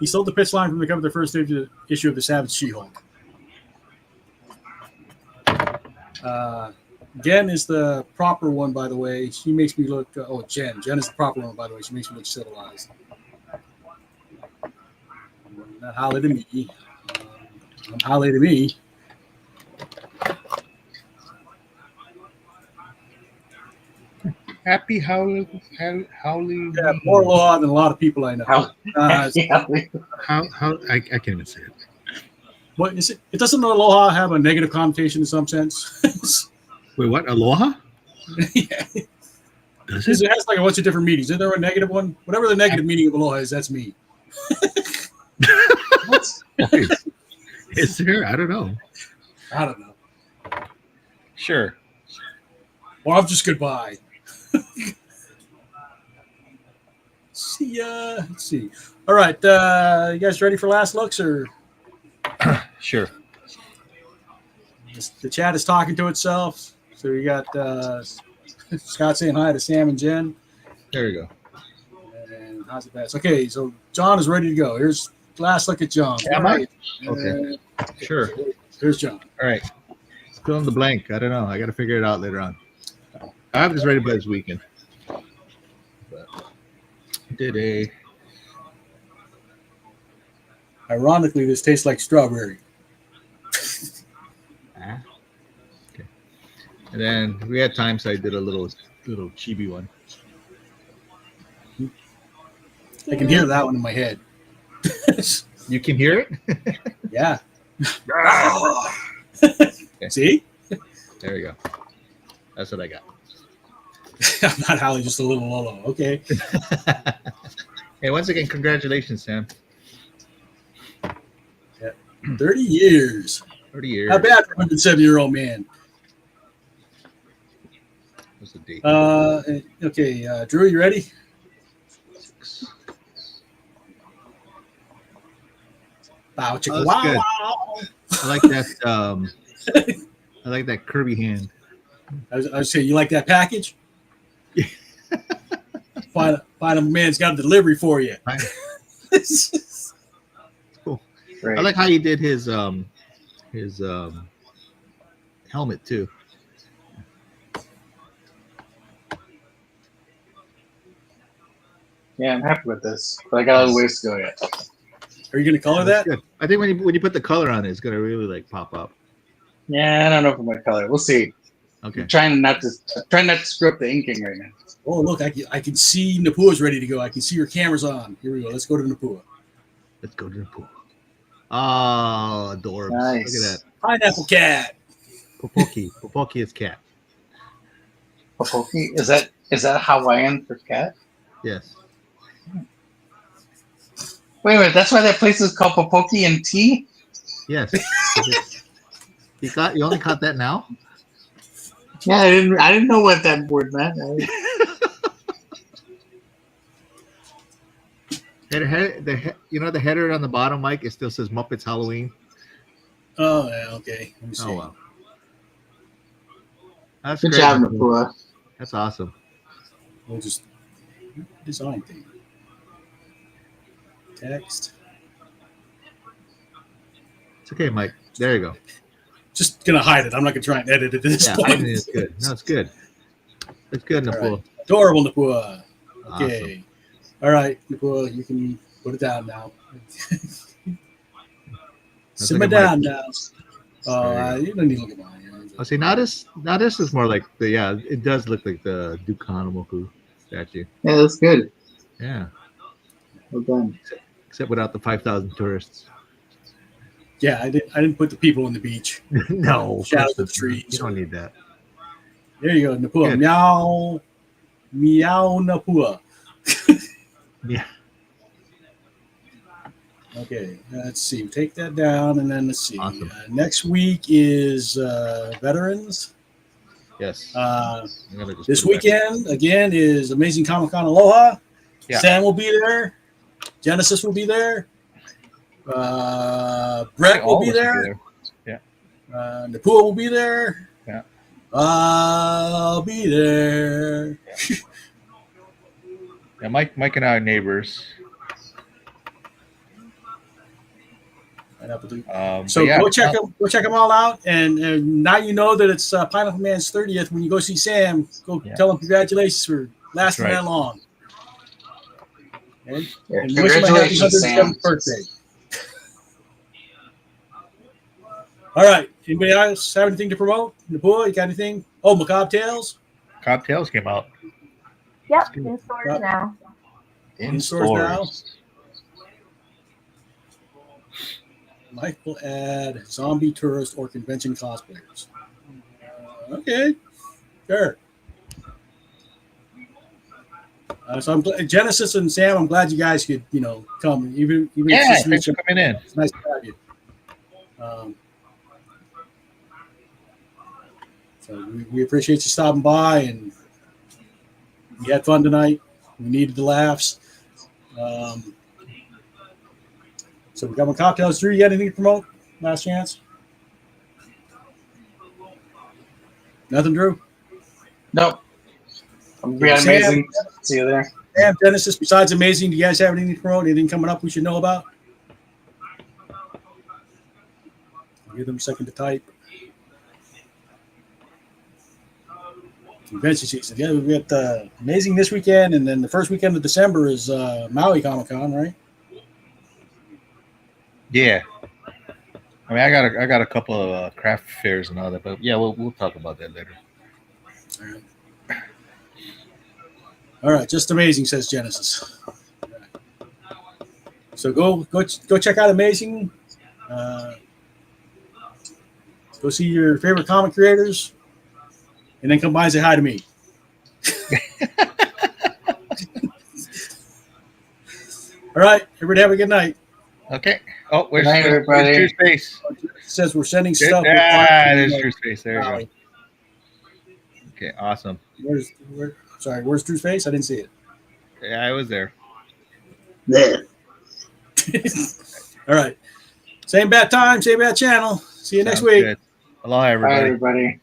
Speaker 1: He stole the pitch line from the cover of the first issue of the Savage She-Hulk. Jen is the proper one, by the way. She makes me look. Jen. Jen is the proper one, by the way. She makes me look civilized. Not Holly to me. Holly to me.
Speaker 2: Happy Howley.
Speaker 1: Yeah, more law than a lot of people I know.
Speaker 2: How I can't even say it.
Speaker 1: What is it? It doesn't aloha have a negative connotation in some sense?
Speaker 2: Wait, what? Aloha?
Speaker 1: Yeah.
Speaker 2: Does
Speaker 1: It
Speaker 2: it?
Speaker 1: has like a bunch of different meanings. Is there a negative one? Whatever the negative meaning of aloha is, that's me.
Speaker 2: Wait, is there? I don't know.
Speaker 1: I don't know.
Speaker 2: Sure.
Speaker 1: Or I'm just goodbye. See ya. Let's see. All right. You guys ready for last looks or?
Speaker 2: Sure.
Speaker 1: The chat is talking to itself. So we got Scott saying hi to Sam and Jen.
Speaker 2: There you go.
Speaker 1: And how's it best? Okay, so John is ready to go. Here's last look at John.
Speaker 2: Am I?
Speaker 1: Right.
Speaker 2: Okay. Sure.
Speaker 1: Here's John.
Speaker 2: All right. Fill in the blank. I don't know. I got to figure it out later on. I have this ready by this weekend. But today.
Speaker 1: Ironically, this tastes like strawberry.
Speaker 2: Okay. And then we had time, so I did a little chibi one.
Speaker 1: I can hear that one in my head.
Speaker 2: You can hear it?
Speaker 1: Yeah.
Speaker 2: Okay.
Speaker 1: See?
Speaker 2: There you go. That's what I got.
Speaker 1: I'm not howling, just a little Lolo. Okay.
Speaker 2: Hey, once again, congratulations, Sam.
Speaker 1: 30 years.
Speaker 2: 30 years.
Speaker 1: How bad for a 107-year-old man?
Speaker 2: What's the date?
Speaker 1: Okay, Drew, you ready? Bow chicka
Speaker 2: Oh,
Speaker 1: wow
Speaker 2: that's
Speaker 1: wow.
Speaker 2: I like that. I like that Kirby hand.
Speaker 1: I was saying, you like that package?
Speaker 2: Yeah.
Speaker 1: Find a man's got a delivery for you.
Speaker 2: Right. Cool.
Speaker 3: Right.
Speaker 2: I like how you did his helmet too.
Speaker 3: Yeah, I'm happy with this, but I got a little ways to go yet.
Speaker 1: Are you going to color
Speaker 2: That's
Speaker 1: that?
Speaker 2: good. I think when you put the color on it, it's gonna really like pop up.
Speaker 3: Yeah, I don't know if I'm gonna color. We'll see.
Speaker 2: Okay.
Speaker 3: I'm trying not to screw up the inking right now.
Speaker 1: Oh, look, I can see Napua's ready to go. I can see your camera's on. Here we go. Let's go to Napua.
Speaker 2: Let's go to the pool. Oh, adorbs.
Speaker 3: Nice.
Speaker 2: Look at that.
Speaker 1: Pineapple cat.
Speaker 2: Popoki. Popoki is cat.
Speaker 3: Popoki? Is that Hawaiian for cat?
Speaker 2: Yes.
Speaker 3: Wait a minute, that's why that place is called Popoki and Tea?
Speaker 2: Yes. You only caught that now?
Speaker 3: Yeah, I didn't know what that word meant.
Speaker 2: The header on the bottom, Mike, it still says Muppets Halloween.
Speaker 1: Oh, yeah, okay. Let me see.
Speaker 2: Oh wow. That's
Speaker 3: Good
Speaker 2: great.
Speaker 3: job, Napua.
Speaker 2: That's awesome.
Speaker 1: We'll just design thing. Text.
Speaker 2: It's okay, Mike. There you go.
Speaker 1: Just gonna hide it. I'm not gonna try and edit it at this
Speaker 2: Yeah,
Speaker 1: point.
Speaker 2: hiding it is good. No, it's good. It's good,
Speaker 1: All
Speaker 2: Napua.
Speaker 1: right. Adorable Napua. Okay.
Speaker 2: Awesome.
Speaker 1: All right, Napua, you can put it down now. Simmer
Speaker 2: look at
Speaker 1: down
Speaker 2: Mike.
Speaker 1: now. Oh, you don't need to look at mine.
Speaker 2: Oh, see, now this is more like it does look like the Duke Kahanamoku statue.
Speaker 3: Yeah, that's good.
Speaker 2: Yeah.
Speaker 3: Well done.
Speaker 2: Except without the 5,000 tourists.
Speaker 1: Yeah, I didn't put the people on the beach.
Speaker 2: No. of
Speaker 1: Shadows
Speaker 2: course
Speaker 1: of the trees.
Speaker 2: You don't need that.
Speaker 1: There you go, Napua.
Speaker 2: Good.
Speaker 1: Meow. Meow Napua.
Speaker 2: Yeah.
Speaker 1: Okay, let's see. Take that down, and then let's see.
Speaker 2: Awesome.
Speaker 1: Next week is Veterans.
Speaker 2: Yes.
Speaker 1: Uh,
Speaker 2: I'm gonna just
Speaker 1: this
Speaker 2: put it back.
Speaker 1: weekend, again, is Amazing Comic-Con Aloha.
Speaker 2: Yeah.
Speaker 1: Sam will be there. Genesis will be there. Brett will
Speaker 2: All
Speaker 1: be
Speaker 2: of us
Speaker 1: there.
Speaker 2: Yeah.
Speaker 1: Napua will be there.
Speaker 2: Yeah.
Speaker 1: I'll be there.
Speaker 2: Yeah, Mike and I are neighbors.
Speaker 1: So go check them all out, and now you know that it's Pineapple Man's 30th. When you go see Sam, go tell him congratulations for lasting that long. And wish him a happy 107th birthday. All right. Anybody else have anything to promote? Napua, you got anything? Oh, Macabre Tales?
Speaker 2: Cocktails came out.
Speaker 4: Yep, in stores now.
Speaker 1: In stores now. Mike will add zombie tourist or convention cosplayers. Okay, sure. So I'm glad, Genesis and Sam, I'm glad you guys could, come. Even
Speaker 2: Yeah, thanks for coming in.
Speaker 1: It's nice to have you. So we appreciate you stopping by, and we had fun tonight. We needed the laughs. So we got my cocktails. Drew, you got anything to promote? Last chance. Nothing, Drew?
Speaker 3: Nope. I'm be
Speaker 1: Yeah, Sam?
Speaker 3: amazing. See you there.
Speaker 1: Sam, Genesis, besides Amazing, do you guys have anything to promote? Anything coming up we should know about? I'll give them a second to type. Convention season. Yeah, we've got Amazing this weekend, and then the first weekend of December is Maui Comic Con, right?
Speaker 2: Yeah. I mean, I got a couple of craft fairs and all that, but yeah, we'll talk about that later.
Speaker 1: All right. All right, just Amazing, says Genesis. So go check out Amazing. Go see your favorite comic creators, and then come by and say hi to me. All right, everybody have a good night.
Speaker 2: Okay. Oh, where's,
Speaker 3: Good night,
Speaker 2: where's
Speaker 3: everybody.
Speaker 2: Drew's face?
Speaker 1: It says we're sending stuff.
Speaker 2: There's Drew's face. There you go. Okay, awesome.
Speaker 1: Where's Drew's face? I didn't see it.
Speaker 2: Yeah, I was there.
Speaker 1: All right. Same bat time, same bat channel. See you next
Speaker 2: Sounds
Speaker 1: week.
Speaker 2: good. Aloha,
Speaker 3: Bye,
Speaker 2: everybody.
Speaker 3: everybody.